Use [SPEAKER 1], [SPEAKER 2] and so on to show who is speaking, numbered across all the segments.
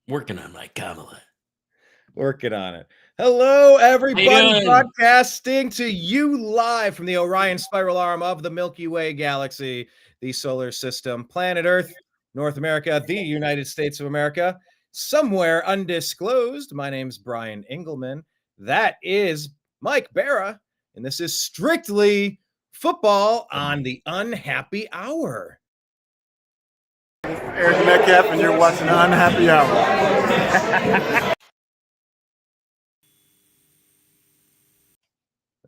[SPEAKER 1] Working on my Kamala.
[SPEAKER 2] Working on it. Hello, everybody.
[SPEAKER 1] doing?
[SPEAKER 2] Broadcasting to you live from the Orion spiral arm of the Milky Way galaxy, the solar system, planet Earth, North America, the United States of America, somewhere undisclosed. My name's Brian Engelman. That is Mike Bara, and this is strictly football on the Unhappy Hour.
[SPEAKER 3] Eric Metcalf, and you're watching Unhappy Hour.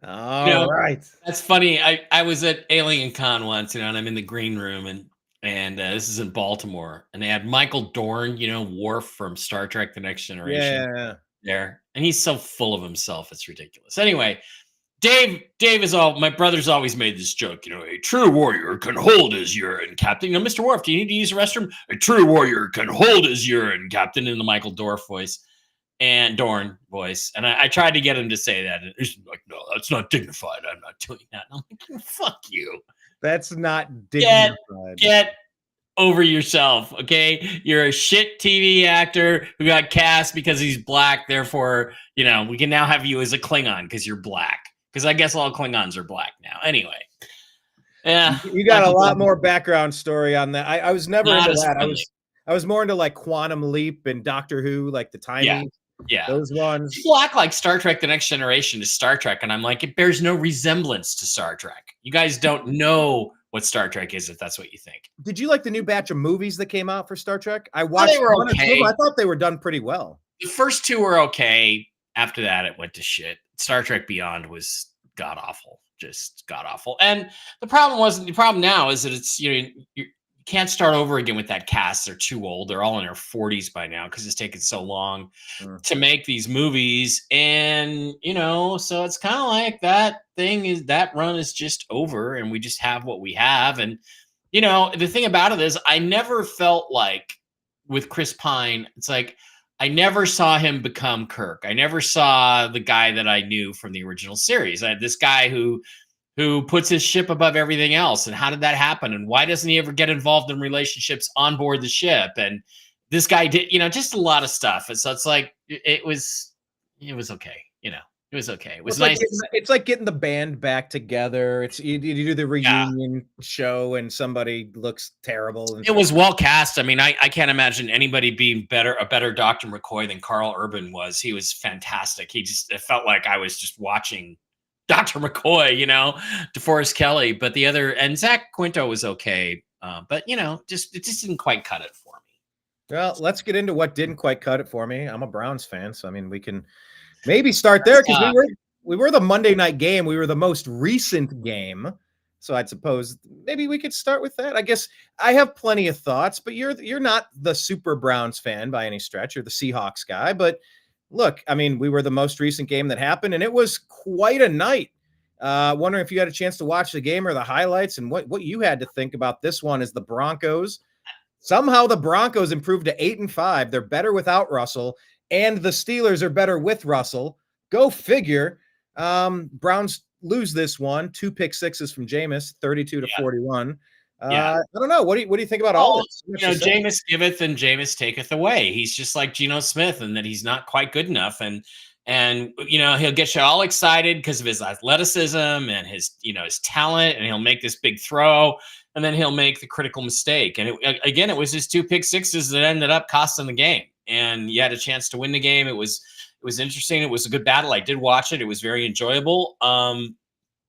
[SPEAKER 2] All right.
[SPEAKER 1] That's funny. I was at Alien Con once, and I'm in the green room, and this is in Baltimore, and they had Michael Dorn, Worf from Star Trek: The Next Generation, there, and he's so full of himself, it's ridiculous. Anyway, Dave is my brother's always made this joke, a true warrior can hold his urine, Captain. Mr. Worf, do you need to use the restroom? A true warrior can hold his urine, Captain, in the Michael Dorn voice. And I tried to get him to say that. And he's like, no, that's not dignified. I'm not doing that. And I'm like, fuck you.
[SPEAKER 2] That's not dignified.
[SPEAKER 1] Get over yourself, okay? You're a shit TV actor who got cast because he's black. Therefore, we can now have you as a Klingon because you're black. Because I guess all Klingons are black now. Anyway. Yeah.
[SPEAKER 2] You got a lot more background story on that. I was never into that. I was more into like Quantum Leap and Doctor Who, like the timing.
[SPEAKER 1] Yeah.
[SPEAKER 2] Those ones.
[SPEAKER 1] People act like Star Trek: The Next Generation is Star Trek. And I'm like, it bears no resemblance to Star Trek. You guys don't know what Star Trek is if that's what you think.
[SPEAKER 2] Did you like the new batch of movies that came out for Star Trek? I watched.
[SPEAKER 1] They were okay.
[SPEAKER 2] I thought they were done pretty well.
[SPEAKER 1] The first two were okay. After that, it went to shit. Star Trek Beyond was god awful, just god awful. And the problem now is that it's you can't start over again with that cast. They're too old. They're all in their 40s by now because it's taken so long to make these movies. And so it's kind of like that run is just over, and we just have what we have. And the thing about it is, I never felt like with Chris Pine, it's like I never saw him become Kirk. I never saw the guy that I knew from the original series. I had this guy who puts his ship above everything else. And how did that happen? And why doesn't he ever get involved in relationships on board the ship? And this guy did, just a lot of stuff. And so it's like, it was okay. It was okay. It was nice.
[SPEAKER 2] It's like getting the band back together. It's you do the reunion show and somebody looks terrible.
[SPEAKER 1] It was well cast. I mean, I can't imagine anybody being a better Dr. McCoy than Carl Urban was. He was fantastic. It felt like I was just watching Dr. McCoy, DeForest Kelly, but and Zach Quinto was okay. But it just didn't quite cut it for me.
[SPEAKER 2] Well, let's get into what didn't quite cut it for me. I'm a Browns fan, so I mean, we can maybe start there because we were the Monday night game. We were the most recent game. So I'd suppose maybe we could start with that. I guess I have plenty of thoughts, but you're not the super Browns fan by any stretch. You're the Seahawks guy, but look, I mean, we were the most recent game that happened, and it was quite a night. Wondering if you had a chance to watch the game or the highlights, and what you had to think about this one is the Broncos. Somehow the Broncos improved to 8-5. They're better without Russell, and the Steelers are better with Russell. Go figure. Browns lose this one. 2 pick sixes from Jameis, 32-41. I don't know. What do you think about all this?
[SPEAKER 1] Jameis giveth and Jameis taketh away. He's just like Geno Smith, and that he's not quite good enough. And he'll get you all excited because of his athleticism and his his talent, and he'll make this big throw, and then he'll make the critical mistake. And it was his 2 pick sixes that ended up costing the game. And you had a chance to win the game. It was interesting. It was a good battle. I did watch it. It was very enjoyable.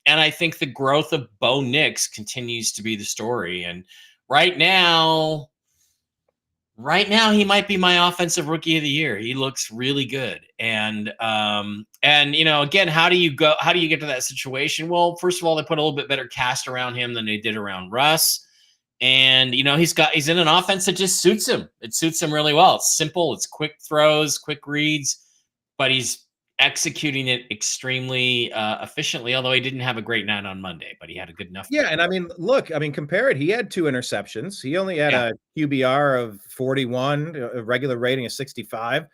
[SPEAKER 1] And I think the growth of Bo Nix continues to be the story. And right now he might be my offensive rookie of the year. He looks really good. And again, how do you get to that situation? Well, first of all, they put a little bit better cast around him than they did around Russ. And he's in an offense that just suits him. It suits him really well. It's simple. It's quick throws, quick reads, but he's executing it extremely efficiently, although he didn't have a great night on Monday, but he had a good enough.
[SPEAKER 2] Yeah, and I mean, compare it. He had 2 interceptions. He only had a QBR of 41, a regular rating of 65.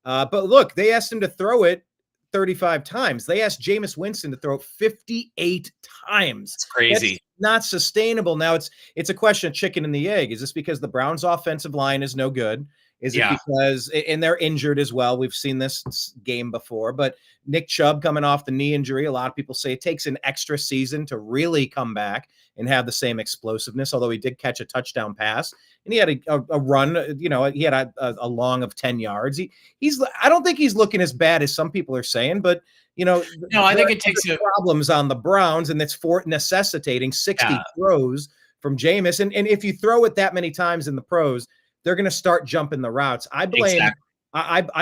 [SPEAKER 2] But look, they asked him to throw it 35 times. They asked Jameis Winston to throw it 58 times.
[SPEAKER 1] It's crazy.
[SPEAKER 2] That's not sustainable. Now it's a question of chicken and the egg. Is this because the Browns' offensive line is no good? Is it because, and they're injured as well? We've seen this game before, but Nick Chubb coming off the knee injury. A lot of people say it takes an extra season to really come back and have the same explosiveness, although he did catch a touchdown pass and he had a run, he had a long of 10 yards. I don't think he's looking as bad as some people are saying, but
[SPEAKER 1] no, I think it takes
[SPEAKER 2] problems on the Browns, and that's necessitating 60 throws from Jameis. And if you throw it that many times in the pros, they're going to start jumping the routes. I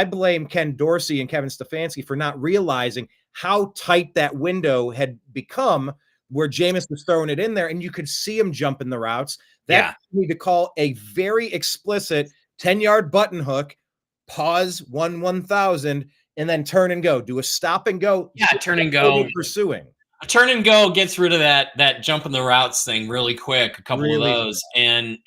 [SPEAKER 2] blame Ken Dorsey and Kevin Stefanski for not realizing how tight that window had become where Jameis was throwing it in there, and you could see him jumping the routes. That you need to call a very explicit 10-yard button hook, pause 1,000, and then turn and go. Do a stop and go.
[SPEAKER 1] Yeah, turn and go.
[SPEAKER 2] Pursuing.
[SPEAKER 1] A turn and go gets rid of that jump in the routes thing really quick. A couple of those, and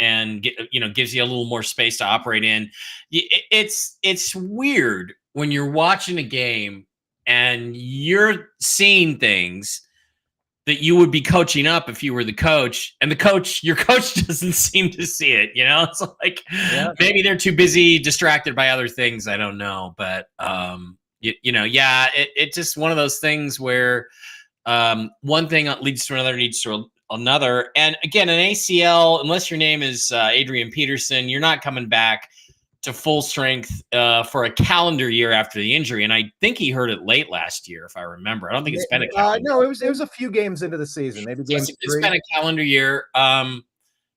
[SPEAKER 1] gives you a little more space to operate in. It's weird when you're watching a game and you're seeing things that you would be coaching up if you were the coach, and your coach doesn't seem to see it. It's like maybe they're too busy, distracted by other things. I don't know, but it's just one of those things where one thing leads to another. And again, an ACL, unless your name is Adrian Peterson, you're not coming back to full strength for a calendar year after the injury. And I think he hurt it late last year, if I remember. I don't think it's been a calendar
[SPEAKER 2] no, it was a few games into the season, maybe game 3.
[SPEAKER 1] It's been a calendar year. And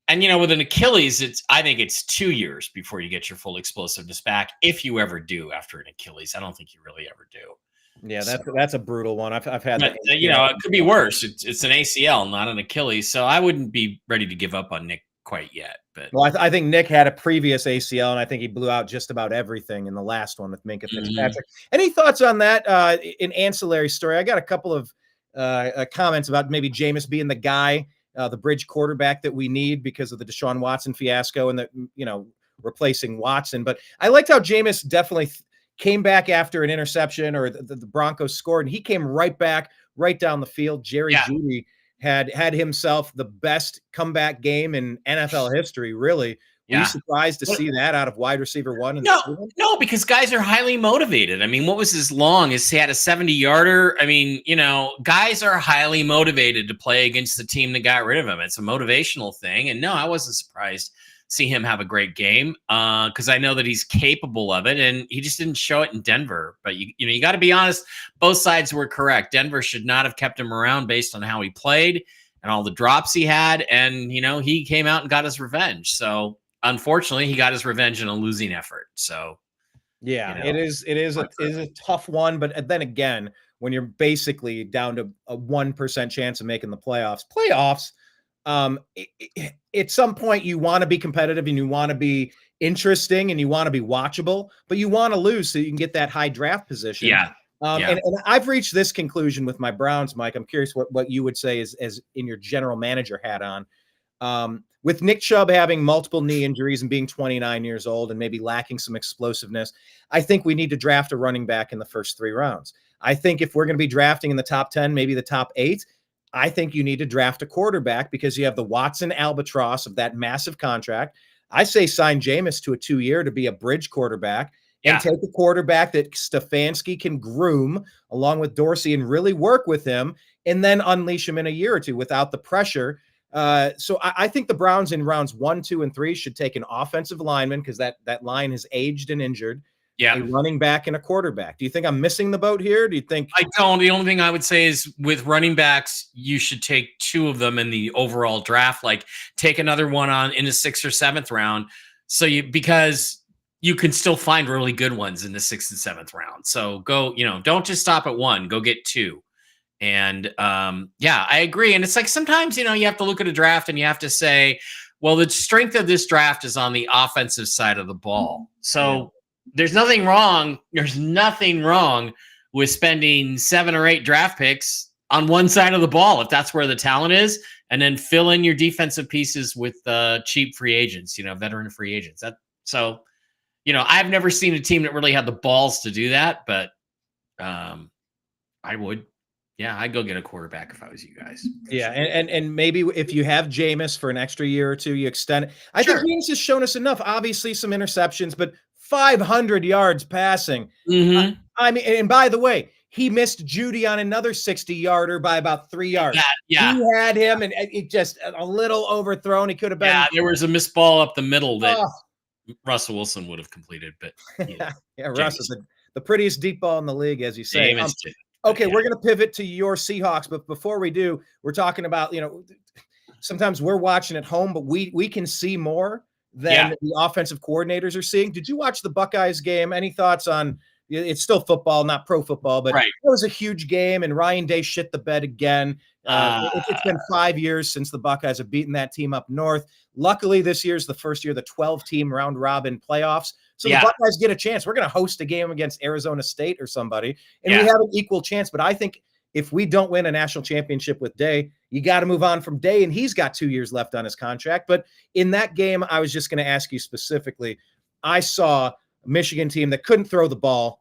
[SPEAKER 1] with an Achilles, I think it's 2 years before you get your full explosiveness back, if you ever do after an Achilles. I don't think you really ever do.
[SPEAKER 2] Yeah, that's a brutal one. I've had that.
[SPEAKER 1] It could be worse. It's an ACL, not an Achilles. So I wouldn't be ready to give up on Nick quite yet. But
[SPEAKER 2] I think Nick had a previous ACL, and I think he blew out just about everything in the last one with Minkah Fitzpatrick. Any thoughts on that? In ancillary story, I got a couple of comments about maybe Jameis being the guy, the bridge quarterback that we need because of the Deshaun Watson fiasco and the replacing Watson. But I liked how Jameis definitely came back after an interception, or the Broncos scored, and he came right back, right down the field. Jerry Jeudy had himself the best comeback game in NFL history, really. Were you surprised to see that out of wide receiver one?
[SPEAKER 1] No, because guys are highly motivated. I mean, what was his long? He had a 70-yarder. I mean, guys are highly motivated to play against the team that got rid of him. It's a motivational thing. And no, I wasn't surprised see him have a great game because I know that he's capable of it, and he just didn't show it in Denver. But you got to be honest, both sides were correct. Denver should not have kept him around based on how he played and all the drops he had, and he came out and got his revenge. So unfortunately, he got his revenge in a losing effort. So
[SPEAKER 2] it is a tough one. But then again, when you're basically down to a 1% chance of making the playoffs. At some point you want to be competitive and you want to be interesting and you want to be watchable, but you want to lose so you can get that high draft position. And I've reached this conclusion with my Browns, Mike. I'm curious what you would say as in your general manager hat on. With Nick Chubb having multiple knee injuries and being 29 years old and maybe lacking some explosiveness, I think we need to draft a running back in the first 3 rounds. I think if we're going to be drafting in the top 10, maybe the top 8, I think you need to draft a quarterback because you have the Watson albatross of that massive contract. I say sign Jameis to a 2-year to be a bridge quarterback and take a quarterback that Stefanski can groom along with Dorsey and really work with him and then unleash him in a year or two without the pressure. So I think the Browns in rounds 1, 2, and 3 should take an offensive lineman because that line has aged and injured. A running back and a quarterback. Do you think I'm missing the boat here? Do you think
[SPEAKER 1] I don't? The only thing I would say is with running backs, you should take 2 of them in the overall draft. Like take another one on in the 6th or 7th round. Because you can still find really good ones in the 6th and 7th round. So go, don't just stop at 1. Go get 2. And I agree. And it's like sometimes you have to look at a draft and you have to say, well, the strength of this draft is on the offensive side of the ball. So. There's nothing wrong with spending 7 or 8 draft picks on one side of the ball if that's where the talent is, and then fill in your defensive pieces with cheap free agents, veteran free agents. I've never seen a team that really had the balls to do that, but I would. Yeah, I'd go get a quarterback if I was you guys.
[SPEAKER 2] Yeah,
[SPEAKER 1] Sure.
[SPEAKER 2] and maybe if you have Jameis for an extra year or two, you extend it. I think Jameis has shown us enough. Obviously, some interceptions, but 500 yards passing.
[SPEAKER 1] Mm-hmm.
[SPEAKER 2] I mean, and by the way, he missed Judy on another 60-yarder by about 3 yards.
[SPEAKER 1] Yeah.
[SPEAKER 2] He had him, and it just a little overthrown. He could have been.
[SPEAKER 1] Yeah, there was a missed ball up the middle that Russell Wilson would have completed, but
[SPEAKER 2] yeah, Russell, the prettiest deep ball in the league, as you say.
[SPEAKER 1] Okay,
[SPEAKER 2] we're going to pivot to your Seahawks, but before we do, we're talking about, sometimes we're watching at home, but we can see more than the offensive coordinators are seeing. Did you watch the Buckeyes game? Any thoughts on? It's still football, not pro football, but it was a huge game, and Ryan Day shit the bed again. It's been 5 years since the Buckeyes have beaten that team up north. Luckily, this year's the first year of the 12-team round-robin playoffs. So the Buckeyes get a chance. We're going to host a game against Arizona State or somebody, and we have an equal chance. But I think if we don't win a national championship with Day, you got to move on from Day, and he's got 2 years left on his contract. But in that game, I was just going to ask you specifically, I saw a Michigan team that couldn't throw the ball,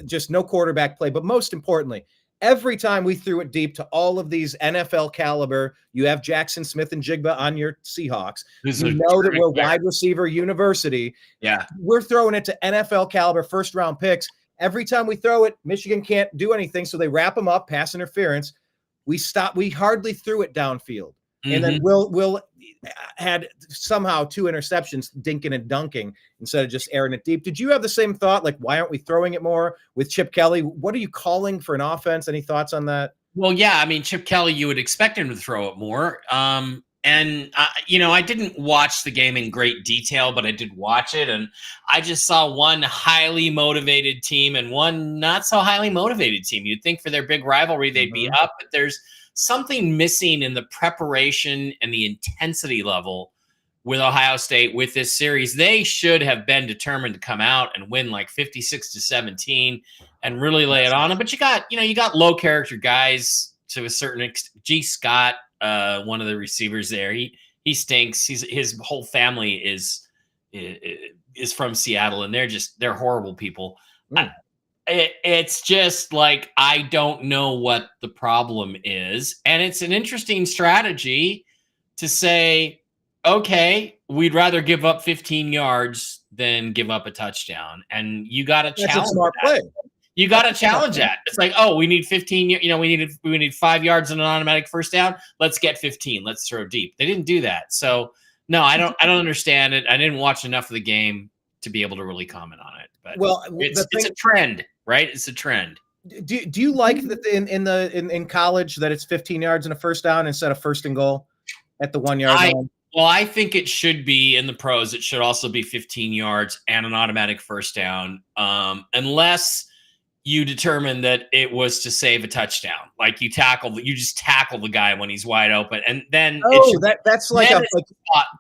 [SPEAKER 2] just no quarterback play. But most importantly, every time we threw it deep to all of these NFL caliber, you have Jackson Smith and Jigba on your Seahawks. You know that we're wide receiver university. Yeah. We're throwing it to NFL caliber first-round picks. Every time we throw it, Michigan can't do anything, so they wrap them up, pass interference. We hardly threw it downfield. And then Will had somehow 2 interceptions, dinking and dunking, instead of just airing it deep. Did you have the same thought? Like, why aren't we throwing it more with Chip Kelly? What are you calling for an offense? Any thoughts on that?
[SPEAKER 1] Well, yeah, I mean, Chip Kelly, you would expect him to throw it more. I didn't watch the game in great detail, but I did watch it, and I just saw one highly motivated team and one not so highly motivated team. You'd think for their big rivalry they'd be up, but there's something missing in the preparation and the intensity level with Ohio State with this series. They should have been determined to come out and win like 56-17 and really lay it on them. But you got low character guys to a certain extent. G. Scott, one of the receivers there, he stinks. His whole family is from Seattle, and they're horrible people. It's just like, I don't know what the problem is. And it's an interesting strategy to say, okay, we'd rather give up 15 yards than give up a touchdown. And you got to challenge
[SPEAKER 2] a smart
[SPEAKER 1] that.
[SPEAKER 2] Play.
[SPEAKER 1] You got to challenge that. It's like, oh, we need 15, we need 5 yards and an automatic first down. Let's get 15. Let's throw deep. They didn't do that. So no, I don't understand it. I didn't watch enough of the game to be able to really comment on it. But it's a trend, right? It's a trend.
[SPEAKER 2] Do you like that in college that it's 15 yards and a first down instead of first and goal at the 1 yard line?
[SPEAKER 1] Well, I think it should be in the pros. It should also be 15 yards and an automatic first down, unless you determine that it was to save a touchdown. Like you just tackle the guy when he's wide open, and then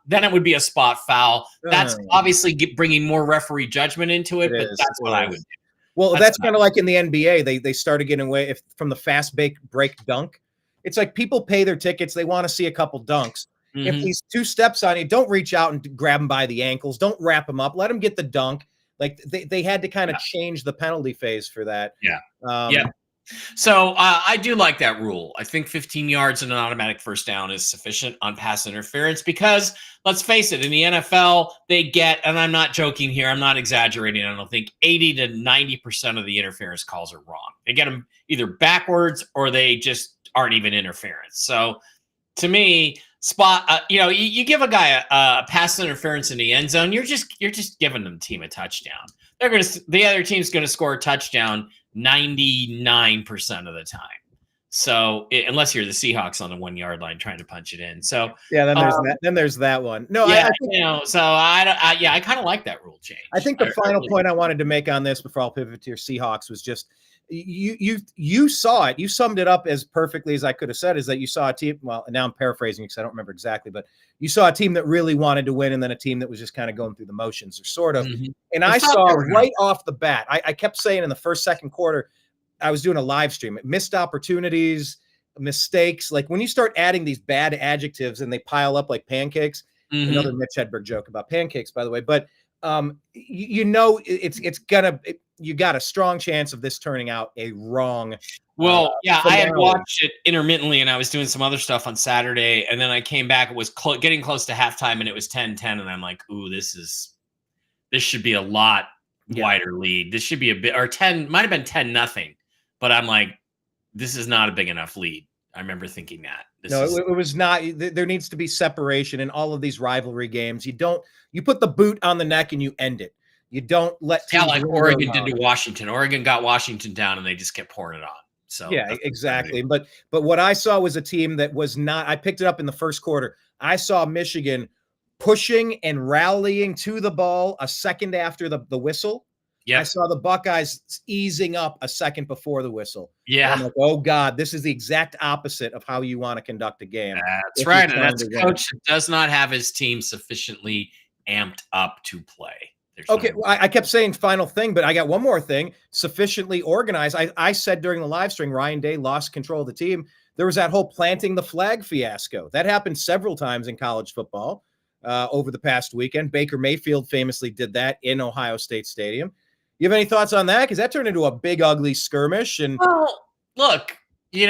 [SPEAKER 1] then it would be a spot foul. That's obviously bringing more referee judgment into it, but that's what I would do.
[SPEAKER 2] Well, that's kind of like in the NBA. They started getting away from the fast break dunk. It's like people pay their tickets. They want to see a couple dunks. If he's 2 steps on you, don't reach out and grab him by the ankles. Don't wrap him up. Let him get the dunk. Like they had to kind of change the penalty phase for that.
[SPEAKER 1] Yeah. So I do like that rule. I think 15 yards and an automatic first down is sufficient on pass interference because, let's face it, in the NFL, they get, and I'm not joking here, I'm not exaggerating, I don't think 80 to 90% of the interference calls are wrong. They get them either backwards or they just aren't even interference. So to me, you give a guy a pass interference in the end zone, you're just giving them team a touchdown. The other team's going to score a touchdown 99% of the time. So unless you're the Seahawks on the 1 yard line trying to punch it in. So
[SPEAKER 2] then there's that one. No,
[SPEAKER 1] I kind of like that rule change.
[SPEAKER 2] I think the final point I wanted to make on this before I'll pivot to your Seahawks was just you saw it. You summed it up as perfectly as I could have said, is that you saw a team. Well, now I'm paraphrasing because I don't remember exactly, but you saw a team that really wanted to win and then a team that was just kind of going through the motions or sort of. And I saw right off the bat, I kept saying in the first, second quarter, I was doing a live stream, missed opportunities, mistakes. Like when you start adding these bad adjectives and they pile up like pancakes, another Mitch Hedberg joke about pancakes, by the way, but it's gonna, you got a strong chance of this turning out a wrong.
[SPEAKER 1] Well, yeah, I had
[SPEAKER 2] finale.
[SPEAKER 1] watched it intermittently, and I was doing some other stuff on Saturday, and then I came back. It was getting close to halftime, and it was 10-10, and I'm like, ooh, this should be a lot wider lead. This should be a bit, or 10, might have been 10-0, but I'm like, this is not a big enough lead. I remember thinking that.
[SPEAKER 2] It was not. There needs to be separation in all of these rivalry games. You put the boot on the neck and you end it. You don't let teams
[SPEAKER 1] like Oregon did to Washington. Oregon got Washington down, and they just kept pouring it on. So
[SPEAKER 2] yeah, exactly. But what I saw was a team that was not. I picked it up in the first quarter. I saw Michigan pushing and rallying to the ball a second after the whistle. Yeah, I saw the Buckeyes easing up a second before the whistle.
[SPEAKER 1] Yeah.
[SPEAKER 2] I'm like, oh God, this is the exact opposite of how you want to conduct a game.
[SPEAKER 1] That's right. And that's a coach that does not have his team sufficiently amped up to play.
[SPEAKER 2] Okay, well, I kept saying final thing, but I got one more thing. Sufficiently organized. I said during the live stream, Ryan Day lost control of the team. There was that whole planting the flag fiasco. That happened several times in college football over the past weekend. Baker Mayfield famously did that in Ohio State Stadium. You have any thoughts on that? Because that turned into a big, ugly skirmish. And
[SPEAKER 1] well, look, you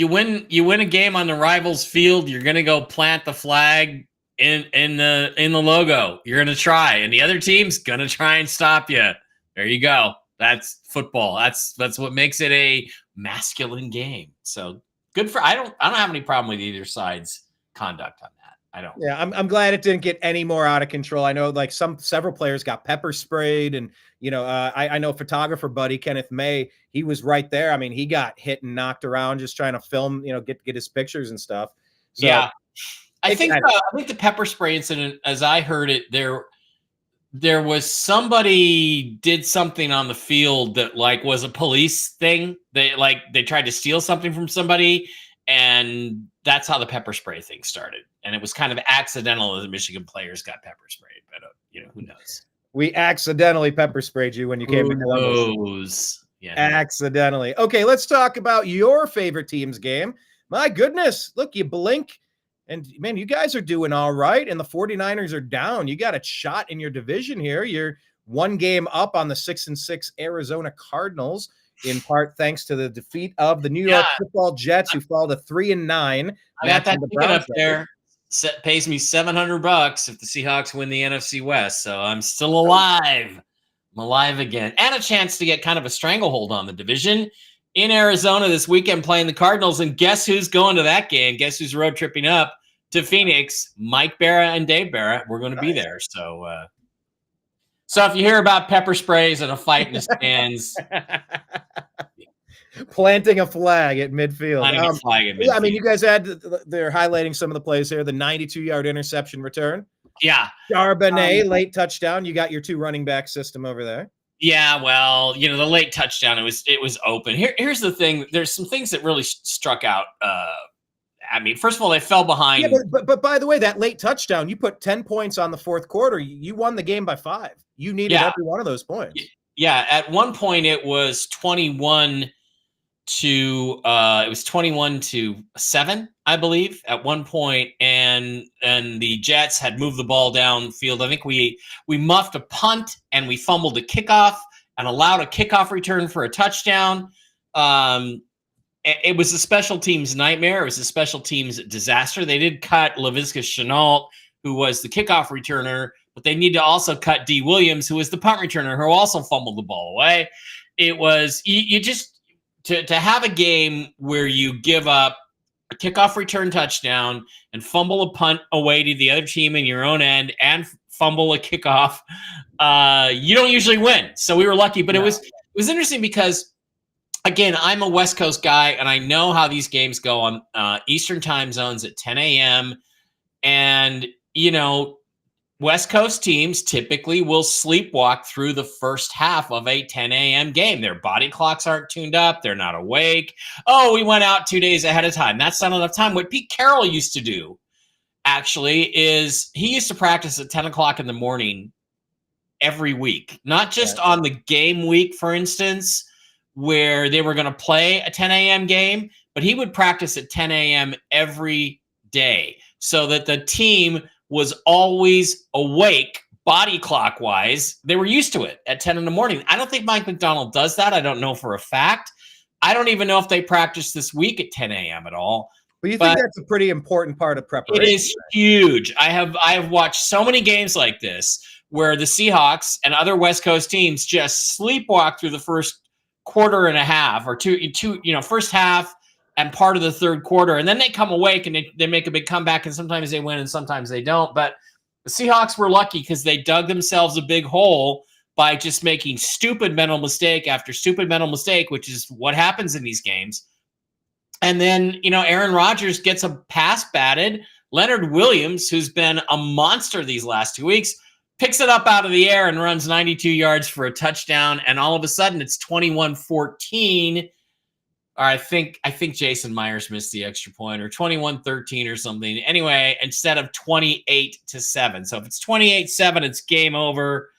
[SPEAKER 1] win a game on the rival's field. You're going to go plant the flag in the logo. You're going to try, and the other team's going to try and stop you. There you go. That's football. That's what makes it a masculine game. So good for. I don't have any problem with either side's conduct on that. I don't.
[SPEAKER 2] Yeah, I'm glad it didn't get any more out of control. I know like several players got pepper sprayed, and I know photographer buddy Kenneth May, he was right there. I mean, he got hit and knocked around just trying to film, get his pictures and stuff. So,
[SPEAKER 1] yeah, I think the pepper spray incident, as I heard it, there was somebody did something on the field that like was a police thing. They tried to steal something from somebody, and that's how the pepper spray thing started. And it was kind of accidental that the Michigan players got pepper sprayed, but who knows?
[SPEAKER 2] We accidentally pepper sprayed you when you came to Columbus.
[SPEAKER 1] Yeah,
[SPEAKER 2] accidentally. Okay, let's talk about your favorite team's game. My goodness, look, you blink, and man, you guys are doing all right, and the 49ers are down. You got a shot in your division here. You're one game up on the 6-6 Arizona Cardinals, in part thanks to the defeat of the New York Football Jets, who fall to 3-9.
[SPEAKER 1] I got that ticket up there. Pays me $700 if the Seahawks win the NFC West. So I'm still alive. I'm alive again. And a chance to get kind of a stranglehold on the division in Arizona this weekend playing the Cardinals. And guess who's going to that game? Guess who's road tripping up to Phoenix? Mike Bara and Dave Bara. We're going to be there. So if you hear about pepper sprays and a fight in the stands,
[SPEAKER 2] planting a flag at midfield.
[SPEAKER 1] Yeah,
[SPEAKER 2] I mean, you guys they're highlighting some of the plays here. The 92-yard interception return.
[SPEAKER 1] Yeah.
[SPEAKER 2] Charbonnet, late touchdown. You got your two running back system over there.
[SPEAKER 1] Yeah, well, the late touchdown, it was open. Here's the thing. There's some things that really struck out. I mean, first of all, they fell behind.
[SPEAKER 2] Yeah, but by the way, that late touchdown, you put 10 points on the fourth quarter. You won the game by 5. You needed every one of those points.
[SPEAKER 1] Yeah, at one point it was 21 to 7, I believe, at one point, and the Jets had moved the ball downfield. I think we muffed a punt and we fumbled a kickoff and allowed a kickoff return for a touchdown. It was a special teams nightmare. It was a special teams disaster. They did cut Laviska Shenault, who was the kickoff returner, but they need to also cut D. Williams, who was the punt returner, who also fumbled the ball away. It was you just to have a game where you give up a kickoff return touchdown and fumble a punt away to the other team in your own end and fumble a kickoff. You don't usually win. So we were lucky, but it was interesting because, again, I'm a West Coast guy and I know how these games go on Eastern time zones at 10 a.m. And, West Coast teams typically will sleepwalk through the first half of a 10 a.m. game. Their body clocks aren't tuned up. They're not awake. Oh, we went out 2 days ahead of time. That's not enough time. What Pete Carroll used to do, actually, is he used to practice at 10 o'clock in the morning every week. Not just on the game week, for instance, where they were going to play a 10 a.m. game, but he would practice at 10 a.m. every day so that the team was always awake body clock wise, they were used to it at 10 in the morning. I don't think Mike McDonald does that. I don't know for a fact. I don't even know if they practice this week at 10 a.m. at all.
[SPEAKER 2] But you think that's a pretty important part of preparation?
[SPEAKER 1] It is huge. I have watched so many games like this where the Seahawks and other West Coast teams just sleepwalk through the first quarter and a half or two, first half and part of the third quarter. And then they come awake and they make a big comeback, and sometimes they win and sometimes they don't. But the Seahawks were lucky because they dug themselves a big hole by just making stupid mental mistake after stupid mental mistake, which is what happens in these games. And then, Aaron Rodgers gets a pass batted. Leonard Williams, who's been a monster these last 2 weeks, picks it up out of the air and runs 92 yards for a touchdown. And all of a sudden it's 21-14. Or I think Jason Myers missed the extra point, or 21-13 or something. Anyway, instead of 28-7. So if it's 28-7, it's game over,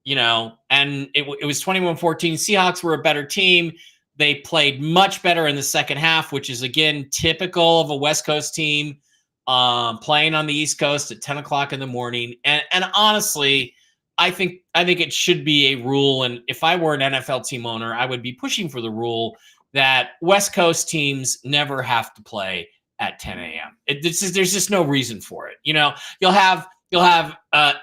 [SPEAKER 1] and it was 21-14. Seahawks were a better team. They played much better in the second half, which is, again, typical of a West Coast team playing on the East Coast at 10 o'clock in the morning. And honestly, I think it should be a rule. And if I were an NFL team owner, I would be pushing for the rule that West Coast teams never have to play at 10 a.m. There's just no reason for it. You'll have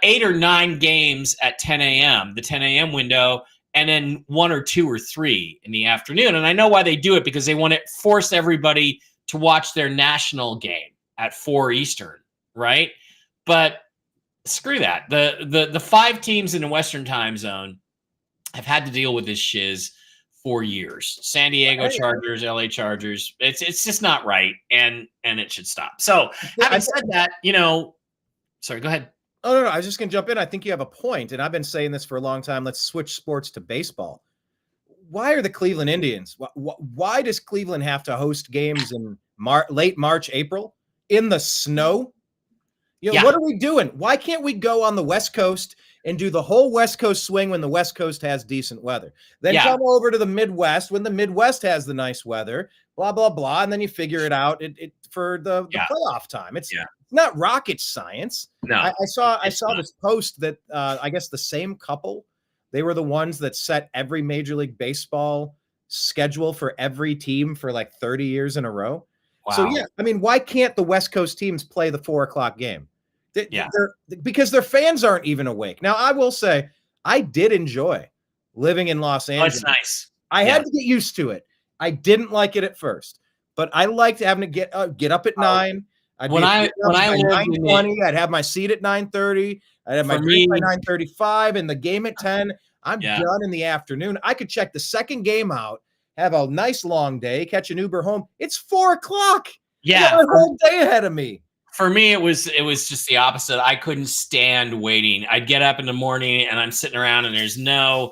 [SPEAKER 1] 8 or 9 games at 10 a.m., the 10 a.m. window, and then 1 or 2 or 3 in the afternoon. And I know why they do it, because they want to force everybody to watch their national game at 4 Eastern, right? But screw that. The 5 teams in the Western time zone have had to deal with this shiz for years. San Diego Chargers, LA Chargers. It's just not right, and it should stop. So having said that, sorry, go ahead.
[SPEAKER 2] Oh, no, I was just going to jump in. I think you have a point, and I've been saying this for a long time. Let's switch sports to baseball. Why are the Cleveland Indians? Why does Cleveland have to host games in late March, April in the snow? What are we doing? Why can't we go on the West Coast and do the whole West Coast swing when the West Coast has decent weather? Then come over to the Midwest when the Midwest has the nice weather, blah, blah, blah. And then you figure it out for the playoff time. It's not rocket science.
[SPEAKER 1] No,
[SPEAKER 2] I saw this post that I guess the same couple, they were the ones that set every Major League Baseball schedule for every team for like 30 years in a row. Wow. So, why can't the West Coast teams play the 4 o'clock game? Because their fans aren't even awake. Now, I will say, I did enjoy living in Los Angeles.
[SPEAKER 1] It's nice.
[SPEAKER 2] I had to get used to it. I didn't like it at first, but I liked having to get up at 9. When I lived 9:20, I'd have my seat at 9:30. I'd have my drink by 9:35, and the game at 10. I'm done in the afternoon. I could check the second game out, have a nice long day, catch an Uber home. It's 4 o'clock.
[SPEAKER 1] Yeah,
[SPEAKER 2] I got a whole day ahead of me.
[SPEAKER 1] For me, it was just the opposite. I couldn't stand waiting. I'd get up in the morning and I'm sitting around and there's no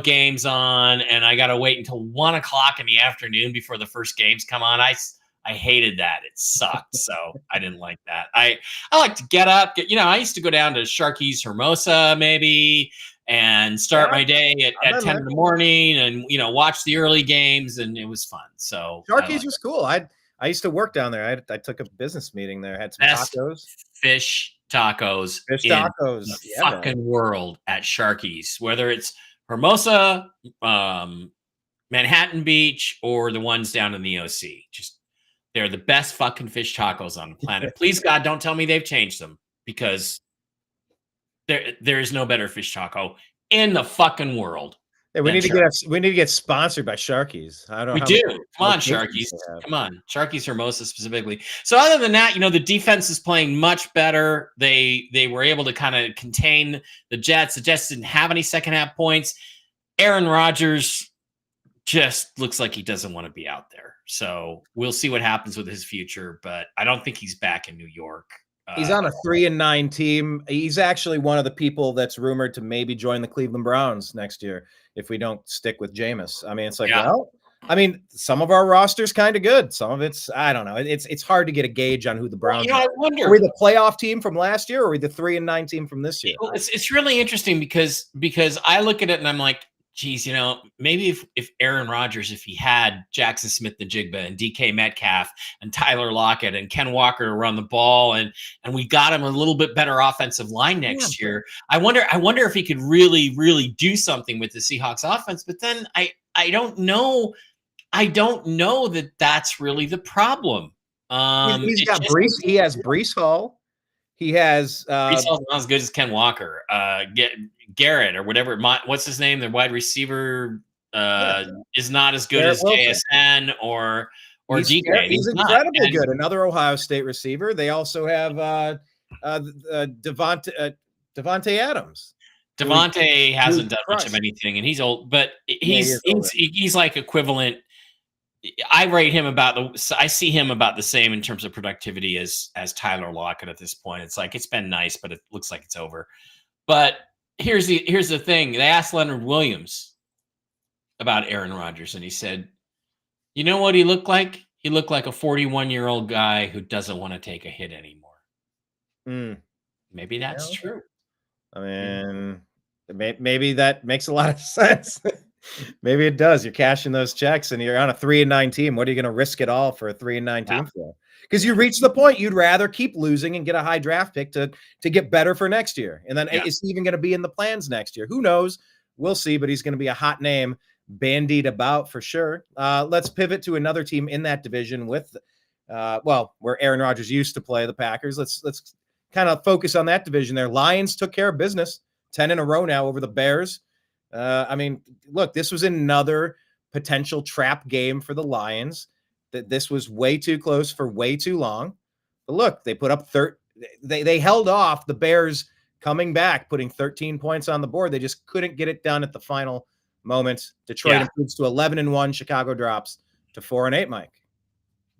[SPEAKER 1] games on, and I got to wait until 1 o'clock in the afternoon before the first games come on. I hated that. It sucked. So I didn't like that. I like to get up. I used to go down to Sharky's Hermosa maybe and start my day at 10 in the morning and, watch the early games, and it was fun. So
[SPEAKER 2] Sharky's was cool. I used to work down there. I took a business meeting there. I had some tacos.
[SPEAKER 1] Fish tacos in the fucking world at Sharky's, whether it's Hermosa, Manhattan Beach, or the ones down in the OC. They're the best fucking fish tacos on the planet. Please, God, don't tell me they've changed them, because there is no better fish taco in the fucking world.
[SPEAKER 2] Hey, we need to get sponsored by Sharky's.
[SPEAKER 1] We do. Come on, Sharky's. Come on, Sharky's Hermosa specifically. So other than that, the defense is playing much better. They were able to kind of contain the Jets. The Jets didn't have any second half points. Aaron Rodgers just looks like he doesn't want to be out there. So we'll see what happens with his future, but I don't think he's back in New York.
[SPEAKER 2] He's on a 3-9 team. He's actually one of the people that's rumored to maybe join the Cleveland Browns next year if we don't stick with Jameis. It's like, some of our roster's kind of good. Some of it's, I don't know. It's hard to get a gauge on who the Browns are.
[SPEAKER 1] I wonder,
[SPEAKER 2] are we the playoff team from last year, or are we the 3-9 team from this year?
[SPEAKER 1] It's really interesting because I look at it and I'm like, geez, maybe if Aaron Rodgers, if he had Jackson Smith-Njigba and DK Metcalf and Tyler Lockett and Ken Walker to run the ball, and we got him a little bit better offensive line next year. I wonder if he could really, really do something with the Seahawks offense. But then I don't know. I don't know that that's really the problem.
[SPEAKER 2] He's got Breece. He has Breece Hall. He has
[SPEAKER 1] Breece Hall's not as good as Ken Walker. Garrett or whatever. What's his name? Their wide receiver is not as good as JSN or DK.
[SPEAKER 2] He's incredibly good. Another Ohio State receiver. They also have Devontae Adams.
[SPEAKER 1] Devontae hasn't done much of anything, and he's old, but he's like equivalent. I rate him I see him about the same in terms of productivity as Tyler Lockett at this point. It's like, it's been nice, but it looks like it's over. But here's the thing. They asked Leonard Williams about Aaron Rodgers, and he said, you know what he looked like? He looked like a 41-year-old guy who doesn't want to take a hit anymore. Maybe that's true.
[SPEAKER 2] I mean, maybe that makes a lot of sense. Maybe it does. You're cashing those checks and you're on a 3-9 team. What are you going to risk it all for a 3-9 team for? Because you reach the point you'd rather keep losing and get a high draft pick to get better for next year. And then is he even going to be in the plans next year? Who knows? We'll see, but he's going to be a hot name bandied about for sure. Let's pivot to another team in that division with, where Aaron Rodgers used to play, the Packers. Let's kind of focus on that division there. Lions took care of business, 10 in a row now over the Bears. I mean, look, this was another potential trap game for the Lions. That this was way too close for way too long. But look, they put up they held off the Bears coming back, putting 13 points on the board. They just couldn't get it done at the final moment. Detroit improves to 11-1. Chicago drops to 4-8, Mike.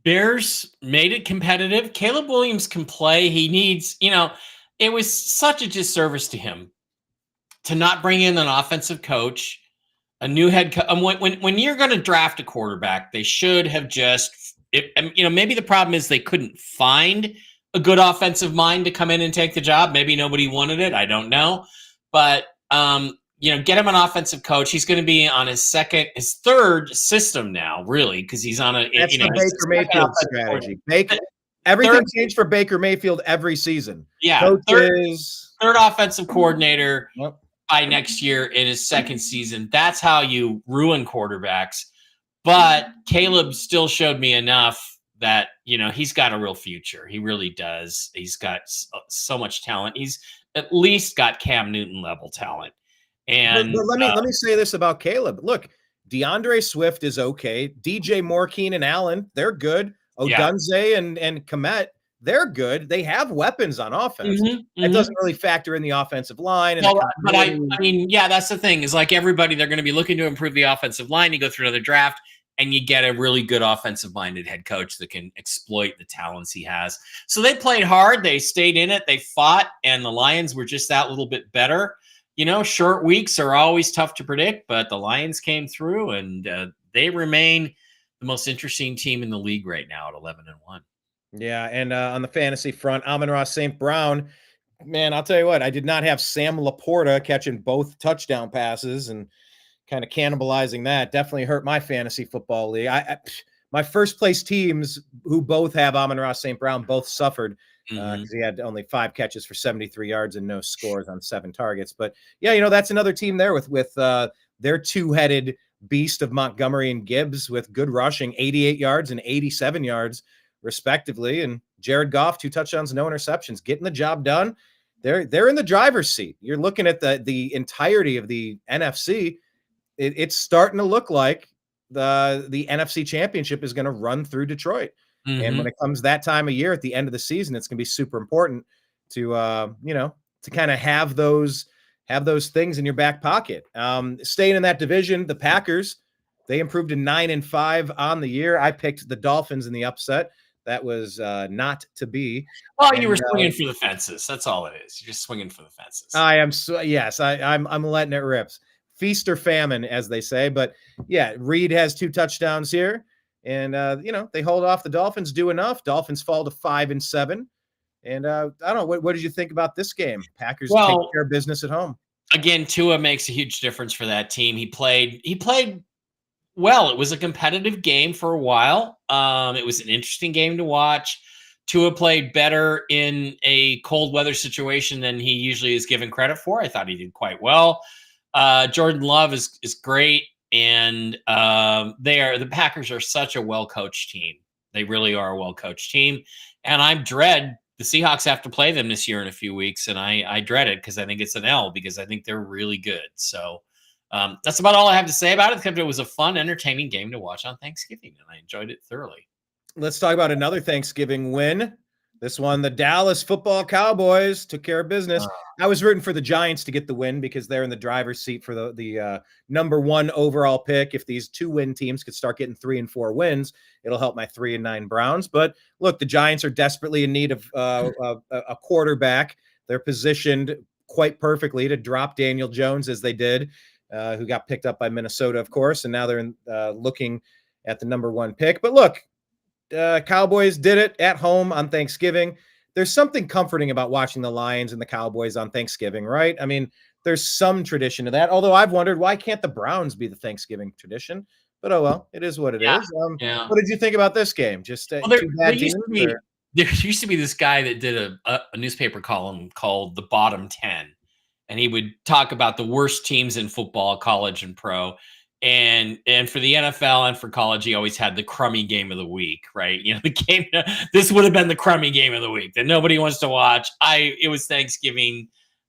[SPEAKER 1] Bears made it competitive. Caleb Williams can play. He needs, it was such a disservice to him to not bring in an offensive coach, a new head coach. When you're going to draft a quarterback, they should have maybe the problem is they couldn't find a good offensive mind to come in and take the job. Maybe nobody wanted it. I don't know. But, get him an offensive coach. He's going to be on his third system now, really, because he's on
[SPEAKER 2] that's the Baker Mayfield strategy. Everything changed for Baker Mayfield every season.
[SPEAKER 1] Yeah.
[SPEAKER 2] Coaches.
[SPEAKER 1] Third offensive coordinator. Yep. By next year in his second season. That's how you ruin quarterbacks. But Caleb still showed me enough that, he's got a real future. He really does. He's got so much talent. He's at least got Cam Newton level talent. And
[SPEAKER 2] but let me say this about Caleb. Look, DeAndre Swift is okay. DJ Moore, Keenan Allen, they're good. Odunze and Kmet, they're good. They have weapons on offense. It doesn't really factor in the offensive line.
[SPEAKER 1] But I mean, that's the thing is like everybody, they're going to be looking to improve the offensive line. You go through another draft and you get a really good offensive minded head coach that can exploit the talents he has. So they played hard. They stayed in it. They fought, and the Lions were just that little bit better. Short weeks are always tough to predict, but the Lions came through and they remain the most interesting team in the league right now at 11-1.
[SPEAKER 2] Yeah, and on the fantasy front, Amon-Ra St. Brown, man, I'll tell you what, I did not have Sam Laporta catching both touchdown passes and kind of cannibalizing that. Definitely hurt my fantasy football league. My first place teams who both have Amon-Ra St. Brown both suffered because he had only 5 catches for 73 yards and no scores on 7 targets. But yeah, that's another team there with their two-headed beast of Montgomery and Gibbs with good rushing, 88 yards and 87 yards respectively, and Jared Goff, 2 touchdowns, no interceptions, getting the job done. They're in the driver's seat. You're looking at the entirety of the NFC. It's starting to look like the NFC Championship is going to run through Detroit. And when it comes that time of year at the end of the season, it's going to be super important to to kind of have those things in your back pocket. Staying in that division, the Packers, they improved to 9-5 on the year. I picked the Dolphins in the upset. That was not to be.
[SPEAKER 1] Well, you were swinging for the fences. That's all it is. You're just swinging for the fences.
[SPEAKER 2] I am. I'm letting it rip. Feast or famine, as they say. But yeah, Reed has 2 touchdowns here, and they hold off the Dolphins. Do enough. Dolphins fall to 5-7. And I don't know. What did you think about this game? Packers take care of business at home.
[SPEAKER 1] Again, Tua makes a huge difference for that team. He played well. It was a competitive game for a while. It was an interesting game to watch. Tua played better in a cold weather situation than he usually is given credit for. I thought he did quite well. Jordan Love is great, and the Packers are such a well-coached team. They really are a well-coached team, and I dread the Seahawks have to play them this year in a few weeks, and I dread it because I think it's an L because I think they're really good. So that's about all I have to say about it. Except it was a fun, entertaining game to watch on Thanksgiving, and I enjoyed it thoroughly.
[SPEAKER 2] Let's talk about another Thanksgiving win. This one, the Dallas Football Cowboys took care of business. I was rooting for the Giants to get the win because they're in the driver's seat for the number 1 overall pick. If these 2-win teams could start getting 3 and 4 wins, it'll help my 3-9 Browns. But look, the Giants are desperately in need of a quarterback. They're positioned quite perfectly to drop Daniel Jones as they did, who got picked up by Minnesota, of course, and now they're looking at the number 1 pick. But look, Cowboys did it at home on Thanksgiving. There's something comforting about watching the Lions and the Cowboys on Thanksgiving, right? I mean, there's some tradition to that, although I've wondered why can't the Browns be the Thanksgiving tradition? But oh well, it is what it is. What did you think about this game? Just two bad teams?
[SPEAKER 1] There used to be this guy that did a newspaper column called The Bottom 10, and he would talk about the worst teams in football, college and pro. And for the NFL and for college, he always had the crummy game of the week, right? You know, the game. This would have been the crummy game of the week that nobody wants to watch. It was Thanksgiving.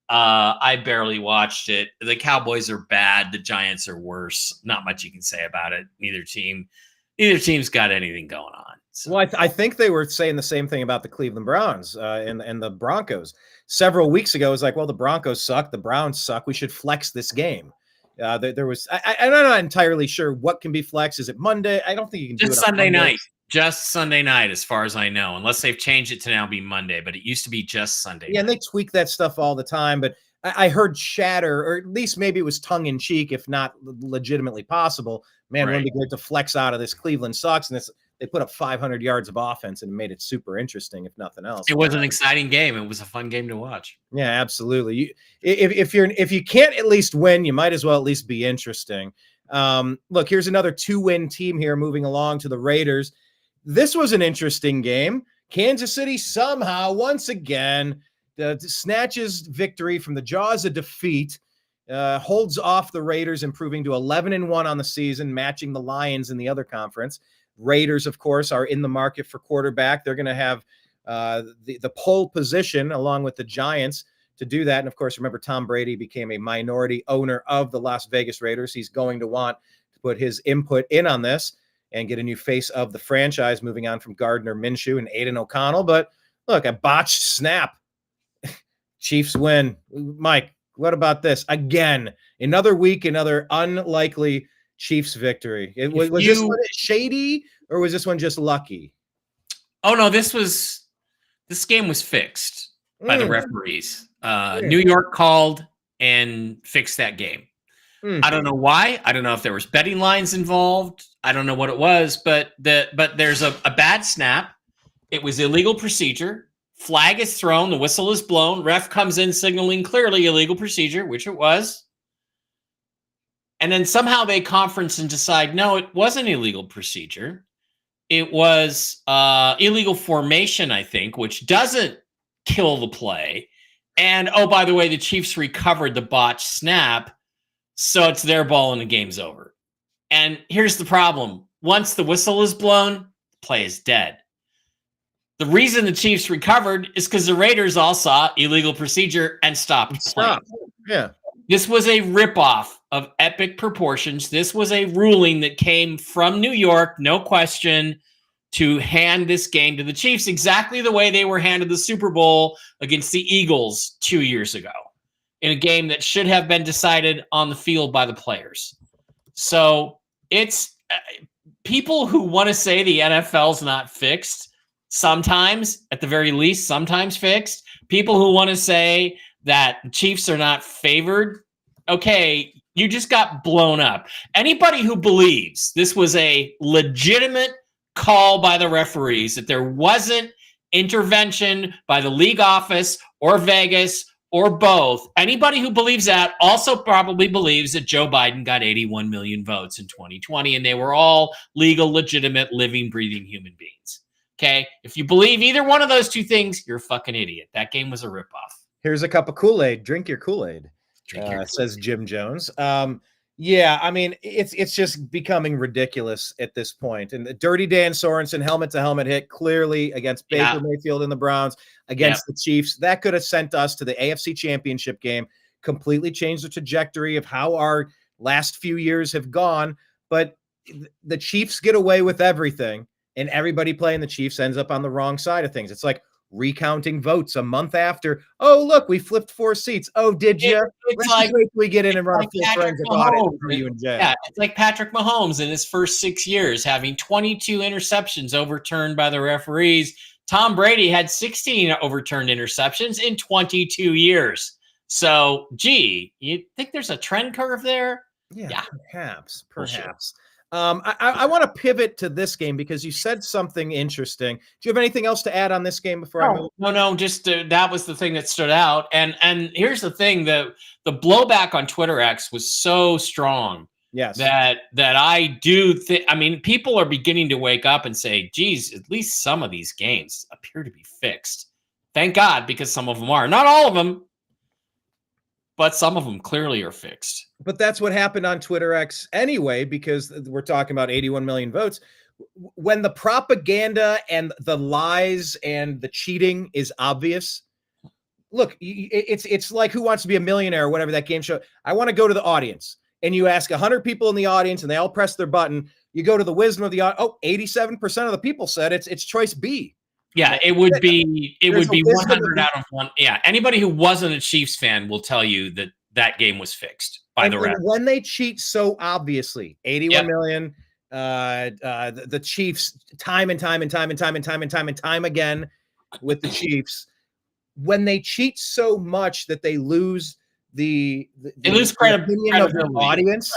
[SPEAKER 1] I barely watched it. The Cowboys are bad. The Giants are worse. Not much you can say about it. Neither team's got anything going on. So.
[SPEAKER 2] Well, I think they were saying the same thing about the Cleveland Browns and the Broncos several weeks ago. It was like, well, the Broncos suck. The Browns suck. We should flex this game. There was, I'm not entirely sure what can be flexed. Is it Monday? I don't think you can do it
[SPEAKER 1] Sunday night. Just Sunday night, as far as I know, unless they've changed it to now be Monday, but it used to be just Sunday night.
[SPEAKER 2] And they tweak that stuff all the time. But I heard chatter, or at least maybe it was tongue in cheek, if not legitimately possible. Man, wouldn't it be great to flex out of this Cleveland sucks, and they put up 500 yards of offense and made it super interesting, if nothing else.
[SPEAKER 1] It was an exciting game. It was a fun game to watch.
[SPEAKER 2] Yeah, absolutely. If you can't at least win, you might as well at least be interesting. Look, here's another 2-win team here moving along to the Raiders. This was an interesting game. Kansas City somehow, once again, snatches victory from the jaws of defeat, holds off the Raiders, improving to 11-1 on the season, matching the Lions in the other conference. Raiders, of course, are in the market for quarterback. They're going to have the pole position along with the Giants to do that. And of course, remember, Tom Brady became a minority owner of the Las Vegas Raiders. He's going to want to put his input in on this and get a new face of the franchise, moving on from Gardner Minshew and Aiden O'Connell. But look, a botched snap. Chiefs win. Mike, what about this? Again, another week, another unlikely Chiefs victory. Was this one shady or was this one just lucky?
[SPEAKER 1] Oh no, this game was fixed by the referees. New York called and fixed that game. I don't know why. I don't know if there was betting lines involved. I don't know what it was, but there's a bad snap. It was illegal procedure. Flag is thrown. The whistle is blown. Ref comes in signaling clearly illegal procedure, which it was. And then somehow they conference and decide, no, it wasn't illegal procedure. It was illegal formation, I think, which doesn't kill the play. And, oh, by the way, the Chiefs recovered the botched snap, so it's their ball and the game's over. And here's the problem. Once the whistle is blown, the play is dead. The reason the Chiefs recovered is because the Raiders all saw illegal procedure and stopped playing.
[SPEAKER 2] Yeah.
[SPEAKER 1] This was a ripoff of epic proportions. This was a ruling that came from New York, no question, to hand this game to the Chiefs exactly the way they were handed the Super Bowl against the Eagles 2 years ago in a game that should have been decided on the field by the players. So it's people who want to say the NFL's not fixed, sometimes, at the very least, sometimes fixed. People who want to say that the Chiefs are not favored, okay, you just got blown up. Anybody who believes this was a legitimate call by the referees, that there wasn't intervention by the league office or Vegas or both. Anybody who believes that also probably believes that Joe Biden got 81 million votes in 2020 and they were all legal, legitimate, living, breathing human beings. Okay? If you believe either one of those two things, you're a fucking idiot. That game was a ripoff.
[SPEAKER 2] Here's a cup of Kool-Aid. Drink your Kool-Aid. Says Jim Jones. Yeah, I mean, it's just becoming ridiculous at this point. And the Dirty Dan Sorensen helmet-to-helmet hit clearly against Baker Mayfield and the Browns, against the Chiefs. That could have sent us to the AFC Championship game, completely changed the trajectory of how our last few years have gone. But the Chiefs get away with everything, and everybody playing the Chiefs ends up on the wrong side of things. It's like recounting votes a month after. Oh, look, we flipped 4 seats. Oh, did you?
[SPEAKER 1] It's like
[SPEAKER 2] we get in and run a full forensic audit for you in jail.
[SPEAKER 1] Yeah, it's like Patrick Mahomes in his first 6 years having 22 interceptions overturned by the referees. Tom Brady had 16 overturned interceptions in 22 years. So, gee, you think there's a trend curve there?
[SPEAKER 2] Yeah. Perhaps. I want to pivot to this game because you said something interesting. Do you have anything else to add on this game before I move?
[SPEAKER 1] No, just that was the thing that stood out. And here's the thing: the blowback on Twitter X was so strong.
[SPEAKER 2] Yes.
[SPEAKER 1] That I do think. I mean, people are beginning to wake up and say, "Geez, at least some of these games appear to be fixed." Thank God, because some of them are. Not all of them, but some of them clearly are fixed.
[SPEAKER 2] But that's what happened on Twitter X anyway, because we're talking about 81 million votes. When the propaganda and the lies and the cheating is obvious, look, it's like Who Wants to Be a Millionaire or whatever that game show. I want to go to the audience, and you ask 100 people in the audience, and they all press their button. You go to the wisdom of the audience. Oh, 87% of the people said it's choice B.
[SPEAKER 1] Yeah, it would be 100 out of 1. Yeah, anybody who wasn't a Chiefs fan will tell you that game was fixed by the refs.
[SPEAKER 2] When they cheat so obviously, 81 million, the Chiefs time and time again with the Chiefs, when they cheat so much that they lose they lose credibility of their audience.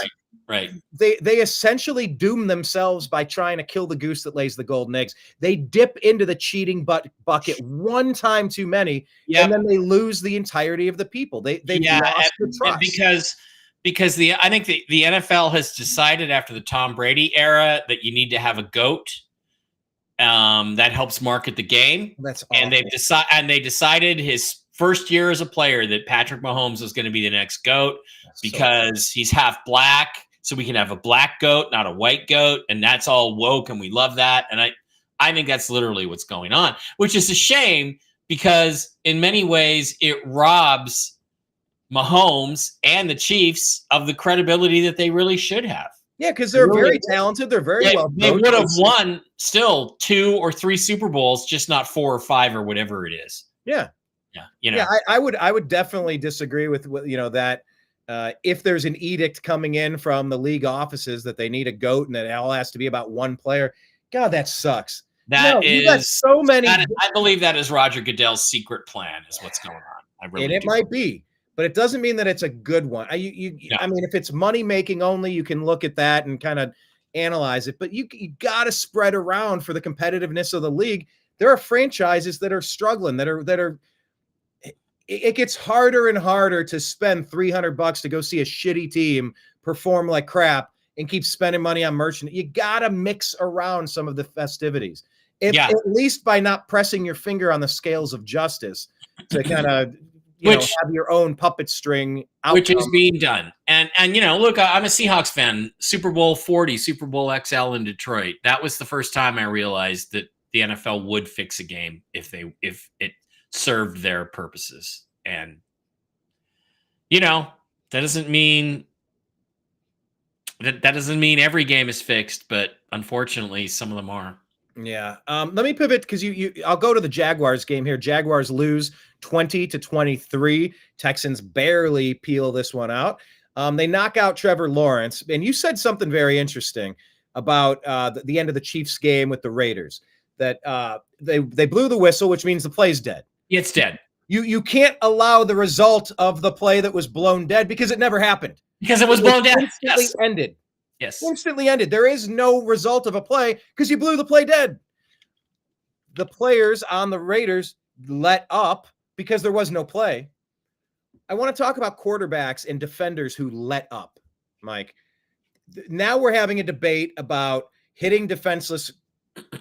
[SPEAKER 1] Right.
[SPEAKER 2] They essentially doom themselves by trying to kill the goose that lays the golden eggs. They dip into the cheating bucket one time too many, and then they lose the entirety of the people. They've lost the trust.
[SPEAKER 1] Because I think the NFL has decided after the Tom Brady era that you need to have a GOAT. That helps market the game.
[SPEAKER 2] That's awful.
[SPEAKER 1] And they decided his first year as a player that Patrick Mahomes was going to be the next GOAT because he's half black. So we can have a black goat, not a white goat. And that's all woke. And we love that. And I think that's literally what's going on, which is a shame because in many ways it robs Mahomes and the Chiefs of the credibility that they really should have.
[SPEAKER 2] Yeah, because they're very talented. They're very well.
[SPEAKER 1] They would have won still 2 or 3 Super Bowls, just not 4 or 5 or whatever it is.
[SPEAKER 2] Yeah. I would definitely disagree with that. If there's an edict coming in from the league offices that they need a GOAT and that it all has to be about one player, God, that sucks. You got so many.
[SPEAKER 1] I believe that is Roger Goodell's secret plan is what's going on.
[SPEAKER 2] It might be, but it doesn't mean that it's a good one. I mean, if it's money making only, you can look at that and kind of analyze it, but you got to spread around for the competitiveness of the league. There are franchises that are struggling, that are. It gets harder and harder to spend $300 to go see a shitty team perform like crap and keep spending money on merchandise. You got to mix around some of the festivities, at least by not pressing your finger on the scales of justice to kind of have your own puppet string outcome.
[SPEAKER 1] Which is being done. And look, I'm a Seahawks fan. Super Bowl 40, Super Bowl XL in Detroit. That was the first time I realized that the NFL would fix a game if it served their purposes. And that doesn't mean every game is fixed, but unfortunately some of them are.
[SPEAKER 2] Yeah. Let me pivot because I'll go to the Jaguars game here. Jaguars lose 20-23. Texans barely peel this one out. They knock out Trevor Lawrence. And you said something very interesting about the end of the Chiefs game with the Raiders, that they blew the whistle, which means the play's dead.
[SPEAKER 1] It's dead.
[SPEAKER 2] You can't allow the result of the play that was blown dead because it never happened.
[SPEAKER 1] Because it was blown dead.
[SPEAKER 2] Instantly ended.
[SPEAKER 1] Yes.
[SPEAKER 2] Instantly ended. There is no result of a play because you blew the play dead. The players on the Raiders let up because there was no play. I want to talk about quarterbacks and defenders who let up, Mike. Now we're having a debate about hitting defenseless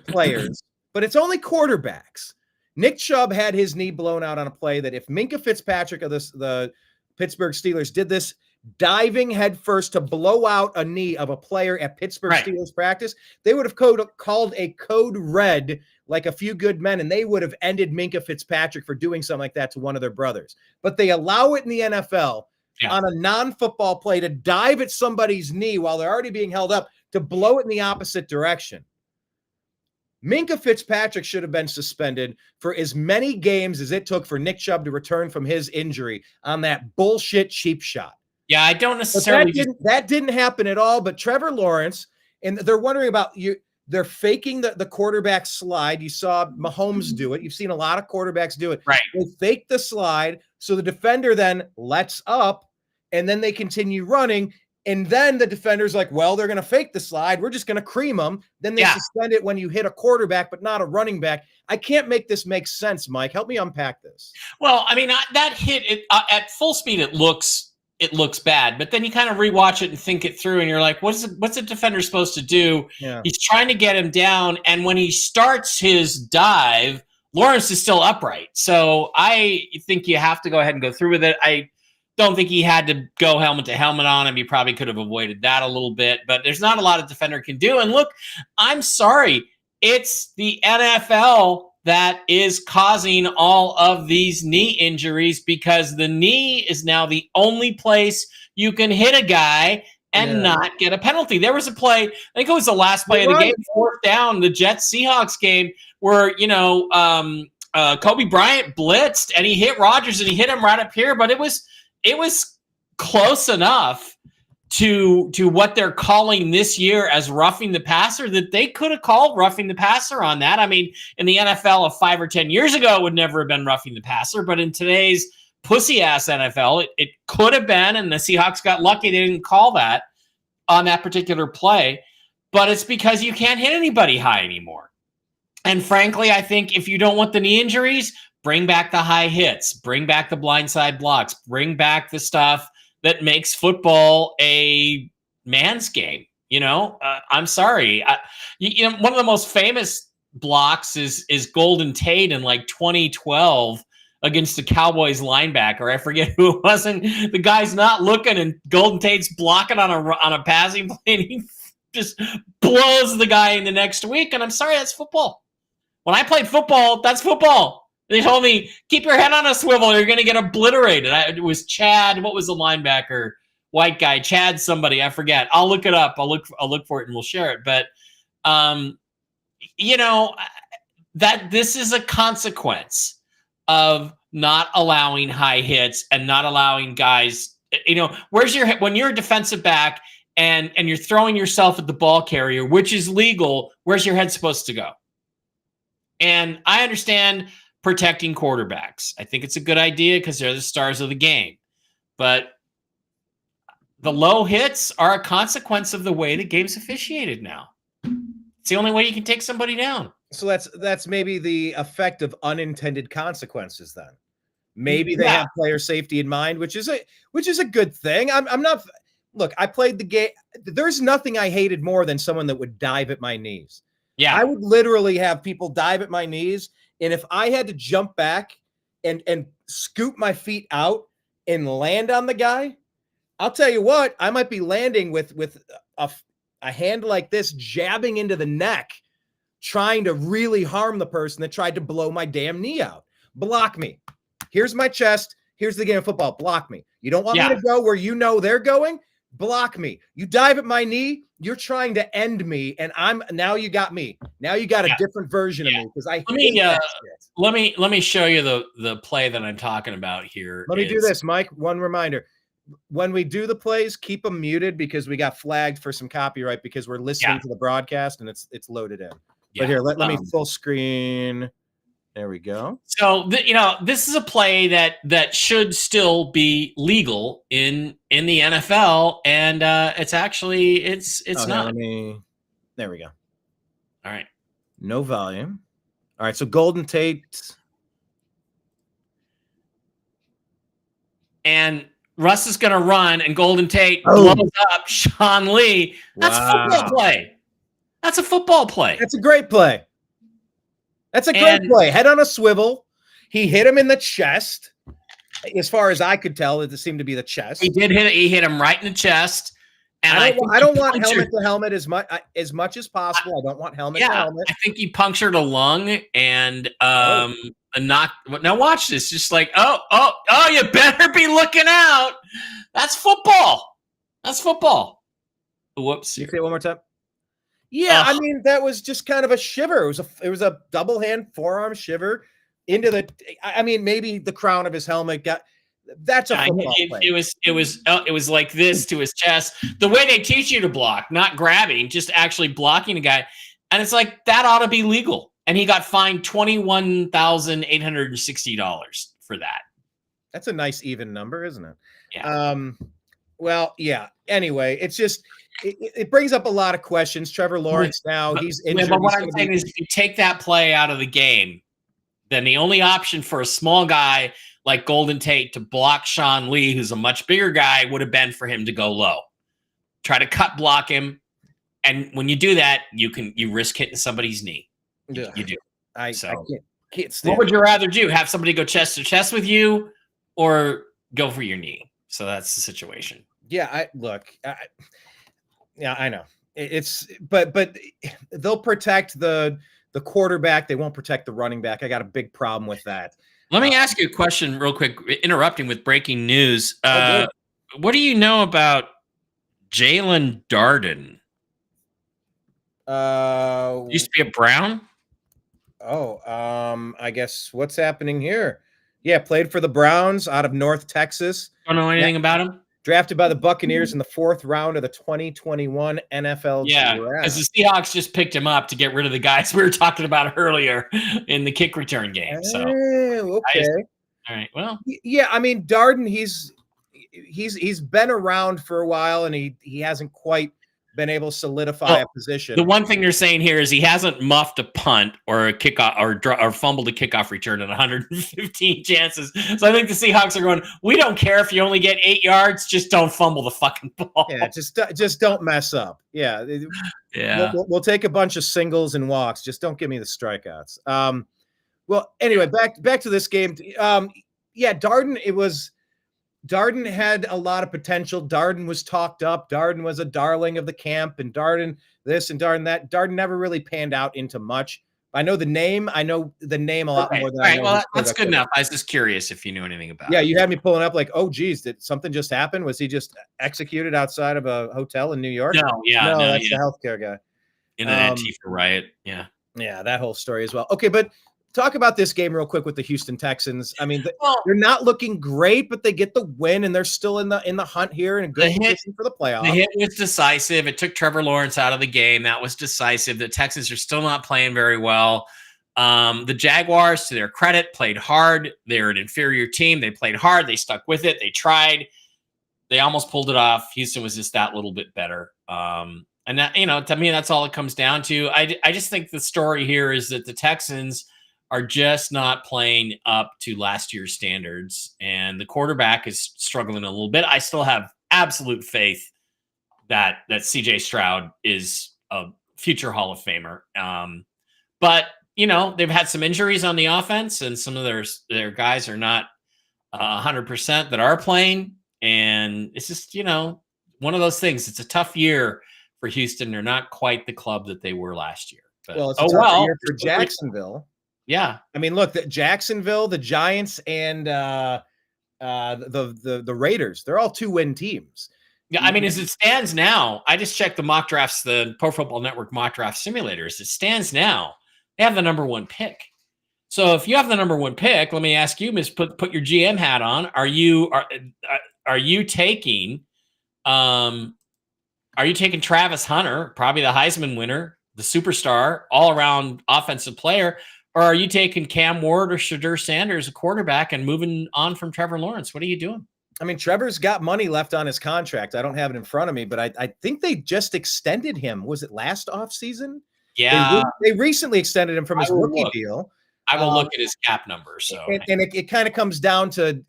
[SPEAKER 2] players, but it's only quarterbacks. Nick Chubb had his knee blown out on a play that if Minkah Fitzpatrick of the Pittsburgh Steelers did this diving headfirst to blow out a knee of a player at Pittsburgh Steelers practice, they would have called a code red like A Few Good Men, and they would have ended Minkah Fitzpatrick for doing something like that to one of their brothers. But they allow it in the NFL on a non-football play to dive at somebody's knee while they're already being held up to blow it in the opposite direction. Minkah Fitzpatrick should have been suspended for as many games as it took for Nick Chubb to return from his injury on that bullshit cheap shot.
[SPEAKER 1] Yeah, I don't necessarily.
[SPEAKER 2] That didn't happen at all. But Trevor Lawrence, and they're wondering about you. They're faking the quarterback slide. You saw Mahomes do it. You've seen a lot of quarterbacks do it.
[SPEAKER 1] Right.
[SPEAKER 2] They fake the slide, so the defender then lets up, and then they continue running. And then the defender's like, well, they're going to fake the slide. We're just going to cream them. Then they suspend it when you hit a quarterback, but not a running back. I can't make this make sense, Mike. Help me unpack this.
[SPEAKER 1] Well, I mean, that hit at full speed, it looks bad, but then you kind of rewatch it and think it through, and you're like, what's the defender supposed to do? Yeah. He's trying to get him down, and when he starts his dive, Lawrence is still upright. So I think you have to go ahead and go through with it. I don't think he had to go helmet to helmet on him. He probably could have avoided that a little bit, but there's not a lot a defender can do. And look, I'm sorry, it's the NFL that is causing all of these knee injuries because the knee is now the only place you can hit a guy and not get a penalty. There was a play, I think it was the last play of the game, 4th down, the Jets-Seahawks game, where, Kobe Bryant blitzed and he hit Rodgers and he hit him right up here, but it was close enough to what they're calling this year as roughing the passer that they could have called roughing the passer on that. I mean, in the NFL of 5 or 10 years ago, it would never have been roughing the passer, but in today's pussy-ass NFL, it could have been, and the Seahawks got lucky they didn't call that on that particular play, but it's because you can't hit anybody high anymore. And frankly, I think if you don't want the knee injuries, bring back the high hits, bring back the blindside blocks, bring back the stuff that makes football a man's game. I'm sorry. One of the most famous blocks is Golden Tate in like 2012 against the Cowboys linebacker. I forget who it was. And the guy's not looking, and Golden Tate's blocking on a passing play, and he just blows the guy in the next week. And I'm sorry, that's football. When I played football, that's football. They told me, keep your head on a swivel, or you're going to get obliterated. It was Chad. What was the linebacker? White guy. Chad somebody. I forget. I'll look it up. I'll look for it and we'll share it. But, that this is a consequence of not allowing high hits and not allowing guys, when you're a defensive back and you're throwing yourself at the ball carrier, which is legal, where's your head supposed to go? And I understand protecting quarterbacks. I think it's a good idea because they're the stars of the game. But the low hits are a consequence of the way the game's officiated now. It's the only way you can take somebody down.
[SPEAKER 2] So that's maybe the effect of unintended consequences then. Maybe they have player safety in mind, which is a good thing. I'm not look, I played the game. There's nothing I hated more than someone that would dive at my knees. Yeah. I would literally have people dive at my knees. And if I had to jump back and scoop my feet out and land on the guy, I'll tell you what, I might be landing with a hand like this, jabbing into the neck, trying to really harm the person that tried to blow my damn knee out. Block me. Here's my chest. Here's the game of football. Block me. You don't want me to go where they're going? Block me. You dive at my knee, you're trying to end me, and now you got me. Now you got a different version of me because
[SPEAKER 1] let me show you the play that I'm talking about here.
[SPEAKER 2] Let me do this, Mike. One reminder. When we do the plays, keep them muted because we got flagged for some copyright because we're listening to the broadcast and it's loaded in. But here, let me full screen. There we go. So,
[SPEAKER 1] this is a play that should still be legal in the NFL, and it's actually it's not.
[SPEAKER 2] There we go.
[SPEAKER 1] All right.
[SPEAKER 2] No volume. All right. So Golden Tate.
[SPEAKER 1] and Russ is going to run, and Golden Tate blows up Sean Lee. That's a football play. That's a football play.
[SPEAKER 2] That's a great play. That's a great play. Head on a swivel. He hit him in the chest. As far as I could tell, it seemed to be the chest.
[SPEAKER 1] He did hit. He hit him right in the chest. And
[SPEAKER 2] I don't want helmet to helmet as much as possible. I don't want helmet to helmet.
[SPEAKER 1] I think he punctured a lung and a knock. Now watch this. Just like you better be looking out. That's football. That's football. Whoops.
[SPEAKER 2] You say it one more time. Yeah, I mean that was just kind of a shiver. It was a double hand forearm shiver into the. I mean maybe the crown of his helmet got. That's a football play.
[SPEAKER 1] It was like this to his chest. The way they teach you to block, not grabbing, just actually blocking a guy, and it's like that ought to be legal. And he got fined $21,860 for that.
[SPEAKER 2] That's a nice even number, isn't it?
[SPEAKER 1] Yeah.
[SPEAKER 2] Well, yeah. Anyway, it's just it brings up a lot of questions. Trevor Lawrence now he's injured.
[SPEAKER 1] But what I'm saying is, if you take that play out of the game, then the only option for a small guy like Golden Tate to block Sean Lee, who's a much bigger guy, would have been for him to go low. Try to cut block him. And when you do that, you risk hitting somebody's knee. You do.
[SPEAKER 2] I can't stand
[SPEAKER 1] what would you rather do? Have somebody go chest to chest with you or go for your knee? So that's the situation.
[SPEAKER 2] Yeah, I know. But they'll protect the quarterback. They won't protect the running back. I got a big problem with that.
[SPEAKER 1] Let me ask you a question real quick, interrupting with breaking news. What do you know about Jalen Darden? Used to be a Brown?
[SPEAKER 2] I guess what's happening here? Yeah, played for the Browns out of North Texas.
[SPEAKER 1] Don't know anything about him?
[SPEAKER 2] Drafted by the Buccaneers in the 4th round of the 2021 NFL
[SPEAKER 1] draft. Because the Seahawks just picked him up to get rid of the guys we were talking about earlier in the kick return game. So
[SPEAKER 2] okay.
[SPEAKER 1] All right. Well,
[SPEAKER 2] yeah, I mean Darden, he's been around for a while and he hasn't quite been able to solidify a position.
[SPEAKER 1] The one thing they're saying here is he hasn't muffed a punt or a kickoff or fumbled a kickoff return in 115 chances. So I think the Seahawks are going, we don't care if you only get 8 yards, just don't fumble the fucking ball.
[SPEAKER 2] Yeah, just don't mess up. Yeah. We'll take a bunch of singles and walks. Just don't give me the strikeouts. Well, anyway, back to this game. Darden had a lot of potential. Darden was talked up. Darden was a darling of the camp, and Darden this and Darden that. Darden never really panned out into much. I know the name. I know the name a lot more than I know.
[SPEAKER 1] Well, that's good enough. I was just curious if you knew anything about it.
[SPEAKER 2] Yeah, you had me pulling up like, oh, geez, did something just happen? Was he just executed outside of a hotel in New York?
[SPEAKER 1] No,
[SPEAKER 2] that's the healthcare guy.
[SPEAKER 1] In an Antifa riot, yeah,
[SPEAKER 2] that whole story as well. Okay, but talk about this game real quick with the Houston Texans. I mean, they're not looking great, but they get the win, and they're still in the hunt here and a good position for the playoffs.
[SPEAKER 1] The hit was decisive. It took Trevor Lawrence out of the game. That was decisive. The Texans are still not playing very well. The Jaguars, to their credit, played hard. They're an inferior team. They played hard. They stuck with it. They tried. They almost pulled it off. Houston was just that little bit better. And that, to me, that's all it comes down to. I just think the story here is that the Texans are just not playing up to last year's standards, and the quarterback is struggling a little bit. I still have absolute faith that CJ Stroud is a future Hall of Famer. But they've had some injuries on the offense, and some of their guys are not 100% that are playing. And it's just, one of those things. It's a tough year for Houston. They're not quite the club that they were last year. But,
[SPEAKER 2] it's a tough year for Jacksonville.
[SPEAKER 1] Yeah,
[SPEAKER 2] I mean, look, Jacksonville, the Giants, and the Raiders, they're all 2-win teams.
[SPEAKER 1] Yeah, I mean, as it stands now, I just checked the mock drafts, the Pro Football Network mock draft simulators. It stands now, they have the number 1 pick. So if you have the number 1 pick, let me ask you, Miss, put your GM hat on. Are you taking Travis Hunter, probably the Heisman winner, the superstar, all around offensive player? Or are you taking Cam Ward or Shadur Sanders, a quarterback, and moving on from Trevor Lawrence? What are you doing?
[SPEAKER 2] I mean, Trevor's got money left on his contract. I don't have it in front of me, but I think they just extended him. Was it last offseason?
[SPEAKER 1] Yeah.
[SPEAKER 2] They recently extended him from his rookie deal.
[SPEAKER 1] I will look at his cap number. So,
[SPEAKER 2] and it kind of comes down to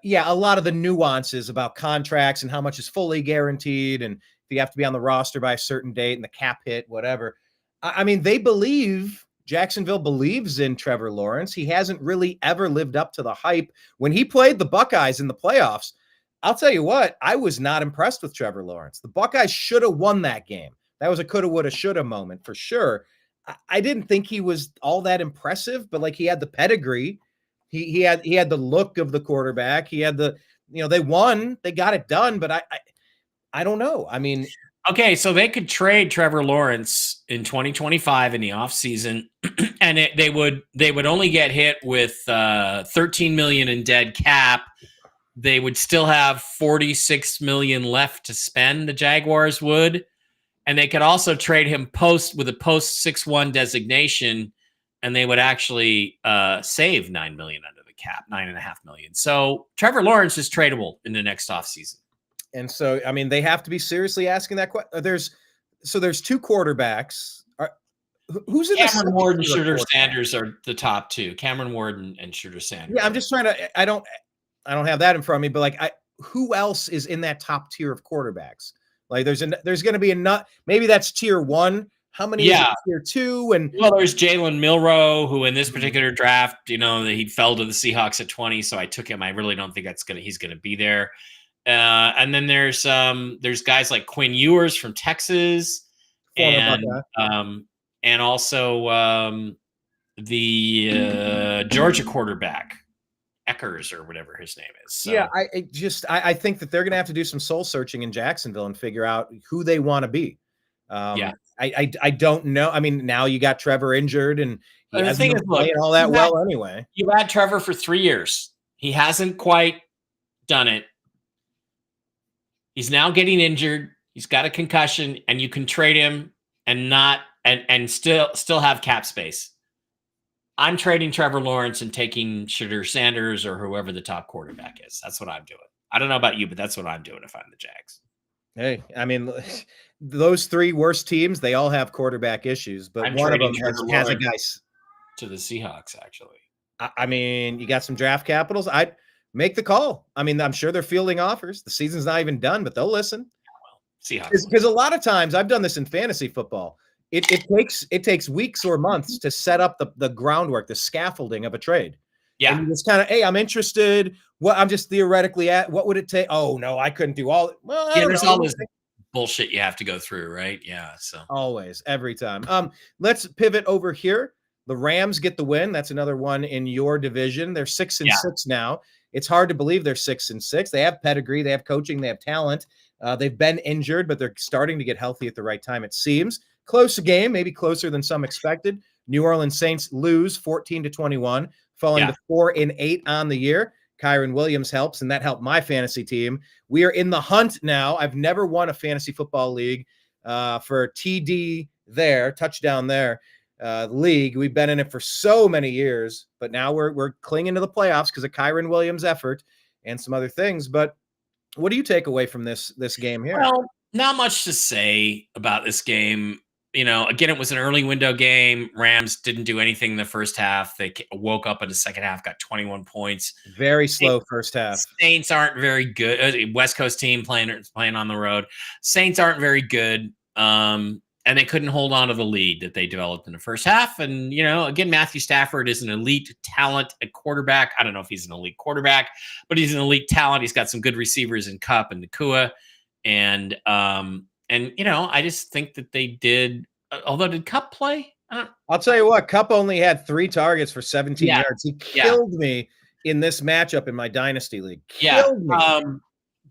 [SPEAKER 2] yeah, a lot of the nuances about contracts and how much is fully guaranteed, and if you have to be on the roster by a certain date and the cap hit, whatever. I mean, Jacksonville believes in Trevor Lawrence. He hasn't really ever lived up to the hype. When he played the Buckeyes in the playoffs, I'll tell you what, I was not impressed with Trevor Lawrence. The Buckeyes should have won that game. That was a coulda, woulda, shoulda moment for sure. I didn't think he was all that impressive, but like he had the pedigree. He had the look of the quarterback. He had they won, they got it done, but I don't know. I mean,
[SPEAKER 1] okay, so they could trade Trevor Lawrence in 2025 in the offseason, and they would only get hit with $13 million in dead cap. They would still have $46 million left to spend, the Jaguars would. And they could also trade him with a post 6-1 designation, and they would actually save $9 million under the cap, $9.5 million. So Trevor Lawrence is tradable in the next offseason.
[SPEAKER 2] And so, I mean, they have to be seriously asking that question. There's two quarterbacks. Who's in
[SPEAKER 1] Cameron Ward and Shooter Sanders are the top two. Cameron Ward and Shooter Sanders.
[SPEAKER 2] Yeah, I'm just trying to. I don't have that in front of me, but like, who else is in that top tier of quarterbacks? Like, there's going to be maybe that's tier one. How many?
[SPEAKER 1] Yeah,
[SPEAKER 2] tier two. And
[SPEAKER 1] there's Jalen Milroe, who in this particular draft, he fell to the Seahawks at 20, so I took him. I really don't think he's going to be there. And then there's guys like Quinn Ewers from Texas, and also the Georgia quarterback Eckers or whatever his name is. So.
[SPEAKER 2] Yeah, I think that they're going to have to do some soul searching in Jacksonville and figure out who they want to be. I don't know. I mean, now you got Trevor injured, and he hasn't been playing all that well anyway.
[SPEAKER 1] You had Trevor for 3 years. He hasn't quite done it. He's now getting injured. He's got a concussion, and you can trade him and still have cap space. I'm trading Trevor Lawrence and taking Shooter Sanders or whoever the top quarterback is. That's what I'm doing. I don't know about you, but that's what I'm doing if I'm the Jags.
[SPEAKER 2] Hey, I mean, those three worst teams, they all have quarterback issues, but one of them has a guy
[SPEAKER 1] to the Seahawks, actually.
[SPEAKER 2] I mean, you got some draft capitals. I'd make the call. I mean, I'm sure they're fielding offers. The season's not even done, but they'll listen.
[SPEAKER 1] Well, Seahawks.
[SPEAKER 2] Because a lot of times I've done this in fantasy football. It takes weeks or months to set up the groundwork, the scaffolding of a trade.
[SPEAKER 1] Yeah.
[SPEAKER 2] And it's kind of, hey, I'm interested. What I'm just theoretically at. What would it take? Oh no, I couldn't do all. Well,
[SPEAKER 1] there's all this bullshit you have to go through, right? Yeah. So
[SPEAKER 2] always, every time. Let's pivot over here. The Rams get the win. That's another one in your division. They're 6-6 now. It's hard to believe they're 6-6. They have pedigree. They have coaching. They have talent. They've been injured, but they're starting to get healthy at the right time. It seems. Close game, maybe closer than some expected. New Orleans Saints lose 14-21, falling to 4-8 on the year. Kyron Williams helps, and that helped my fantasy team. We are in the hunt now. I've never won a fantasy football league for TD there, touchdown there league. We've been in it for so many years, but now we're clinging to the playoffs because of Kyron Williams' effort and some other things. But what do you take away from this game here?
[SPEAKER 1] Well, not much to say about this game. Again, it was an early window game. Rams didn't do anything in the first half. They woke up in the second half, got 21 points.
[SPEAKER 2] Very slow first half.
[SPEAKER 1] Saints aren't very good. West Coast team playing on the road. Saints aren't very good. And they couldn't hold on to the lead that they developed in the first half. And, again, Matthew Stafford is an elite talent at quarterback. I don't know if he's an elite quarterback, but he's an elite talent. He's got some good receivers in Kupp and Nakua. And I just think that they did. Although, did Kupp play?
[SPEAKER 2] I'll tell you what. Kupp only had 3 targets for 17 yards. He killed me in this matchup in my dynasty league. Killed me.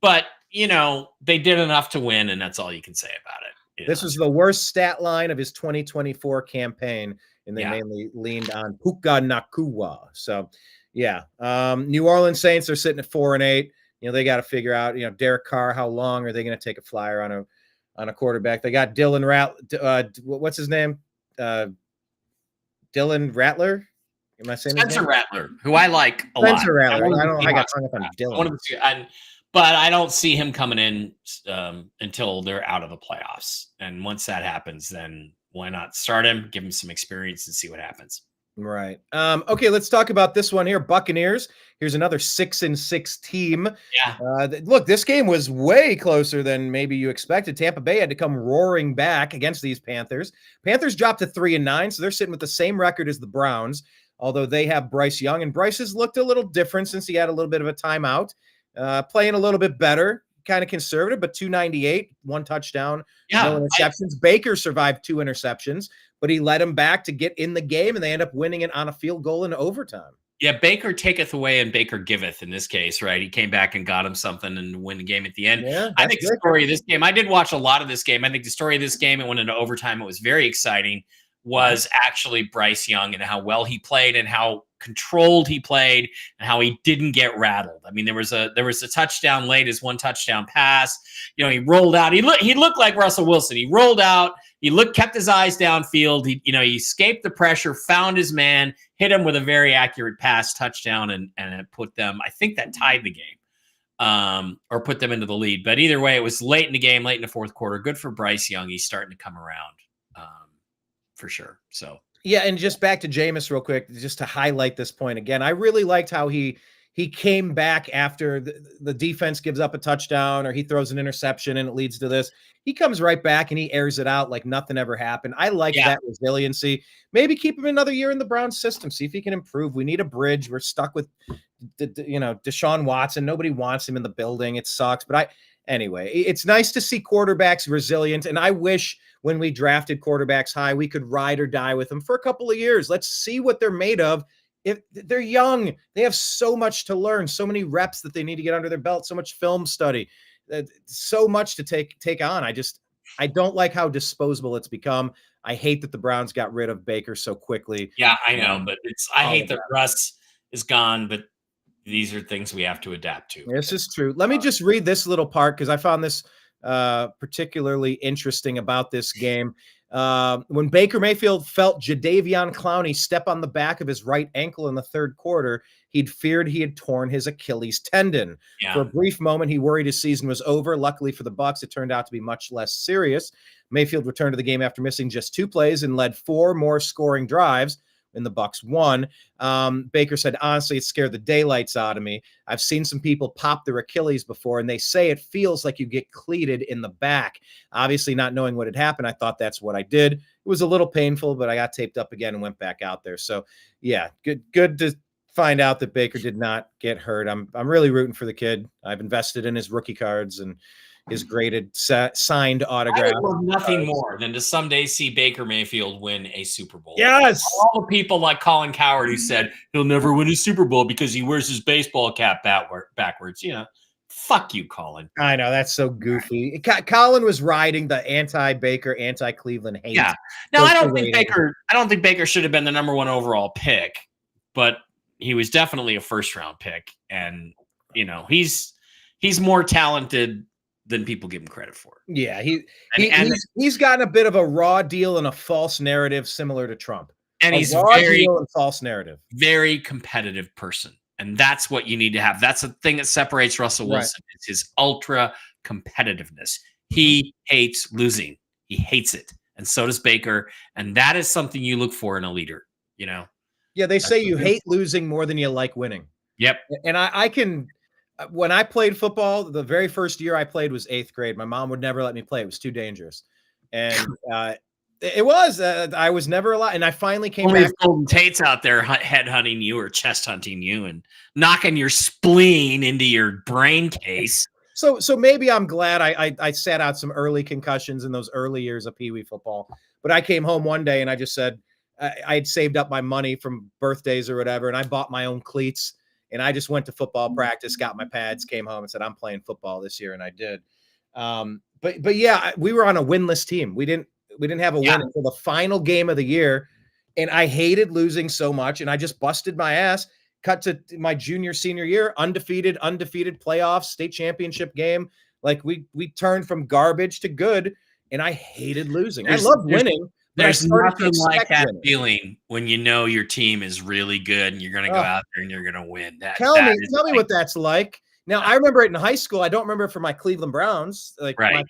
[SPEAKER 1] But they did enough to win, and that's all you can say about it.
[SPEAKER 2] This was the worst stat line of his 2024 campaign, and they mainly leaned on Puka Nakua. So, New Orleans Saints are sitting at 4-8. They got to figure out, Derek Carr, how long are they going to take a flyer on a quarterback? They got Dylan what's his name? Dylan Rattler. Am I saying
[SPEAKER 1] Spencer Rattler, who I like a lot.
[SPEAKER 2] Spencer Rattler. I got hung up on Dylan.
[SPEAKER 1] But I don't see him coming in until they're out of the playoffs. And once that happens, then why not start him, give him some experience, and see what happens.
[SPEAKER 2] Right. Okay, let's talk about this one here. Buccaneers. Here's another 6-6 team.
[SPEAKER 1] Yeah.
[SPEAKER 2] Look, this game was way closer than maybe you expected. Tampa Bay had to come roaring back against these Panthers. Panthers dropped to 3-9, so they're sitting with the same record as the Browns, although they have Bryce Young, and Bryce has looked a little different since he had a little bit of a timeout. Playing a little bit better, kind of conservative, but 298, 1 touchdown, no interceptions. Baker survived 2 interceptions, but he led him back to get in the game, and they end up winning it on a field goal in overtime.
[SPEAKER 1] Yeah, Baker taketh away and Baker giveth in this case, right? He came back and got him something and win the game at the end.
[SPEAKER 2] Yeah,
[SPEAKER 1] I think the story of this game, I did watch a lot of this game. I think the story of this game, it went into overtime. It was very exciting, was actually Bryce Young and how well he played and how controlled he played and how he didn't get rattled. I mean, there was a touchdown late, his 1 touchdown pass. You know, he rolled out. He looked like Russell Wilson. He rolled out. He kept his eyes downfield. He escaped the pressure, found his man, hit him with a very accurate pass touchdown, and it put them. I think that tied the game, or put them into the lead. But either way, it was late in the game, late in the fourth quarter. Good for Bryce Young. He's starting to come around, for sure. So
[SPEAKER 2] yeah, and just back to Jameis real quick, just to highlight this point again. I really liked how he came back after the defense gives up a touchdown or he throws an interception and it leads to this. He comes right back and he airs it out like nothing ever happened. I like that resiliency. Maybe keep him another year in the Browns system. See if he can improve. We need a bridge. We're stuck with, Deshaun Watson. Nobody wants him in the building. It sucks. But anyway, it's nice to see quarterbacks resilient. And I wish when we drafted quarterbacks high, we could ride or die with them for a couple of years. Let's see what they're made of. If they're young, they have so much to learn, so many reps that they need to get under their belt, so much film study, so much to take on. I don't like how disposable it's become. I hate that the Browns got rid of Baker so quickly.
[SPEAKER 1] Yeah, I know, but I hate that Russ is gone, but these are things we have to adapt to.
[SPEAKER 2] This is true. Let me just read this little part because I found this particularly interesting about this game. When Baker Mayfield felt Jadeveon Clowney step on the back of his right ankle in the third quarter, he'd feared he had torn his Achilles tendon. Yeah. For a brief moment, he worried his season was over. Luckily for the Bucs, it turned out to be much less serious. Mayfield returned to the game after missing just 2 plays and led 4 more scoring drives, and the Bucs won. Baker said, honestly, it scared the daylights out of me. I've seen some people pop their Achilles before, and they say it feels like you get cleated in the back. Obviously, not knowing what had happened, I thought that's what I did. It was a little painful, but I got taped up again and went back out there. So, yeah, good to find out that Baker did not get hurt. I'm really rooting for the kid. I've invested in his rookie cards and his graded signed autograph.
[SPEAKER 1] I would love nothing more than to someday see Baker Mayfield win a Super Bowl.
[SPEAKER 2] Yes.
[SPEAKER 1] All the people like Colin Cowherd who said he'll never win a Super Bowl because he wears his baseball cap backwards. Fuck you, Colin.
[SPEAKER 2] I know, that's so goofy. Colin was riding the anti-Baker, anti-Cleveland hate.
[SPEAKER 1] Yeah. Now I don't think Baker should have been the number 1 overall pick, but he was definitely a first-round pick, and he's more talented than people give him credit for.
[SPEAKER 2] Yeah, he's gotten a bit of a raw deal and a false narrative similar to Trump.
[SPEAKER 1] And he's
[SPEAKER 2] very false narrative.
[SPEAKER 1] Very competitive person. And that's what you need to have. That's the thing that separates Russell Wilson. Right. It's his ultra competitiveness. He hates losing. He hates it. And so does Baker. And that is something you look for in a leader,
[SPEAKER 2] Yeah, they say you hate losing more than you like winning.
[SPEAKER 1] Yep.
[SPEAKER 2] And I can, when I played football, the very first year I played was 8th grade. My mom would never let me play. It was too dangerous. And it was. I was never allowed. And I finally came back.
[SPEAKER 1] Golden Tate's out there head hunting you or chest hunting you and knocking your spleen into your brain case.
[SPEAKER 2] So maybe I'm glad I sat out some early concussions in those early years of Pee Wee football. But I came home one day and I just said, I had saved up my money from birthdays or whatever, and I bought my own cleats. And I just went to football practice, got my pads, came home and said, I'm playing football this year. And I did. But yeah, we were on a winless team. We didn't have a win until the final game of the year. And I hated losing so much. And I just busted my ass, cut to my senior year, undefeated playoffs, state championship game. Like we turned from garbage to good. And I hated losing. I loved winning.
[SPEAKER 1] There's nothing like that feeling when you know your team is really good and you're going to go out there and you're going to win.
[SPEAKER 2] Tell me what that's like. Now, I remember it in high school. I don't remember it for my Cleveland Browns.
[SPEAKER 1] Right.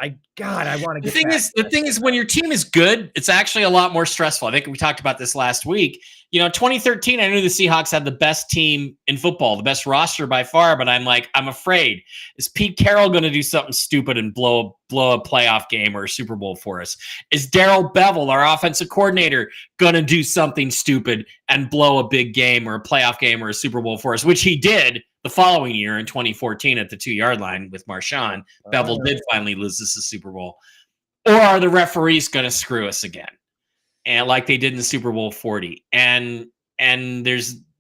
[SPEAKER 2] I want to
[SPEAKER 1] The
[SPEAKER 2] get
[SPEAKER 1] thing
[SPEAKER 2] back.
[SPEAKER 1] is, when your team is good, it's actually a lot more stressful. I think we talked about this last week. 2013, I knew the Seahawks had the best team in football, the best roster by far, but I'm afraid. Is Pete Carroll going to do something stupid and blow a playoff game or a Super Bowl for us? Is Darrell Bevell, our offensive coordinator, going to do something stupid and blow a big game or a playoff game or a Super Bowl for us, which he did the following year in 2014 at the 2-yard line with Marshawn? Bevell did finally lose us the Super Bowl. Or are the referees going to screw us again? And like they did in the Super Bowl 40. And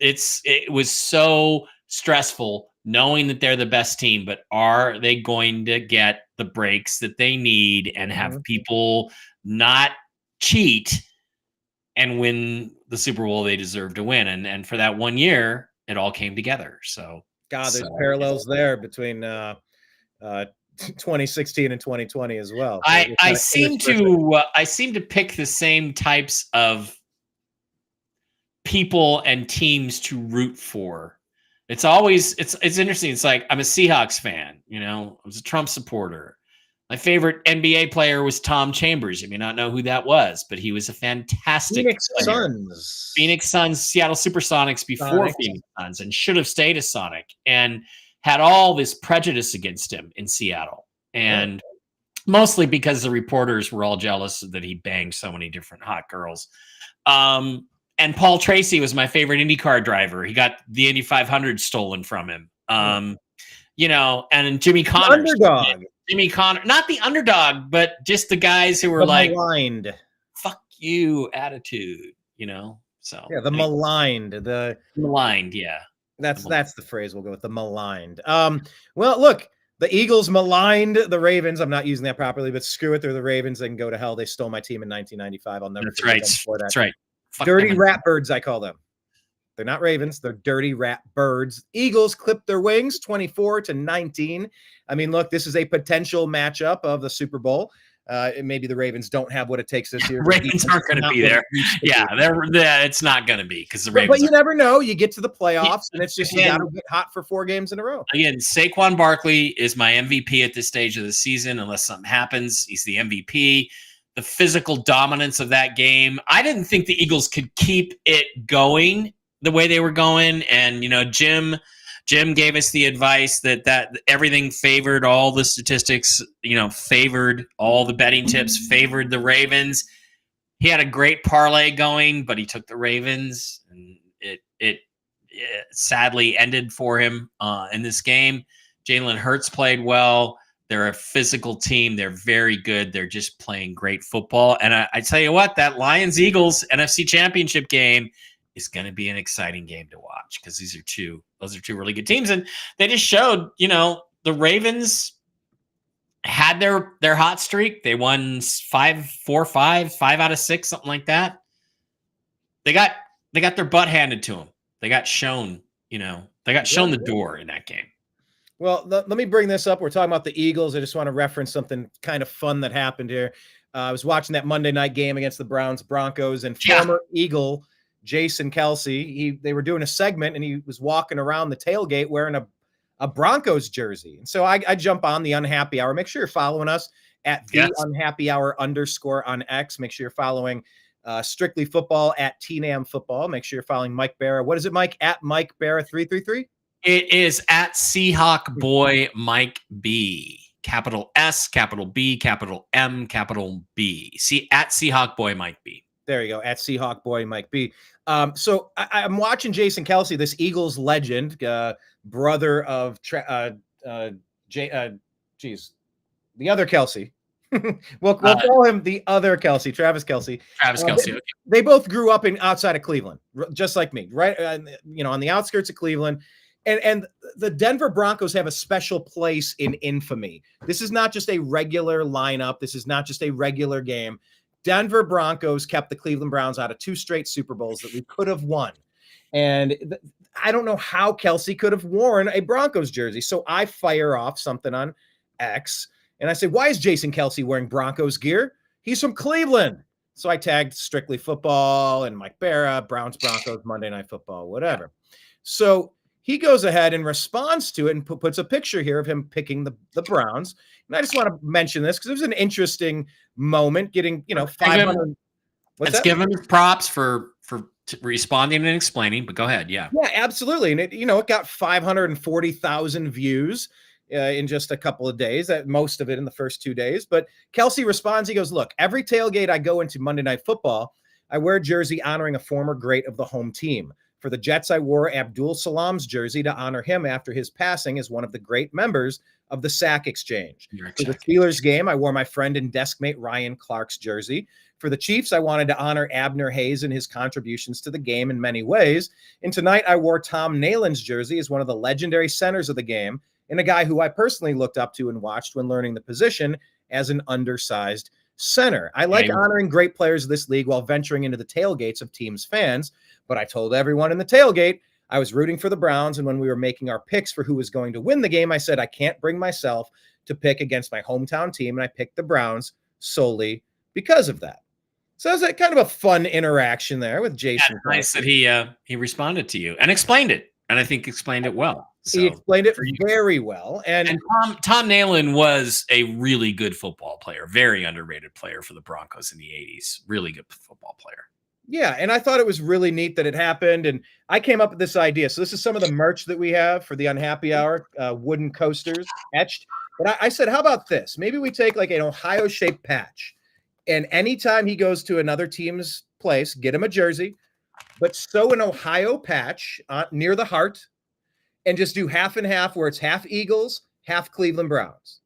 [SPEAKER 1] it was so stressful knowing that they're the best team, but are they going to get the breaks that they need and have people not cheat and win the Super Bowl they deserve to win? And for that 1 year, it all came together. So
[SPEAKER 2] there's parallels there between 2016 and 2020 as well.
[SPEAKER 1] I seem to pick the same types of people and teams to root for. It's interesting. It's like, I'm a Seahawks fan, I was a Trump supporter. My favorite NBA player was Tom Chambers. You may not know who that was, but he was a fantastic Phoenix Suns, Seattle Supersonics before Phoenix Suns, and should have stayed a Sonic, and had all this prejudice against him in Seattle. And mostly because the reporters were all jealous that he banged so many different hot girls. And Paul Tracy was my favorite IndyCar driver. He got the Indy 500 stolen from him. And Jimmy Connors. Jimmy Connor, not the underdog, but just the guys who were
[SPEAKER 2] maligned.
[SPEAKER 1] Fuck you attitude, So
[SPEAKER 2] the maligned. The
[SPEAKER 1] maligned, yeah.
[SPEAKER 2] That's the phrase we'll go with, the maligned. Well, look, the Eagles maligned the Ravens. I'm not using that properly, but screw it. They're the Ravens. They can go to hell. They stole my team in 1995. I'll never forget them for that.
[SPEAKER 1] That's right.
[SPEAKER 2] Fuck dirty rat birds, I call them. They're not Ravens. They're dirty rat birds. Eagles clipped their wings 24-19. I mean, look, this is a potential matchup of the Super Bowl. Maybe the Ravens don't have what it takes this year.
[SPEAKER 1] Ravens aren't going to be there. Yeah, it's not going to be because the Ravens.
[SPEAKER 2] But you never know. You get to the playoffs, and it's just you got to get hot for 4 games in a row.
[SPEAKER 1] Again, Saquon Barkley is my MVP at this stage of the season, unless something happens. He's the MVP. The physical dominance of that game. I didn't think the Eagles could keep it going the way they were going, and Jim gave us the advice that everything favored, all the statistics, favored, all the betting tips favored the Ravens. He had a great parlay going, but he took the Ravens, and it sadly ended for him in this game. Jalen Hurts played well. They're a physical team. They're very good. They're just playing great football. And I tell you what, that Lions-Eagles NFC Championship game is going to be an exciting game to watch because those are two really good teams. And they just showed, the Ravens had their hot streak. They won 5 out of 6, something like that. They got their butt handed to them. They got shown, shown the door in that game.
[SPEAKER 2] Well, let me bring this up. We're talking about the Eagles. I just want to reference something kind of fun that happened here. I was watching that Monday night game against the Broncos, and former Eagle Jason Kelsey, they were doing a segment, and he was walking around the tailgate wearing a Broncos jersey. And so I jump on the Unhappy Hour. Make sure you're following us at the Unhappy Hour _ on X. Make sure you're following Strictly Football at TNAM Football. Make sure you're following Mike Bara. What is it, Mike? At Mike Bara 333.
[SPEAKER 1] It is at seahawkboymikeb. Capital S, capital B, capital M, capital B. At seahawkboymikeb.
[SPEAKER 2] There you go. At seahawkboymikeb. So I'm watching Jason Kelsey, this Eagles legend, brother of the other Kelsey. we'll call him the other Kelsey, Travis Kelsey.
[SPEAKER 1] Okay.
[SPEAKER 2] They both grew up outside of Cleveland, just like me, right? On the outskirts of Cleveland. And the Denver Broncos have a special place in infamy. This is not just a regular lineup. This is not just a regular game. Denver Broncos kept the Cleveland Browns out of 2 straight Super Bowls that we could have won. And I don't know how Kelsey could have worn a Broncos jersey. So I fire off something on X, and I say, why is Jason Kelsey wearing Broncos gear? He's from Cleveland. So I tagged Strictly Football and Mike Bara, Browns, Broncos, Monday Night Football, whatever. So he goes ahead and responds to it and puts a picture here of him picking the Browns. And I just want to mention this because it was an interesting moment getting, 500.
[SPEAKER 1] Let's give him props for responding and explaining, but go ahead. Yeah.
[SPEAKER 2] Yeah, absolutely. And it got 540,000 views in just a couple of days, most of it in the first 2 days. But Kelsey responds, he goes, look, every tailgate I go into Monday Night Football, I wear a jersey honoring a former great of the home team. For the Jets, I wore Abdul Salam's jersey to honor him after his passing as one of the great members of the Sack Exchange. For the Steelers game, I wore my friend and desk mate Ryan Clark's jersey. For the Chiefs, I wanted to honor Abner Hayes and his contributions to the game in many ways. And tonight, I wore Tom Nayland's jersey as one of the legendary centers of the game and a guy who I personally looked up to and watched when learning the position as an undersized center. I like honoring great players of this league while venturing into the tailgates of teams' fans. But I told everyone in the tailgate I was rooting for the Browns, and when we were making our picks for who was going to win the game, I said I can't bring myself to pick against my hometown team, and I picked the Browns solely because of that. So it was kind of a fun interaction there with Jason.
[SPEAKER 1] Yeah, nice that he responded to you and explained it, and I think explained it well. So,
[SPEAKER 2] he explained it very well. And
[SPEAKER 1] Tom Nayland was a really good football player, very underrated player for the Broncos in the 80s. Really good football player.
[SPEAKER 2] Yeah, and I thought it was really neat that it happened, and I came up with this idea. So this is some of the merch that we have for the Unhappy Hour, wooden coasters etched. But I said, how about this? Maybe we take like an Ohio-shaped patch, and anytime he goes to another team's place, get him a jersey, but sew an Ohio patch near the heart, and just do half and half, where it's half Eagles, half Cleveland Browns,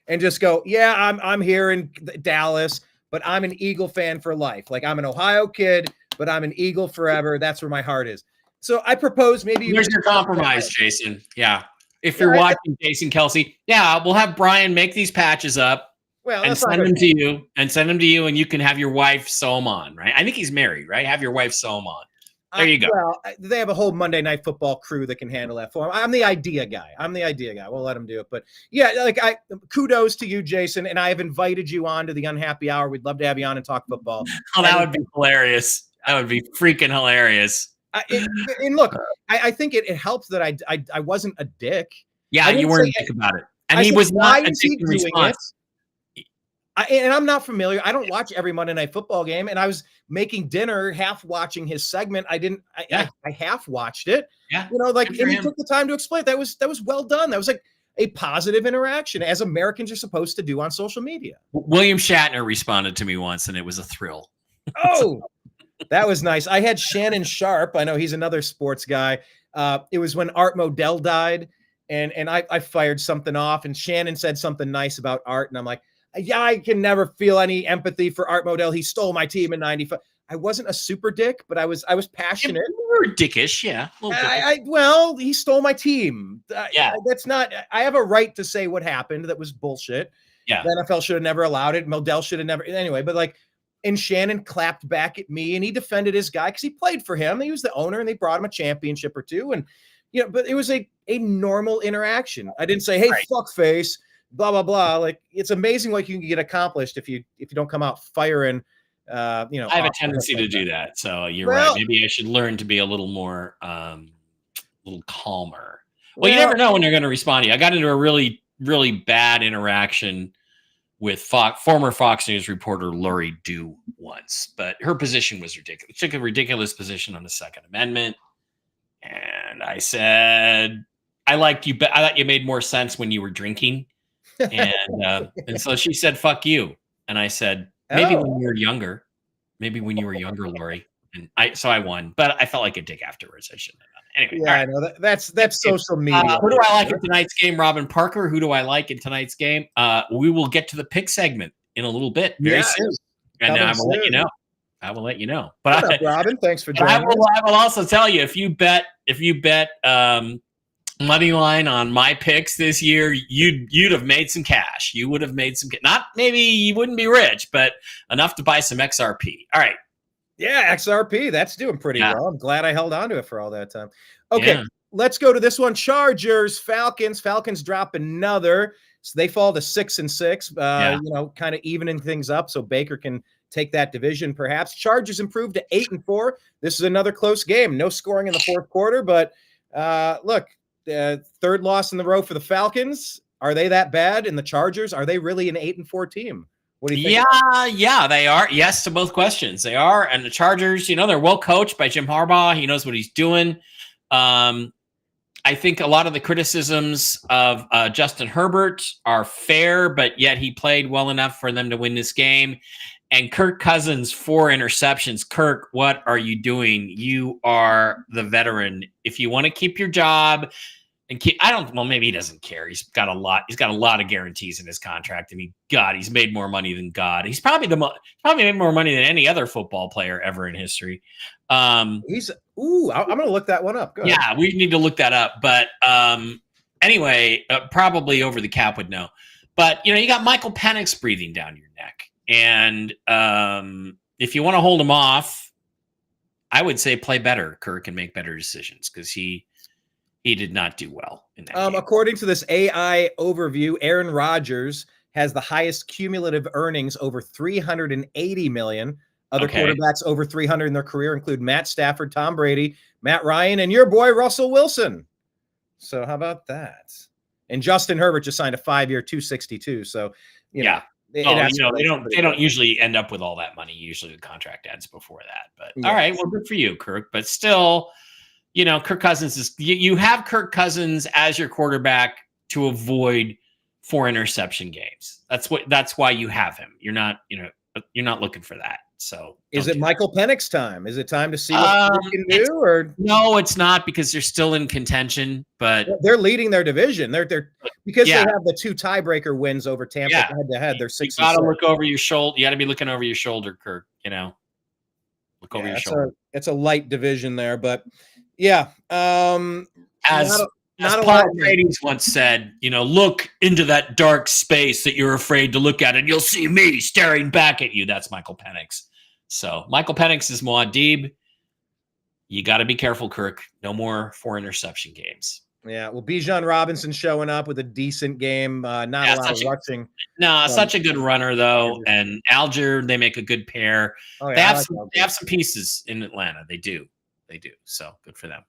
[SPEAKER 2] and just go, yeah, I'm here in Dallas, but I'm an Eagle fan for life. Like, I'm an Ohio kid, but I'm an Eagle forever. That's where my heart is. So I propose maybe
[SPEAKER 1] there's your compromise, Jason. Yeah. If you're watching Jason Kelsey, we'll have Brian make these patches up and send them to you and you can have your wife sew them on, right? I think he's married, right? Have your wife sew them on. There you go.
[SPEAKER 2] Well, they have a whole Monday Night Football crew that can handle that for him. I'm the idea guy. We'll let him do it. But yeah, kudos to you, Jason. And I have invited you on to the Unhappy Hour. We'd love to have you on and talk football.
[SPEAKER 1] Oh, that would be hilarious. That would be freaking hilarious.
[SPEAKER 2] And look, I think it helps that I wasn't a dick.
[SPEAKER 1] Yeah, you weren't a dick about it. And he was not a dick in response.
[SPEAKER 2] And I'm not familiar. I don't watch every Monday Night Football game. And I was making dinner, half watching his segment. I half watched it.
[SPEAKER 1] Yeah.
[SPEAKER 2] And he took the time to explain. That was well done. That was like a positive interaction, as Americans are supposed to do on social media.
[SPEAKER 1] William Shatner responded to me once, and it was a thrill.
[SPEAKER 2] Oh, that was nice. I had Shannon Sharp. I know he's another sports guy. It was when Art Modell died, and I fired something off, and Shannon said something nice about Art, and I'm like, yeah, I can never feel any empathy for Art Modell. He stole my team in '95. I wasn't a super dick, but I was passionate.
[SPEAKER 1] You were dickish, yeah.
[SPEAKER 2] Well, he stole my team. That's not. I have a right to say what happened. That was bullshit.
[SPEAKER 1] Yeah,
[SPEAKER 2] the NFL should have never allowed it. Modell should have never. Anyway, but and Shannon clapped back at me, and he defended his guy because he played for him. He was the owner, and they brought him a championship or two, and but it was a normal interaction. I didn't say, "Hey, fuck face." Blah blah blah. It's amazing what you can get accomplished if you don't come out firing. I
[SPEAKER 1] have a tendency to do that. So you're right. Maybe I should learn to be a little more, little calmer. Well, you never know when they're going to respond to you. I got into a really, really bad interaction with former Fox News reporter Lori Dew once, but her position was ridiculous. She took a ridiculous position on the Second Amendment, and I said, "I liked you, but I thought you made more sense when you were drinking." And so she said, "Fuck you." And I said, maybe when you were younger, Lori. And I won, but I felt like a dick afterwards. I shouldn't have done it. Anyway.
[SPEAKER 2] Yeah, I know that's social media.
[SPEAKER 1] Who do I like in tonight's game? Robin Parker. Who do I like in tonight's game? We will get to the pick segment in a little bit, very soon. And I will let you know. But
[SPEAKER 2] what up, Robin? Thanks for joining us.
[SPEAKER 1] I will also tell you, if you bet money line on my picks this year, you'd have made some cash. You would have made some, not maybe you wouldn't be rich, but enough to buy some XRP. All right.
[SPEAKER 2] Yeah, XRP. That's doing pretty well. I'm glad I held on to it for all that time. Okay, let's go to this one. Chargers, Falcons. Falcons drop another. So they fall to 6-6, kind of evening things up so Baker can take that division perhaps. Chargers improved to 8-4. This is another close game. No scoring in the fourth quarter, but Look, third loss in the row for the Falcons. Are they that bad? And the Chargers, are they really an 8-4 team? What do you think?
[SPEAKER 1] Yeah, they are. Yes to both questions. They are. And the Chargers, they're well coached by Jim Harbaugh. He knows what he's doing. I think a lot of the criticisms of Justin Herbert are fair, but yet he played well enough for them to win this game. And Kirk Cousins, 4 interceptions. Kirk, what are you doing? You are the veteran. If you want to keep your job and maybe he doesn't care. He's got a lot of guarantees in his contract. And he's made more money than God. He's probably made more money than any other football player ever in history.
[SPEAKER 2] I'm going to look that one up. Go ahead.
[SPEAKER 1] Yeah, we need to look that up. But anyway, probably over the cap would know. But, you got Michael Penix breathing down your neck. And if you want to hold him off, I would say play better, Kirk, and make better decisions because he did not do well in that game.
[SPEAKER 2] According to this AI overview, Aaron Rodgers has the highest cumulative earnings, over $380 million. Other quarterbacks over 300 in their career include Matt Stafford, Tom Brady, Matt Ryan, and your boy Russell Wilson. So how about that? And Justin Herbert just signed a 5-year $262. So they
[SPEAKER 1] don't usually end up with all that money. Usually the contract ends before that. But all right, well, good for you, Kirk. But still, Kirk Cousins is. You have Kirk Cousins as your quarterback to avoid 4 interception games. That's why you have him. You're not looking for that. So
[SPEAKER 2] is it Michael Penix time? Is it time to see what he can do? Or
[SPEAKER 1] no, it's not because they're still in contention. But
[SPEAKER 2] they're leading their division. They're because they have the 2 tiebreaker wins over Tampa head to head. They're 6.
[SPEAKER 1] You got to look over your shoulder. You got to be looking over your shoulder, Kirk. Look over your shoulder.
[SPEAKER 2] It's a light division there, but yeah.
[SPEAKER 1] As Paul Brady once said, look into that dark space that you're afraid to look at, and you'll see me staring back at you. That's Michael Penix. So Michael Penix is Muad'Dib. You got to be careful, Kirk. No more 4 interception games.
[SPEAKER 2] Yeah, well, Bijan Robinson showing up with a decent game. Not a lot of rushing.
[SPEAKER 1] No, such a good runner though, and Alger, they make a good pair. Oh, yeah, they have some pieces in Atlanta. They do. So good for them.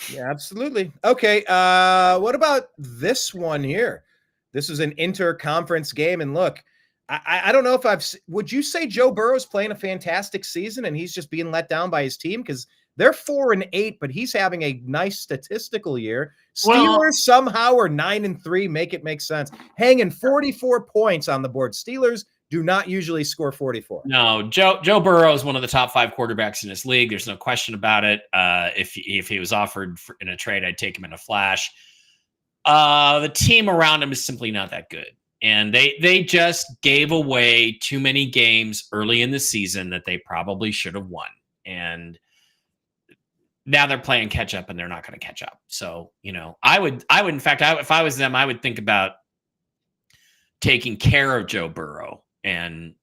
[SPEAKER 2] Yeah, absolutely. Okay, what about this one here? This is an interconference game, and look, I don't know if would you say Joe Burrow's playing a fantastic season and he's just being let down by his team? Because they're 4-8, but he's having a nice statistical year. Steelers somehow are 9-3. Make sense. Hanging 44 points on the board. Steelers do not usually score 44.
[SPEAKER 1] No, Joe Burrow is one of the top 5 quarterbacks in this league. There's no question about it. If he was offered in a trade, I'd take him in a flash. The team around him is simply not that good. And they just gave away too many games early in the season that they probably should have won. And now they're playing catch up and they're not going to catch up. So, I would, in fact, if I was them, I would think about taking care of Joe Burrow and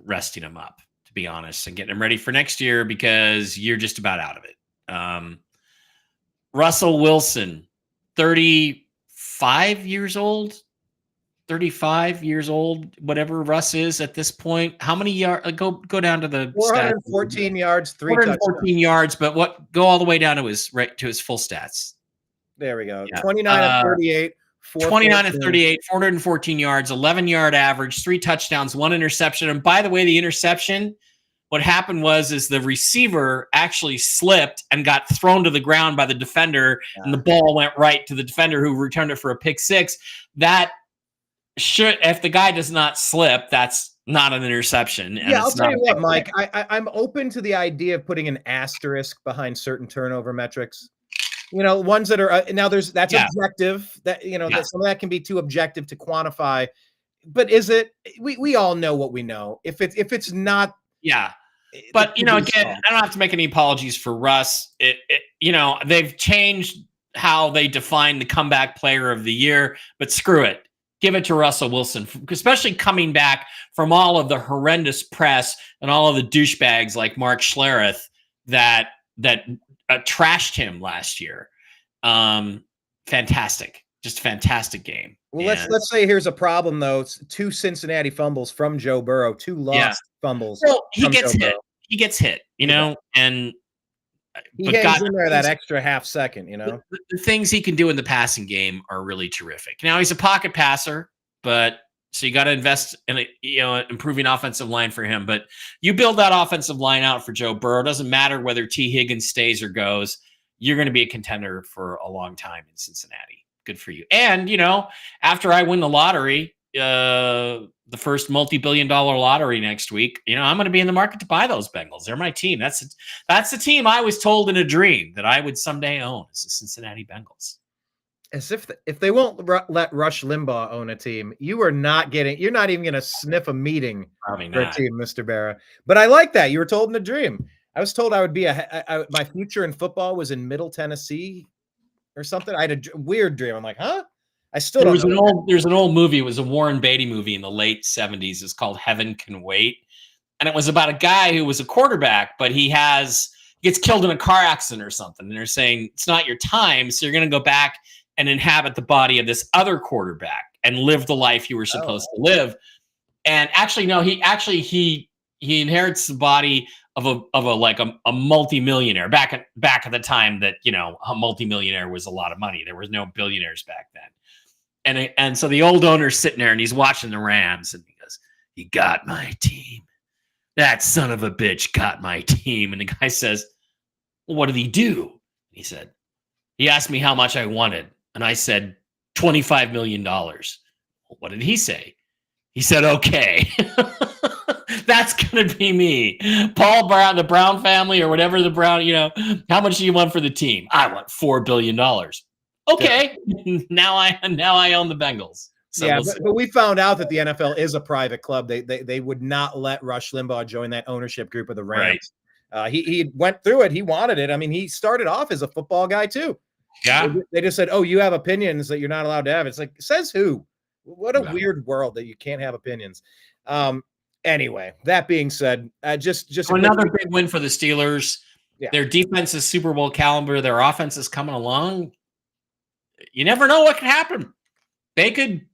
[SPEAKER 1] resting him up, to be honest, and getting him ready for next year because you're just about out of it. Russell Wilson, 35 years old, whatever Russ is at this point. How many yards? Go down to the
[SPEAKER 2] 414 yards, 3
[SPEAKER 1] 414 yards, but go all the way down to his full stats.
[SPEAKER 2] There we go. Yeah. 29 of 38.
[SPEAKER 1] 29 of 38, 414 yards, 11-yard average, 3 touchdowns, 1 interception. And by the way, the interception, what happened is the receiver actually slipped and got thrown to the ground by the defender, and the ball went right to the defender who returned it for a pick 6. That if the guy does not slip, that's not an interception. And
[SPEAKER 2] I'll tell you what, Mike, I'm open to the idea of putting an asterisk behind certain turnover metrics. Ones that are now that's objective. That that some of that can be too objective to quantify. But is it? We all know what we know. If it's not,
[SPEAKER 1] But again, I don't have to make any apologies for Russ. They've changed how they define the comeback player of the year. But screw it. Give it to Russell Wilson, especially coming back from all of the horrendous press and all of the douchebags like Mark Schlereth that trashed him last year. Fantastic, just fantastic game.
[SPEAKER 2] Well, let's say here's a problem though. It's 2 Cincinnati fumbles from Joe Burrow, 2 lost fumbles.
[SPEAKER 1] Well, he gets hit. He gets hit, and
[SPEAKER 2] He
[SPEAKER 1] but
[SPEAKER 2] hangs
[SPEAKER 1] God,
[SPEAKER 2] in there that extra half second, you know.
[SPEAKER 1] the things he can do in the passing game are really terrific. Now he's a pocket passer, but so you got to invest in improving offensive line for him. But you build that offensive line out for Joe Burrow. It doesn't matter whether T. Higgins stays or goes. You're going to be a contender for a long time in Cincinnati. Good for you. And after I win the lottery, the first multi-billion-dollar lottery next week, I'm going to be in the market to buy those Bengals. They're my team. That's the team I was told in a dream that I would someday own, is the Cincinnati Bengals.
[SPEAKER 2] As if they won't let Rush Limbaugh own a team, you're not even going to sniff a meeting for a team, Mr. Bara. But I like that. You were told in a dream. I was told I would be my future in football was in Middle Tennessee or something. I had a weird dream. I'm like, huh? I still don't know.
[SPEAKER 1] There's an old movie. It was a Warren Beatty movie in the late 70s. It's called Heaven Can Wait. And it was about a guy who was a quarterback, but he gets killed in a car accident or something. And they're saying, it's not your time. So you're going to go back and inhabit the body of this other quarterback and live the life you were supposed to live. And actually, no, he inherits the body of a multimillionaire back at the time that, a multimillionaire was a lot of money. There was no billionaires back then. And so the old owner's sitting there and he's watching the Rams and he goes, "He got my team. That son of a bitch got my team." And the guy says, "Well, what did he do?" He said, "He asked me how much I wanted. And I said, $25 million. Well, what did he say? He said, okay." That's going to be me. Paul Brown, the Brown family or whatever the Brown, how much do you want for the team? I want $4 billion. Okay. Yeah. Now I own the Bengals. So
[SPEAKER 2] yeah, but we found out that the NFL is a private club. They would not let Rush Limbaugh join that ownership group of the Rams. Right. He went through it. He wanted it. I mean, he started off as a football guy too.
[SPEAKER 1] Yeah.
[SPEAKER 2] They just said, "Oh, you have opinions that you're not allowed to have." It's like, says who? What a weird world that you can't have opinions. Anyway, that being said, just
[SPEAKER 1] another big win for the Steelers.
[SPEAKER 2] Yeah.
[SPEAKER 1] Their defense is Super Bowl caliber. Their offense is coming along. You never know what could happen. They could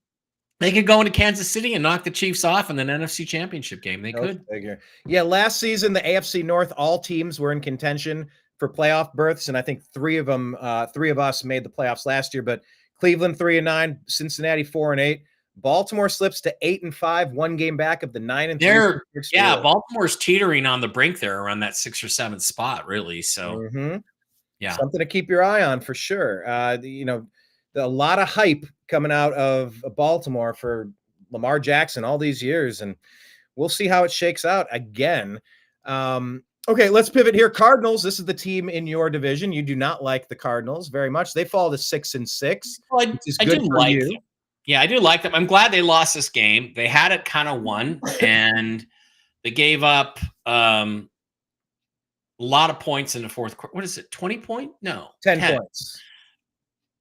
[SPEAKER 1] go into Kansas City and knock the Chiefs off in an NFC Championship game. They could.
[SPEAKER 2] Figure. Yeah, last season the AFC North, all teams were in contention for playoff berths, and I think three of us made the playoffs last year. But Cleveland 3-9, Cincinnati 4-8. Baltimore slips to 8-5, one game back of the 9-3.
[SPEAKER 1] Yeah, Baltimore's teetering on the brink there around that 6th or 7th spot, really. So, yeah,
[SPEAKER 2] something to keep your eye on for sure. A lot of hype coming out of Baltimore for Lamar Jackson all these years, and we'll see how it shakes out again. Okay, let's pivot here. Cardinals, this is the team in your division. You do not like the Cardinals very much. They fall to 6-6,
[SPEAKER 1] well,
[SPEAKER 2] which is good for you.
[SPEAKER 1] Them. Yeah, I do like them. I'm glad they lost this game. They had it kind of won, and they gave up a lot of points in the fourth quarter. What is it, 20 point? No.
[SPEAKER 2] 10 points.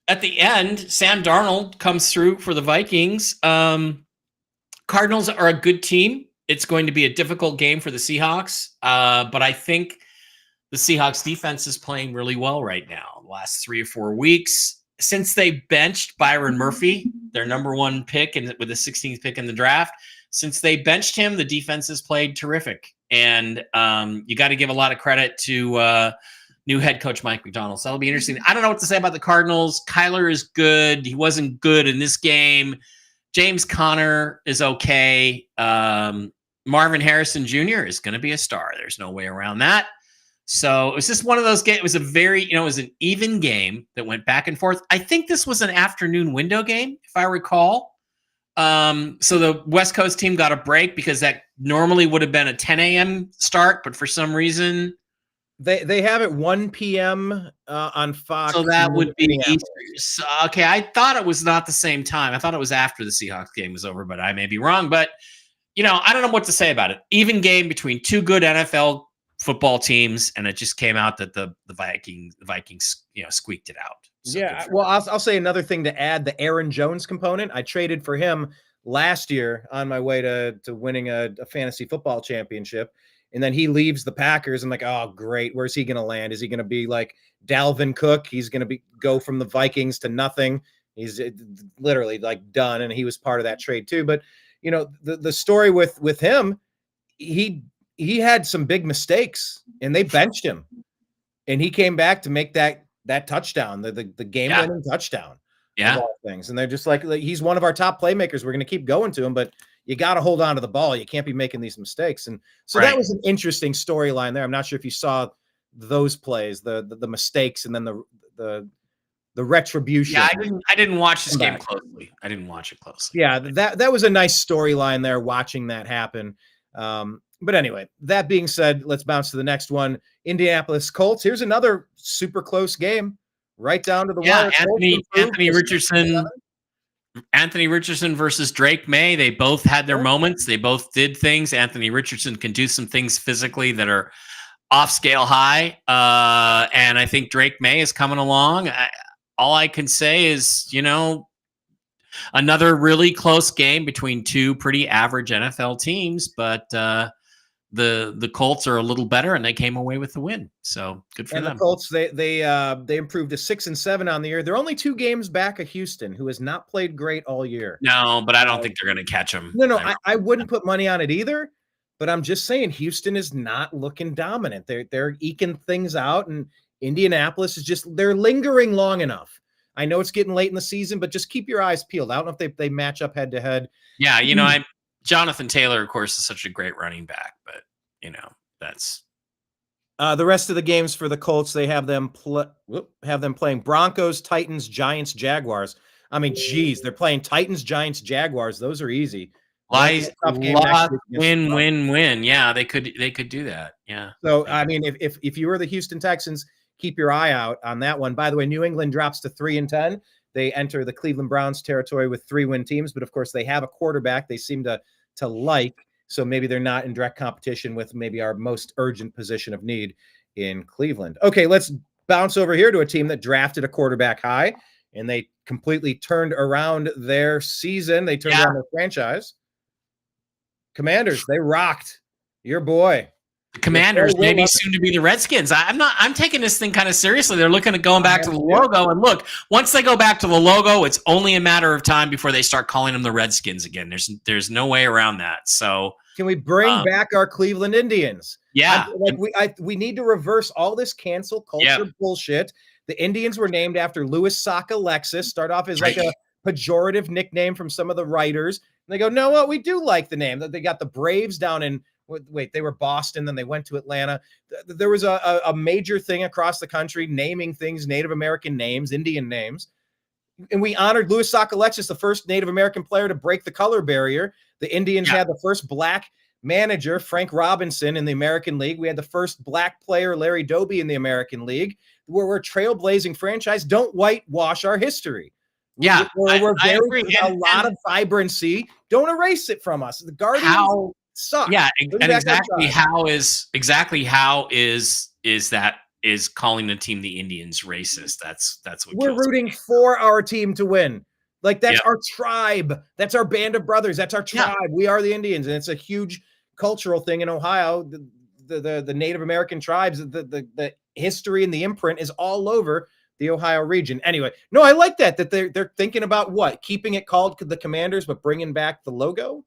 [SPEAKER 1] At the end, Sam Darnold comes through for the Vikings. Cardinals are a good team. It's going to be a difficult game for the Seahawks, but I think the Seahawks defense is playing really well right now. The last 3 or 4 weeks, since they benched Byron Murphy, their number 1 pick with the 16th pick in the draft, since they benched him, the defense has played terrific. And you got to give a lot of credit to new head coach Mike McDonald. So that'll be interesting. I don't know what to say about the Cardinals. Kyler is good. He wasn't good in this game. James Conner is okay. Marvin Harrison Jr. is going to be a star. There's no way around that. So it was just one of those games. It was a very, it was an even game that went back and forth. I think this was an afternoon window game, if I recall. So the West Coast team got a break because that normally would have been a 10 a.m. start, but for some reason
[SPEAKER 2] they have it 1 p.m. On Fox.
[SPEAKER 1] So that would be Easter. Okay, I thought it was not the same time. I thought it was after the Seahawks game was over, but I may be wrong. But I don't know what to say about it. Even game between two good NFL football teams, and it just came out that the Vikings squeaked it out. So
[SPEAKER 2] yeah, well, I'll say another thing to add: the Aaron Jones component. I traded for him last year on my way to winning a fantasy football championship, and then he leaves the Packers. I'm like, oh, great. Where's he going to land? Is he going to be like Dalvin Cook? He's going to go from the Vikings to nothing. He's literally like done, and he was part of that trade too. But the story with him, he had some big mistakes, and they benched him. and he came back to make that touchdown, the game-winning touchdown.
[SPEAKER 1] Yeah.
[SPEAKER 2] Of all things. And they're just like, he's one of our top playmakers. We're going to keep going to him, but you got to hold on to the ball. You can't be making these mistakes. And so that was an interesting storyline there. I'm not sure if you saw those plays, the mistakes, and then the retribution.
[SPEAKER 1] Yeah, I didn't watch this game closely. I didn't watch it closely.
[SPEAKER 2] Yeah, that was a nice storyline there, watching that happen. But anyway, that being said, let's bounce to the next one. Indianapolis Colts. Here's another super close game. Right down to the wire.
[SPEAKER 1] Anthony Richardson versus Drake May. They both had their moments. They both did things. Anthony Richardson can do some things physically that are off scale high. And I think Drake May is coming along. All I can say is, another really close game between two pretty average NFL teams, but the Colts are a little better, and they came away with the win. So good for them.
[SPEAKER 2] And the Colts, they improved to 6-7 on the year. They're only 2 games back of Houston, who has not played great all year.
[SPEAKER 1] No, but I don't think they're going to catch them.
[SPEAKER 2] No, I wouldn't put money on it either. But I'm just saying, Houston is not looking dominant. They're eking things out, and Indianapolis is they're lingering long enough. I know it's getting late in the season, but just keep your eyes peeled. I don't know if they match up head to head.
[SPEAKER 1] Yeah, Jonathan Taylor, of course, is such a great running back, but that's
[SPEAKER 2] the rest of the games for the Colts. They have them playing Broncos, Titans, Giants, Jaguars. I mean, geez, they're playing Titans, Giants, Jaguars. Those are easy.
[SPEAKER 1] Win. Yeah, they could do that. Yeah.
[SPEAKER 2] So I mean, if you were the Houston Texans, keep your eye out on that one. By the way, New England drops to 3-10. They enter the Cleveland Browns territory with 3-win teams, but of course they have a quarterback they seem to like. So maybe they're not in direct competition with maybe our most urgent position of need in Cleveland. Okay, let's bounce over here to a team that drafted a quarterback high, and they completely turned around their season. They turned around their franchise. Commanders, they rocked your boy.
[SPEAKER 1] The Commanders, maybe soon to be the Redskins. I'm taking this thing kind of seriously. They're looking at going back to the logo. And look, once they go back to the logo, it's only a matter of time before they start calling them the Redskins again. There's no way around that. So
[SPEAKER 2] can we bring back our Cleveland Indians?
[SPEAKER 1] Yeah.
[SPEAKER 2] We need to reverse all this cancel culture bullshit. The Indians were named after Louis Saka Lexus, start off as like a pejorative nickname from some of the writers. And they go, no, well, we do like the name. They got the Braves down in they were Boston, then they went to Atlanta. There was a major thing across the country naming things Native American names, Indian names. And we honored Louis Saka Lexus, the first Native American player to break the color barrier. The Indians had the first black manager, Frank Robinson, in the American League. We had the first black player, Larry Doby, in the American League. We're a trailblazing franchise. Don't whitewash our history.
[SPEAKER 1] Yeah,
[SPEAKER 2] we're very a lot of vibrancy. Don't erase it from us. The Guardians suck.
[SPEAKER 1] Yeah, and exactly how is calling the team the Indians racist? That's what
[SPEAKER 2] we're rooting for our team to win. Like that's our tribe. That's our band of brothers. That's our tribe. Yeah. We are the Indians, and it's a huge cultural thing in Ohio. The Native American tribes, the history and the imprint is all over the Ohio region. Anyway, no, I like that they're thinking about keeping it called the Commanders, but bringing back the logo.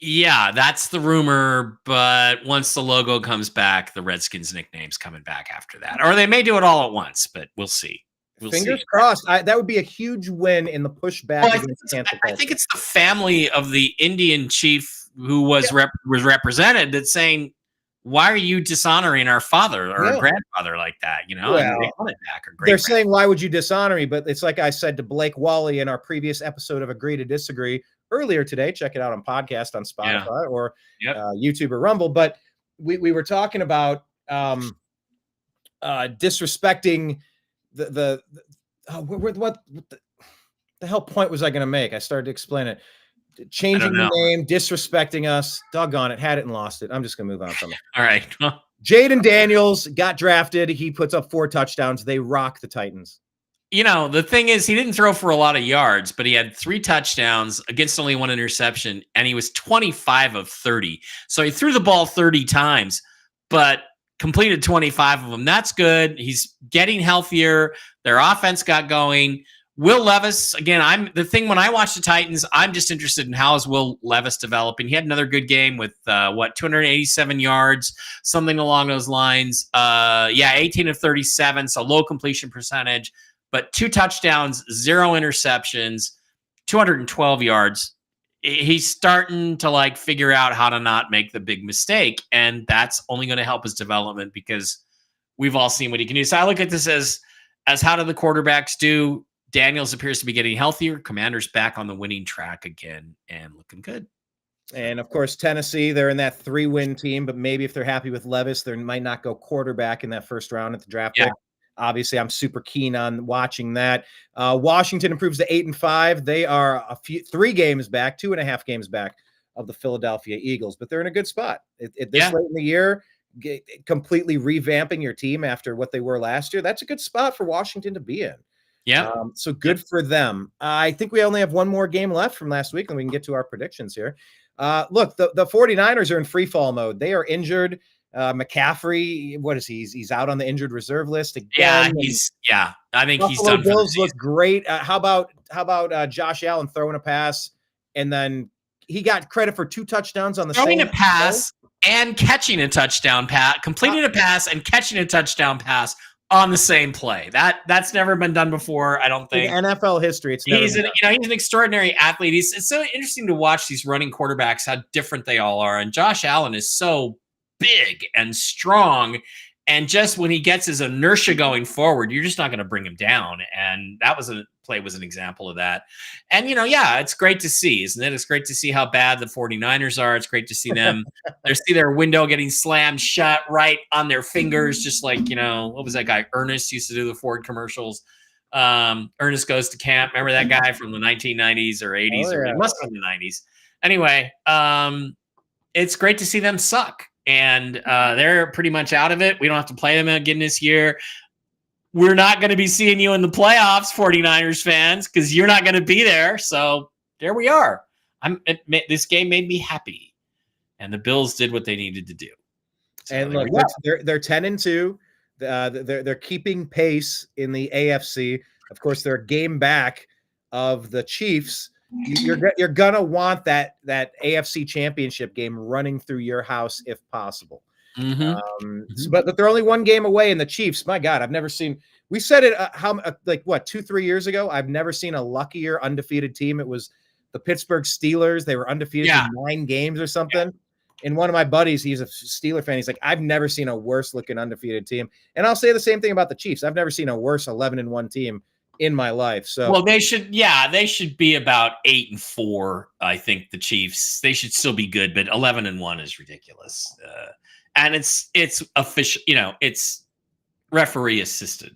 [SPEAKER 1] Yeah, that's the rumor. But once the logo comes back, the Redskins nickname's coming back after that, or they may do it all at once. But we'll see.
[SPEAKER 2] Fingers crossed. That would be a huge win in the pushback against cancel culture.
[SPEAKER 1] I think it's the family of the Indian chief who was represented that's saying, why are you dishonoring our father or our grandfather like that? Well, and they want it back,
[SPEAKER 2] they're saying, why would you dishonor me? But it's like I said to Blake Wally in our previous episode of Agree to Disagree earlier today. Check it out on podcast on Spotify or YouTube or Rumble. But we were talking about disrespecting what the hell point was I going to make? I started to explain it. Changing the name, disrespecting us. Doggone it. Had it and lost it. I'm just going to move on from it.
[SPEAKER 1] All right.
[SPEAKER 2] Jaden Daniels got drafted. He puts up 4 touchdowns. They rock the Titans.
[SPEAKER 1] The thing is, he didn't throw for a lot of yards, but he had 3 touchdowns against only 1 interception, and he was 25 of 30. So he threw the ball 30 times, but completed 25 of them. That's good. He's getting healthier. Their offense got going. Will Levis, again, when I watch the Titans, I'm just interested in how is Will Levis developing. He had another good game with 287 yards, something along those lines. 18 of 37, so low completion percentage, but 2 touchdowns, 0 interceptions, 212 yards. He's starting to figure out how to not make the big mistake, and that's only going to help his development because we've all seen what he can do. So I look at this as how do the quarterbacks do? Daniels appears to be getting healthier. Commander's back on the winning track again and looking good.
[SPEAKER 2] And of course, Tennessee, they're in that 3-win team, but maybe if they're happy with Levis, they might not go quarterback in that first round at the draft pick. Obviously, I'm super keen on watching that. Washington improves to 8-5. They are 3 games back, 2.5 games back of the Philadelphia Eagles, but they're in a good spot. At this late in the year, completely revamping your team after what they were last year. That's a good spot for Washington to be in.
[SPEAKER 1] Yeah.
[SPEAKER 2] So good for them. I think we only have one more game left from last week, and we can get to our predictions here. Look, the 49ers are in free fall mode. They are injured. McCaffrey, what is he? He's out on the injured reserve list again.
[SPEAKER 1] I think he's
[SPEAKER 2] Buffalo
[SPEAKER 1] done.
[SPEAKER 2] Bills look great. How about Josh Allen throwing a pass, and then he got credit for 2 touchdowns on the
[SPEAKER 1] throwing a pass and catching a touchdown pass, completing a pass and catching a touchdown pass on the same play. That's never been done before, I don't think.
[SPEAKER 2] In NFL history, he's
[SPEAKER 1] an extraordinary athlete. It's so interesting to watch these running quarterbacks, how different they all are. And Josh Allen is so big and strong. And just when he gets his inertia going forward, you're just not going to bring him down. And that was an example of that. And, it's great to see, isn't it? It's great to see how bad the 49ers are. It's great to see them, see their window getting slammed shut right on their fingers. Just like, what was that guy? Ernest used to do the Ford commercials. Ernest Goes to Camp. Remember that guy from the 1990s or 80s? Or it must have been the 90s. Anyway, it's great to see them suck. And they're pretty much out of it. We don't have to play them again this year. We're not going to be seeing you in the playoffs, 49ers fans, because you're not going to be there. So there we are. This game made me happy. And the Bills did what they needed to do. So
[SPEAKER 2] and look, they're 10-2. They're keeping pace in the AFC. Of course, they're a game back of the Chiefs. You're gonna want that AFC Championship game running through your house if possible. But they're only 1 game away, and the Chiefs. My God, I've never seen. We said it 2-3 years ago. I've never seen a luckier undefeated team. It was the Pittsburgh Steelers. They were undefeated in 9 games or something. Yeah. And one of my buddies, he's a Steeler fan. He's like, I've never seen a worse looking undefeated team. And I'll say the same thing about the Chiefs. I've never seen a worse 11-1 team in my life. So
[SPEAKER 1] they should be about 8-4. I think the Chiefs, they should still be good, but 11-1 is ridiculous. And it's official, it's referee assisted.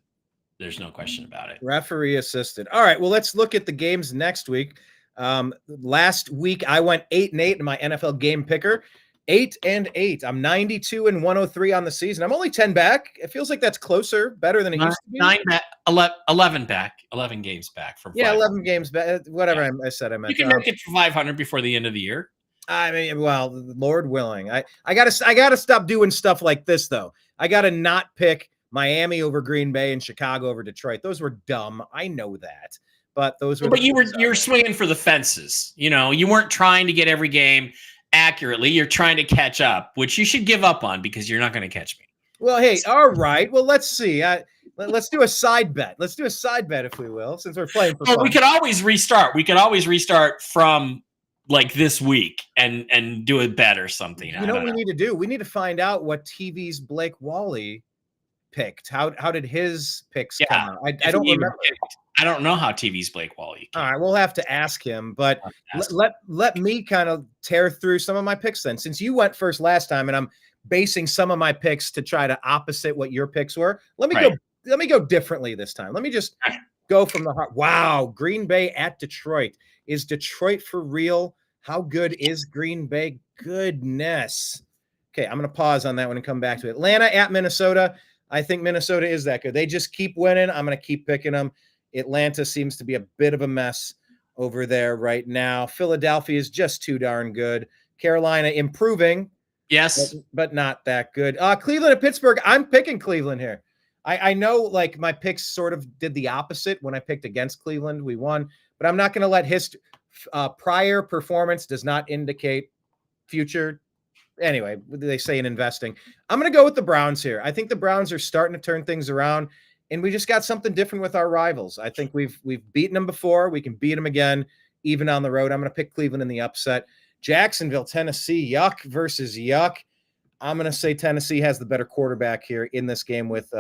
[SPEAKER 1] There's no question about it.
[SPEAKER 2] Referee assisted. All right. Well, let's look at the games next week. Last week I went 8-8 in my NFL game picker. 8-8. I'm 92-103 on the season. I'm only 10 back. It feels like that's closer, better than it used to be.
[SPEAKER 1] 11 back, 11 games back from 500.
[SPEAKER 2] 11 games back. Whatever I said, I meant.
[SPEAKER 1] You can make it to 500 before the end of the year.
[SPEAKER 2] I mean, well, Lord willing. I gotta stop doing stuff like this though. I gotta not pick Miami over Green Bay and Chicago over Detroit. Those were dumb. I know that, but those were.
[SPEAKER 1] But you were swinging for the fences. You weren't trying to get every game accurately. You're trying to catch up, which you should give up on because you're not going to catch me.
[SPEAKER 2] Well, hey, all right. Well, let's see. Let's do a side bet. Let's do a side bet if we will, since we're playing for fun.
[SPEAKER 1] We could always restart. We could always restart from this week and do a bet or something.
[SPEAKER 2] You know what we need to do? We need to find out what TV's Blake Wally picked. How did his picks come out? I don't remember.
[SPEAKER 1] I don't know how TV's Blake Wally came.
[SPEAKER 2] All right, we'll have to ask him, but let me kind of tear through some of my picks then. Since you went first last time and I'm basing some of my picks to try to opposite what your picks were, let me go differently this time. Let me just go from the heart. Wow, Green Bay at Detroit. Is Detroit for real? How good is Green Bay? Goodness. Okay, I'm going to pause on that one and come back to it. Atlanta at Minnesota. I think Minnesota is that good. They just keep winning. I'm going to keep picking them. Atlanta seems to be a bit of a mess over there right now. Philadelphia is just too darn good. Carolina improving.
[SPEAKER 1] Yes.
[SPEAKER 2] But not that good. Cleveland at Pittsburgh. I'm picking Cleveland here. I know like my picks sort of did the opposite. When I picked against Cleveland, we won, but I'm not going to let prior performance does not indicate future. Anyway, they say in investing, I'm going to go with the Browns here. I think the Browns are starting to turn things around, and we just got something different with our rivals. I think we've beaten them before. We can beat them again, even on the road. I'm going to pick Cleveland in the upset. Jacksonville, Tennessee, yuck versus yuck. I'm going to say Tennessee has the better quarterback here in this game with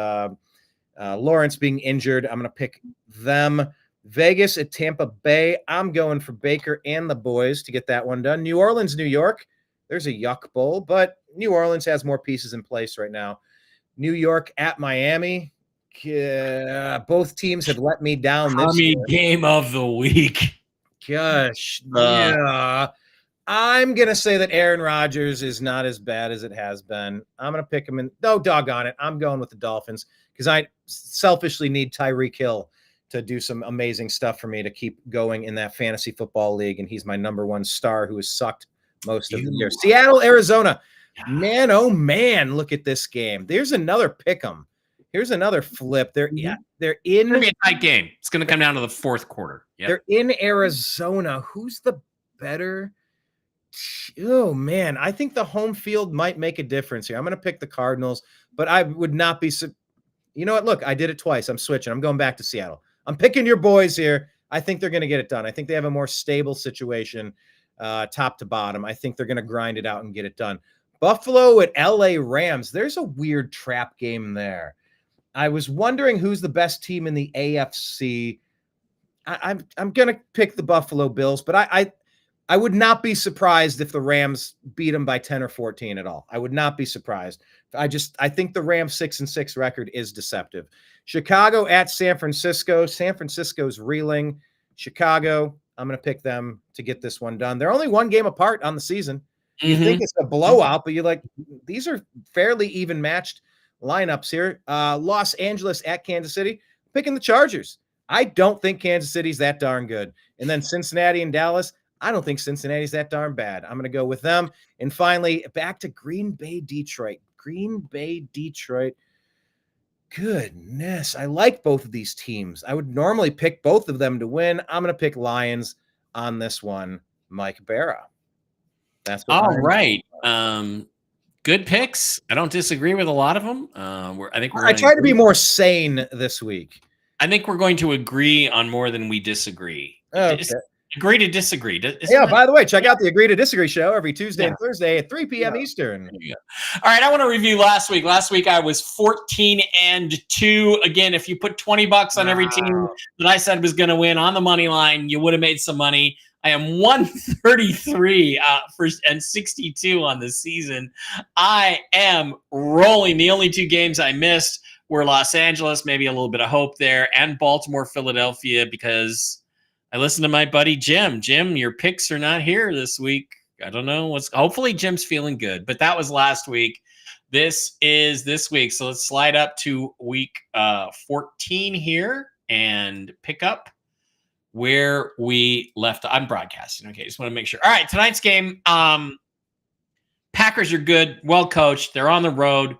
[SPEAKER 2] Lawrence being injured. I'm going to pick them. Vegas at Tampa Bay. I'm going for Baker and the boys to get that one done. New Orleans, New York. There's a yuck bowl, but New Orleans has more pieces in place right now. New York at Miami. Both teams have let me down this year.
[SPEAKER 1] Game of the week.
[SPEAKER 2] Gosh. Yeah. I'm going to say that Aaron Rodgers is not as bad as it has been. I'm going to pick him in. No, doggone it. I'm going with the Dolphins because I selfishly need Tyreek Hill to do some amazing stuff for me to keep going in that fantasy football league. And he's my number one star who has sucked most of the year. Seattle, Arizona. Man, oh man, look at this game. There's another pick 'em. Here's another flip. They're in.
[SPEAKER 1] It's gonna be a tight game. It's gonna come down to the fourth quarter. Yep.
[SPEAKER 2] They're in Arizona. Who's the better? Oh man, I think the home field might make a difference here. I'm gonna pick the Cardinals, but I would not be. You know what? Look, I did it twice. I'm switching. I'm going back to Seattle. I'm picking your boys here. I think they're gonna get it done. I think they have a more stable situation, top to bottom. I think they're gonna grind it out and get it done. Buffalo at LA Rams. There's a weird trap game there. I was wondering who's the best team in the AFC. I'm going to pick the Buffalo Bills, but I would not be surprised if the Rams beat them by 10 or 14 at all. I would not be surprised. I think the Rams 6-6 record is deceptive. Chicago at San Francisco. San Francisco's reeling. Chicago, I'm going to pick them to get this one done. They're only one game apart on the season. You think it's a blowout, but you're like, these are fairly even matched lineups here. Los Angeles at Kansas City, picking the Chargers. I don't think Kansas City's that darn good. And then Cincinnati and Dallas, I don't think Cincinnati's that darn bad. I'm going to go with them. And finally, back to Green Bay, Detroit. Green Bay, Detroit. Goodness, I like both of these teams. I would normally pick both of them to win. I'm going to pick Lions on this one. Mike Bara. That's what
[SPEAKER 1] all right. Good picks. I don't disagree with a lot of them. I
[SPEAKER 2] tried to be more sane this week.
[SPEAKER 1] I think we're going to agree on more than we disagree.
[SPEAKER 2] Okay.
[SPEAKER 1] Agree to disagree.
[SPEAKER 2] By the way, check out the Agree to Disagree show every Tuesday and Thursday at 3 p.m. Eastern.
[SPEAKER 1] All right, I want to review last week. Last week I was 14-2. Again, if you put $20 on every team that I said was going to win on the money line, you would have made some money. I am 133 and 62 on the season. I am rolling. The only two games I missed were Los Angeles, maybe a little bit of hope there, and Baltimore, Philadelphia, because I listened to my buddy Jim. Jim, your picks are not here this week. I don't know hopefully Jim's feeling good, but that was last week. This is this week. So let's slide up to week 14 here and pick up where we left. I'm broadcasting. Okay, just want to make sure. All right, tonight's game. Packers are good, well coached. They're on the road.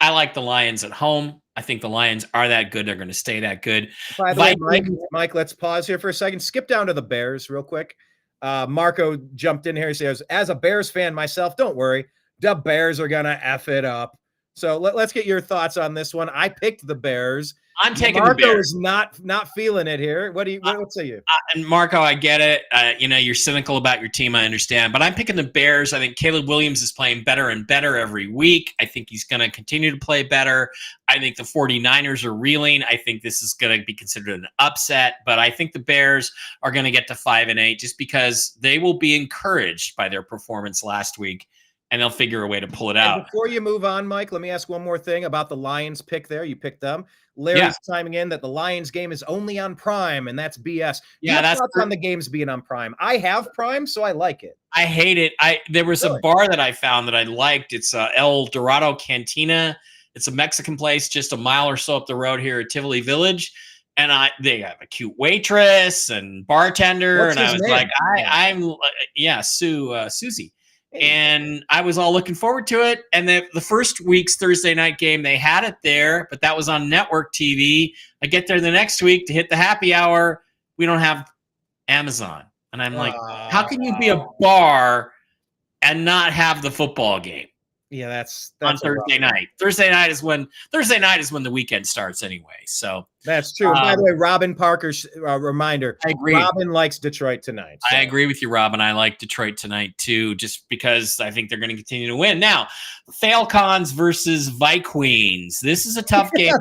[SPEAKER 1] I like the Lions at home. I think the Lions are that good. They're going to stay that good.
[SPEAKER 2] By the way, Mike, let's pause here for a second. Skip down to the Bears real quick. Marco jumped in here. He says, as a Bears fan myself, don't worry. The Bears are going to F it up. So let's get your thoughts on this one. I picked the Bears.
[SPEAKER 1] I'm taking
[SPEAKER 2] Marco
[SPEAKER 1] the Bears.
[SPEAKER 2] Is not feeling it here. What say you?
[SPEAKER 1] And Marco, I get it. You're cynical about your team. I understand, but I'm picking the Bears. I think Caleb Williams is playing better and better every week. I think he's going to continue to play better. I think the 49ers are reeling. I think this is going to be considered an upset, but I think the Bears are going to get to 5-8 just because they will be encouraged by their performance last week. And they'll figure a way to pull it out.
[SPEAKER 2] Before you move on, Mike, let me ask one more thing about the Lions pick there. You picked them. Larry's chiming in that the Lions game is only on Prime, and that's BS.
[SPEAKER 1] Yeah, that's
[SPEAKER 2] on the games being on Prime. I have Prime, so I like it.
[SPEAKER 1] I hate it. There was a bar that I found that I liked. It's El Dorado Cantina. It's a Mexican place just a mile or so up the road here at Tivoli Village. And they have a cute waitress and bartender.
[SPEAKER 2] What's
[SPEAKER 1] and I
[SPEAKER 2] his
[SPEAKER 1] was
[SPEAKER 2] name?
[SPEAKER 1] like, Susie. And I was all looking forward to it. And the first week's Thursday night game, they had it there, but that was on network TV. I get there the next week to hit the happy hour. We don't have Amazon. And I'm like, how can you be a bar and not have the football game?
[SPEAKER 2] Yeah, that's
[SPEAKER 1] on Thursday night. Thursday night is when the weekend starts anyway. So
[SPEAKER 2] that's true. And by the way, Robin Parker's reminder.
[SPEAKER 1] I agree.
[SPEAKER 2] Robin likes Detroit tonight.
[SPEAKER 1] So. I agree with you, Robin. I like Detroit tonight too, just because I think they're going to continue to win. Now, Falcons versus Vikings. This is a tough game.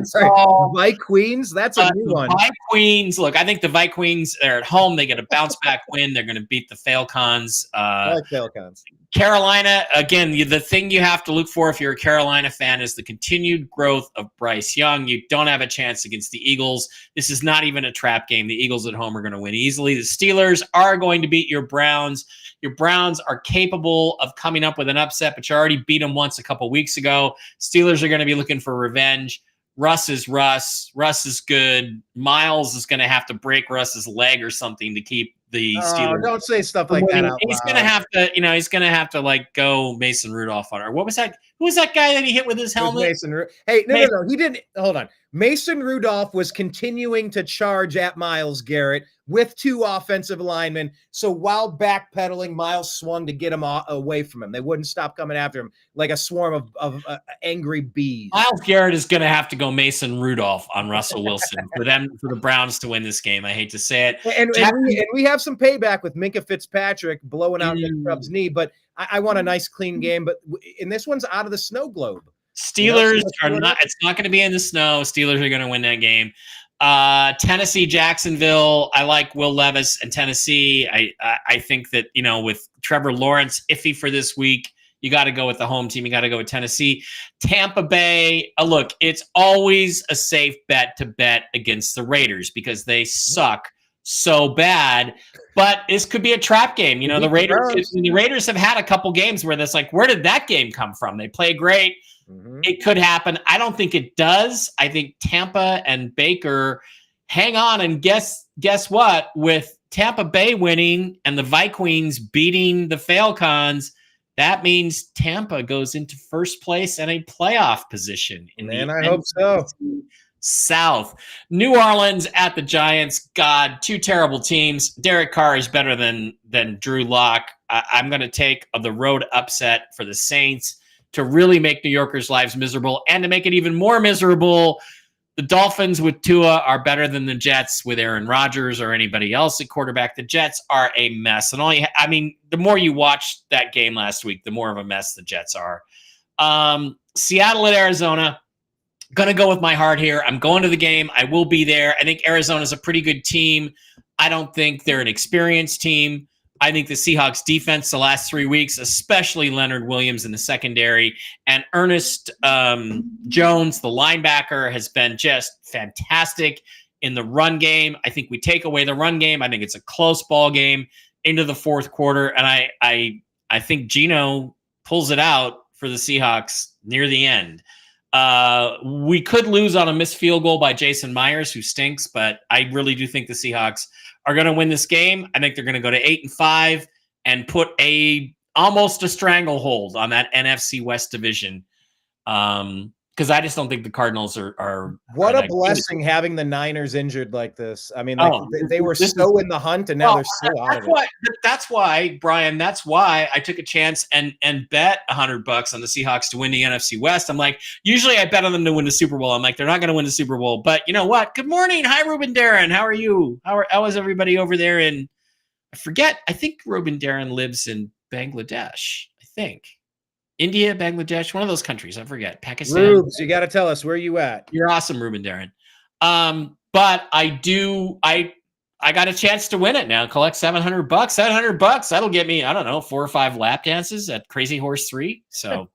[SPEAKER 2] Vikings. That's a new one.
[SPEAKER 1] Vikings. Look, I think the Vikings are at home. They get a bounce back win. They're going to beat the Falcons.
[SPEAKER 2] I like Falcons.
[SPEAKER 1] Carolina, again, the thing you have to look for if you're a Carolina fan is the continued growth of Bryce Young. You don't have a chance against the Eagles. This is not even a trap game. The Eagles at home are going to win easily. The Steelers are going to beat your Browns. Your Browns are capable of coming up with an upset, but you already beat them once a couple weeks ago. Steelers are going to be looking for revenge. Russ is Russ. Russ is good. Miles is going to have to break Russ's leg or something to keep the Steelers.
[SPEAKER 2] Don't say stuff like that.
[SPEAKER 1] He's going to have to, he's going to have to like go Mason Rudolph on her. What was that? Who was that guy that he hit with his helmet?
[SPEAKER 2] No. He didn't. Hold on. Mason Rudolph was continuing to charge at Myles Garrett with two offensive linemen. So while backpedaling, Myles swung to get him away from him. They wouldn't stop coming after him like a swarm of angry bees.
[SPEAKER 1] Myles Garrett is going to have to go Mason Rudolph on Russell Wilson for the Browns to win this game. I hate to say it.
[SPEAKER 2] And we have some payback with Minkah Fitzpatrick blowing out Nick Chubb's knee, but I want a nice clean game. But in this one's out of the snow globe.
[SPEAKER 1] Steelers are not. It's not going to be in the snow. Steelers are going to win that game. Tennessee, Jacksonville. I like Will Levis and Tennessee. I think that with Trevor Lawrence iffy for this week, you got to go with the home team. You got to go with Tennessee. Tampa Bay. Look, it's always a safe bet to bet against the Raiders because they suck so bad. But this could be a trap game. The Raiders have had a couple games where that's like, where did that game come from? They play great. Mm-hmm. It could happen. I don't think it does. I think Tampa and Baker hang on, and guess what? With Tampa Bay winning and the Vikings beating the Falcons, that means Tampa goes into first place and a playoff position in
[SPEAKER 2] I hope so.
[SPEAKER 1] South. New Orleans at the Giants. God, two terrible teams. Derek Carr is better than Drew Lock. I'm going to take the road upset for the Saints to really make New Yorkers' lives miserable, and to make it even more miserable, the Dolphins with Tua are better than the Jets with Aaron Rodgers or anybody else at quarterback. The Jets are a mess. And the more you watched that game last week, the more of a mess the Jets are. Seattle at Arizona. Going to go with my heart here. I'm going to the game. I will be there. I think Arizona's a pretty good team. I don't think they're an experienced team. I think the Seahawks defense the last 3 weeks, especially Leonard Williams in the secondary, and Ernest Jones, the linebacker, has been just fantastic in the run game. I think we take away the run game. I think it's a close ball game into the fourth quarter, and I think Geno pulls it out for the Seahawks near the end. We could lose on a missed field goal by Jason Myers, who stinks, but I really do think the Seahawks are going to win this game. I think they're going to go to 8-5 and put almost a stranglehold on that NFC West division. Because I just don't think the Cardinals are.
[SPEAKER 2] What a blessing having the Niners injured like this. I mean, they were so in the hunt, and now they're so out of it.
[SPEAKER 1] That's why, Brian. That's why I took a chance and bet $100 on the Seahawks to win the NFC West. I'm like, usually I bet on them to win the Super Bowl. I'm like, they're not going to win the Super Bowl. But you know what? Good morning, hi Ruben Darren. How are you? How is everybody over there in? I forget. I think Ruben Darren lives in Bangladesh. I think. India, Bangladesh, one of those countries. I forget. Pakistan.
[SPEAKER 2] Rubes, you got to tell us where you at.
[SPEAKER 1] You're awesome, Ruben Darren. But I got a chance to win it now. Collect $700. $700. That'll get me, I don't know, 4 or 5 lap dances at Crazy Horse 3. So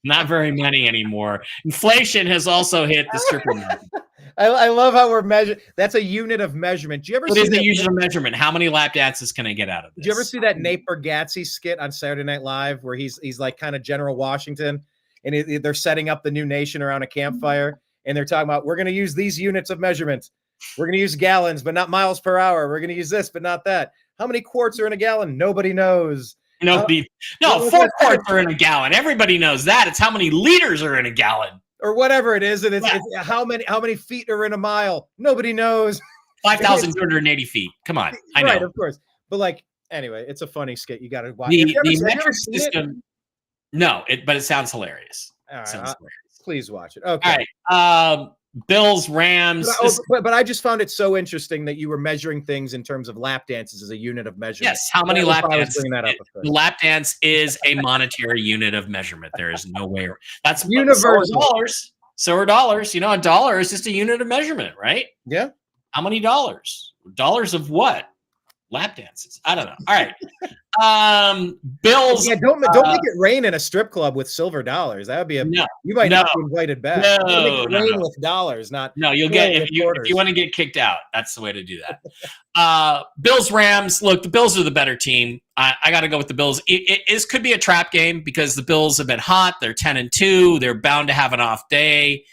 [SPEAKER 1] not very many anymore. Inflation has also hit the stripper market.
[SPEAKER 2] I love how we're measured. That's a unit of measurement. Do you ever
[SPEAKER 1] What is the unit of measurement? How many lap dances can I get out of this?
[SPEAKER 2] Did you ever see that Nate Bargatze skit on Saturday Night Live where he's like kind of General Washington, and they're setting up the new nation around a campfire, and they're talking about, we're going to use these units of measurement. We're going to use gallons, but not miles per hour. We're going to use this, but not that. How many quarts are in a gallon? Nobody knows.
[SPEAKER 1] Nobody. No, 4 quarts are in a gallon. Everybody knows that. It's how many liters are in a gallon.
[SPEAKER 2] Or whatever it is, and it's how many feet are in a mile. Nobody knows.
[SPEAKER 1] 5,280 feet. Come on, I know.
[SPEAKER 2] Right, of course. But like, anyway, it's a funny skit. You got to watch.
[SPEAKER 1] The metric system. No, but it sounds hilarious.
[SPEAKER 2] All right,
[SPEAKER 1] hilarious.
[SPEAKER 2] Please watch it. Okay.
[SPEAKER 1] All right. Bills, Rams.
[SPEAKER 2] But I just found it so interesting that you were measuring things in terms of lap dances as a unit of measurement.
[SPEAKER 1] Yes. How many lap dances? Lap dance is a monetary unit of measurement. There is no way. That's universal. Dollars. So are dollars. You know, a dollar is just a unit of measurement, right?
[SPEAKER 2] Yeah.
[SPEAKER 1] How many dollars? Dollars of what? Lap dances. I don't know. All right. Bills.
[SPEAKER 2] Yeah, don't make it rain in a strip club with silver dollars. That would be you might not be invited back.
[SPEAKER 1] No,
[SPEAKER 2] rain with dollars, not.
[SPEAKER 1] No, you'll get if you want to get kicked out. That's the way to do that. Bills, Rams. Look, the Bills are the better team. I got to go with the Bills. It could be a trap game because the Bills have been hot. They're 10-2. They're bound to have an off day.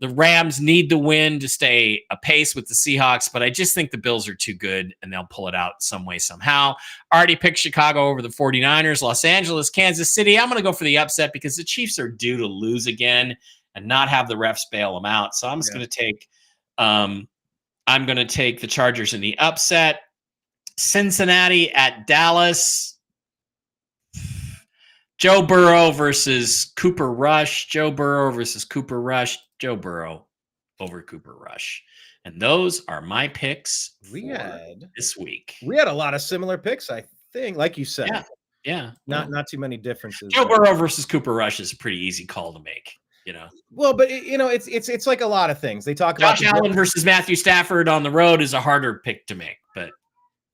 [SPEAKER 1] The Rams need the win to stay apace with the Seahawks, but I just think the Bills are too good, and they'll pull it out some way, somehow. Already picked Chicago over the 49ers, Los Angeles, Kansas City. I'm going to go for the upset because the Chiefs are due to lose again and not have the refs bail them out. So I'm just going to take the Chargers in the upset. Cincinnati at Dallas. Joe Burrow versus Cooper Rush. Joe Burrow versus Cooper Rush. Joe Burrow over Cooper Rush. And those are my picks this week.
[SPEAKER 2] We had a lot of similar picks, I think, like you said.
[SPEAKER 1] Yeah.
[SPEAKER 2] Not too many differences.
[SPEAKER 1] Joe Burrow versus Cooper Rush is a pretty easy call to make, you know.
[SPEAKER 2] Well, but it's like a lot of things. They talk about
[SPEAKER 1] Josh Allen versus Matthew Stafford on the road is a harder pick to make, but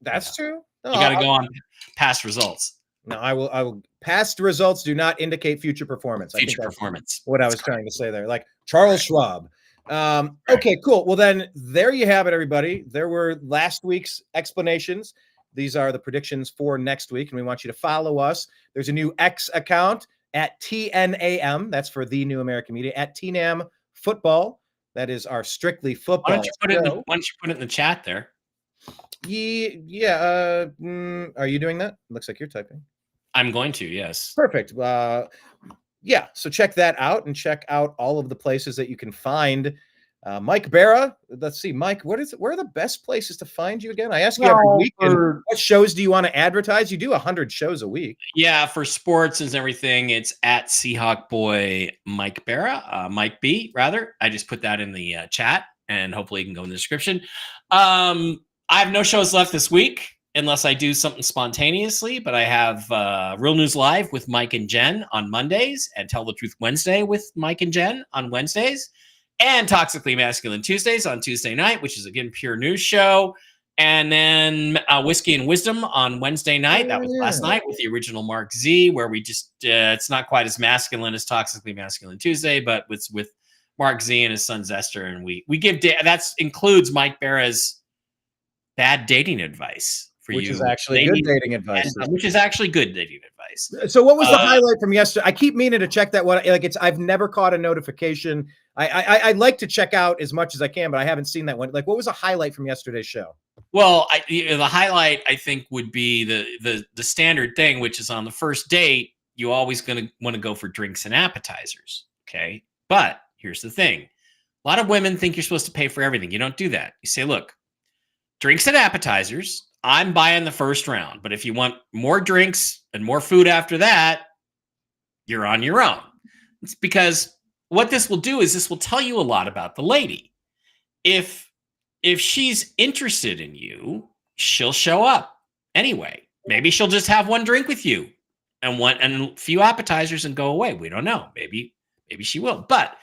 [SPEAKER 2] that's true.
[SPEAKER 1] No, you got to go on past results.
[SPEAKER 2] No, I will. Past results do not indicate future performance.
[SPEAKER 1] Future performance.
[SPEAKER 2] What I was trying to say there, like Charles Schwab. Okay, cool. Well, then there you have it, everybody. There were last week's explanations. These are the predictions for next week, and we want you to follow us. There's a new X account at TNAM. That's for the New American Media at TNAM Football. That is our strictly football.
[SPEAKER 1] Why don't you put it in the chat there?
[SPEAKER 2] Yeah. Are you doing that? Looks like you're typing.
[SPEAKER 1] I'm going to, yes.
[SPEAKER 2] Perfect. Yeah. So check that out and check out all of the places that you can find Mike Bara. Let's see, Mike. Where are the best places to find you again? I ask you every week. What shows do you want to advertise? You do 100 shows a week.
[SPEAKER 1] Yeah, for sports and everything, it's at seahawkboymikeb. Mike B, rather. I just put that in the chat, and hopefully you can go in the description. I have no shows left this week unless I do something spontaneously, but I have Real News Live with Mike and Jen on Mondays and Tell the Truth Wednesday with Mike and Jen on Wednesdays and Toxically Masculine Tuesdays on Tuesday night, which is, again, pure news show. And then Whiskey and Wisdom on Wednesday night. That was last night with the original Mark Z, where we just, it's not quite as masculine as Toxically Masculine Tuesday, but with Mark Z and his son Zester. And we give, that includes Mike Bara's bad dating advice.
[SPEAKER 2] Which is actually good dating advice.
[SPEAKER 1] Which is actually good dating advice.
[SPEAKER 2] So what was the highlight from yesterday? I keep meaning to check that one. I've never caught a notification. I'd like to check out as much as I can, but I haven't seen that one. Like, what was a highlight from yesterday's show?
[SPEAKER 1] Well, the highlight, I think, would be the standard thing, which is on the first date, you always going to want to go for drinks and appetizers. Okay. But here's the thing. A lot of women think you're supposed to pay for everything. You don't do that. You say, look, drinks and appetizers, I'm buying the first round, but if you want more drinks and more food after that, you're on your own. It's because what this will do is this will tell you a lot about the lady. If she's interested in you, she'll show up anyway. Maybe she'll just have one drink with you and a few appetizers and go away. We don't know. Maybe she will. But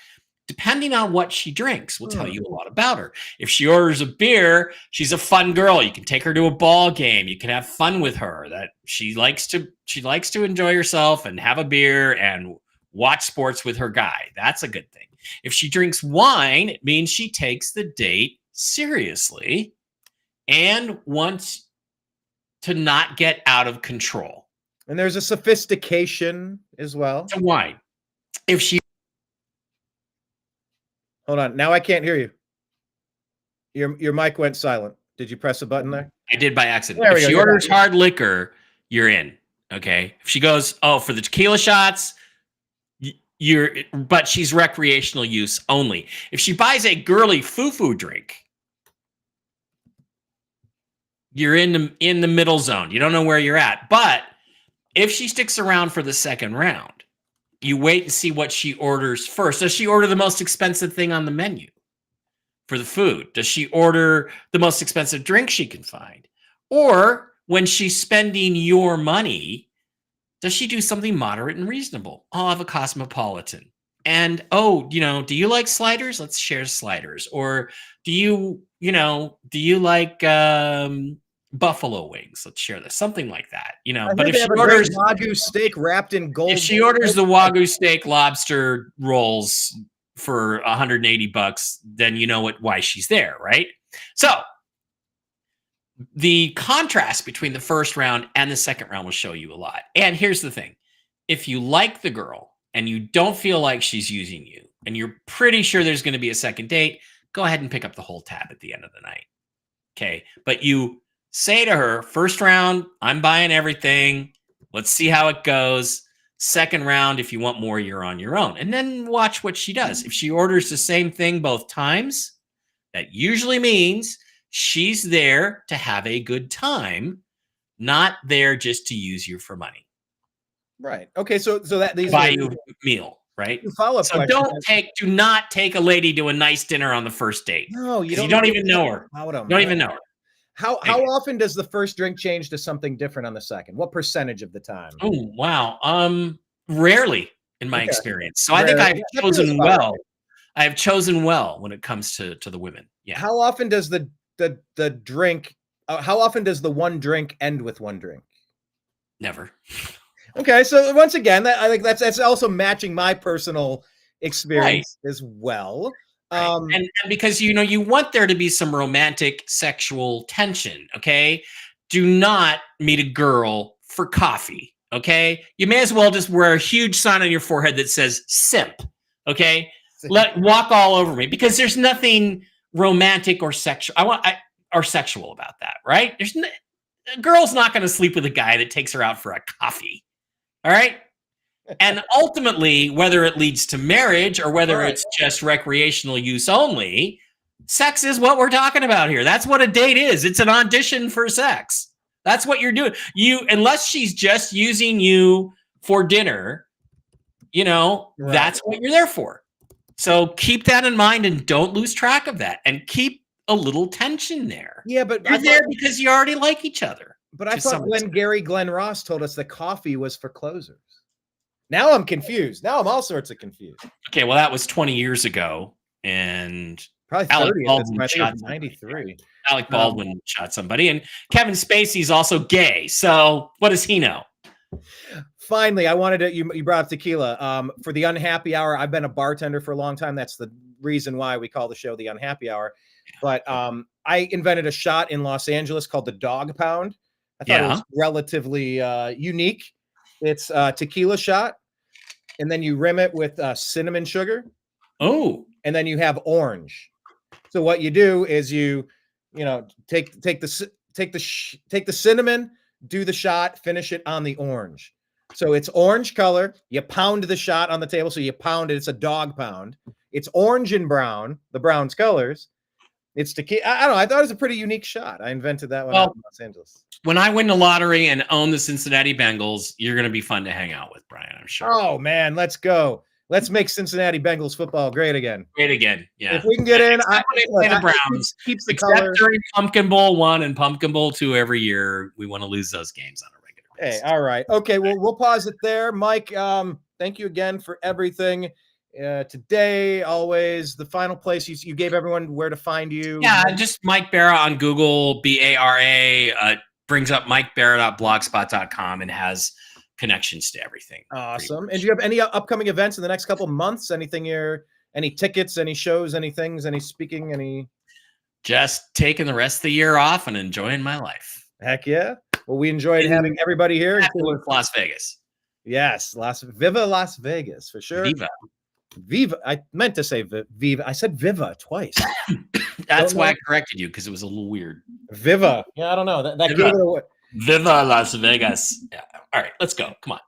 [SPEAKER 1] depending on what she drinks will tell you a lot about her. If she orders a beer, she's a fun girl. You can take her to a ball game. You can have fun with her. That she likes to enjoy herself and have a beer and watch sports with her guy. That's a good thing. If she drinks wine, it means she takes the date seriously and wants to not get out of control.
[SPEAKER 2] And there's a sophistication as well
[SPEAKER 1] to wine. If she
[SPEAKER 2] Hold on. Now I can't hear you. Your mic went silent. Did you press a button there?
[SPEAKER 1] I did by accident. If she orders hard liquor, you're in. Okay. If she goes, oh, for the tequila shots, but she's recreational use only. If she buys a girly foo-foo drink, you're in the middle zone. You don't know where you're at. But if she sticks around for the second round, you wait and see what she orders first. Does she order the most expensive thing on the menu for the food? Does she order the most expensive drink she can find? Or when she's spending your money, does she do something moderate and reasonable? I'll have a Cosmopolitan. And, do you like sliders? Let's share sliders. Or do you like buffalo wings? Let's share this. Something like that. But if she orders
[SPEAKER 2] Wagyu steak wrapped in gold,
[SPEAKER 1] if she orders the Wagyu steak lobster rolls for $180, then you know why she's there, right? So the contrast between the first round and the second round will show you a lot. And here's the thing. If you like the girl and you don't feel like she's using you and you're pretty sure there's going to be a second date, go ahead and pick up the whole tab at the end of the night. Okay. But you say to her, first round, I'm buying everything. Let's see how it goes. Second round, if you want more, you're on your own. And then watch what she does. If she orders the same thing both times, that usually means she's there to have a good time, not there just to use you for money.
[SPEAKER 2] Right. Okay. So that these
[SPEAKER 1] buy you a meal, right?
[SPEAKER 2] Follow-up
[SPEAKER 1] so do not take a lady to a nice dinner on the first date.
[SPEAKER 2] No, you don't
[SPEAKER 1] even know her. Don't even know her.
[SPEAKER 2] How often does the first drink change to something different on the second? What percentage of the time?
[SPEAKER 1] Oh, wow. Rarely in my experience. So rarely. I think I've chosen well. I have chosen well when it comes to the women. Yeah.
[SPEAKER 2] How often does the drink? How often does the one drink end with one drink?
[SPEAKER 1] Never.
[SPEAKER 2] Okay, so once again, I think that's also matching my personal experience as well.
[SPEAKER 1] Right. And because you want there to be some romantic sexual tension. Okay, do not meet a girl for coffee. Okay, you may as well just wear a huge sign on your forehead that says "simp." Okay, walk all over me, because there's nothing romantic or sexual. Or sexual about that, right? A girl's not going to sleep with a guy that takes her out for a coffee. All right. And ultimately, whether it leads to marriage or whether it's just recreational use only, sex is what we're talking about here. That's what a date is. It's an audition for sex. That's what you're doing. Unless she's just using you for dinner, that's what you're there for. So keep that in mind and don't lose track of that, and keep a little tension there.
[SPEAKER 2] Yeah, but
[SPEAKER 1] you're there because you already like each other.
[SPEAKER 2] But I thought Glenn Ross told us that coffee was for closers. Now I'm confused. Now I'm all sorts of confused.
[SPEAKER 1] Okay, well, that was 20 years ago, and
[SPEAKER 2] probably 30. Alec Baldwin 93.
[SPEAKER 1] Alec Baldwin shot somebody, and Kevin Spacey's also gay. So what does he know?
[SPEAKER 2] Finally, I wanted to. You brought up tequila. For the Unhappy Hour, I've been a bartender for a long time. That's the reason why we call the show the Unhappy Hour. But I invented a shot in Los Angeles called the Dog Pound. I thought it was relatively unique. It's a tequila shot, and then you rim it with cinnamon sugar.
[SPEAKER 1] Oh,
[SPEAKER 2] and then you have orange. So what you do is you take the cinnamon, do the shot, finish it on the orange. So it's orange color. You pound the shot on the table. So you pound it. It's a dog pound. It's orange and brown. The brown's colors. It's tequila. I don't know. I thought it was a pretty unique shot. I invented that one out in Los Angeles.
[SPEAKER 1] When I win the lottery and own the Cincinnati Bengals, you're going to be fun to hang out with, Brian, I'm sure.
[SPEAKER 2] Oh, man. Let's go. Let's make Cincinnati Bengals football great again.
[SPEAKER 1] Great again. Yeah.
[SPEAKER 2] If we can get in,
[SPEAKER 1] play the Browns.
[SPEAKER 2] Keeps the
[SPEAKER 1] except
[SPEAKER 2] color.
[SPEAKER 1] During Pumpkin Bowl 1 and Pumpkin Bowl 2 every year, we want to lose those games on a regular basis.
[SPEAKER 2] Hey, all right. Okay, well, we'll pause it there. Mike, thank you again for everything. Today, always the final place you gave everyone where to find you.
[SPEAKER 1] Yeah, just Mike Bara on Google, Bara, brings up mikebara.blogspot.com and has connections to everything.
[SPEAKER 2] Awesome. And do you have any upcoming events in the next couple of months? Any tickets, any shows, any things, any speaking, any?
[SPEAKER 1] Just taking the rest of the year off and enjoying my life.
[SPEAKER 2] Heck yeah. Well, we enjoyed having everybody here.
[SPEAKER 1] With Las Vegas.
[SPEAKER 2] Yes. Viva Las Vegas for sure. Viva. I meant to say Viva. I said Viva twice.
[SPEAKER 1] That's why I corrected you, because it was a little weird.
[SPEAKER 2] Viva. Yeah, I don't know. That gave it away.
[SPEAKER 1] Viva Las Vegas. Yeah. All right, let's go. Come on.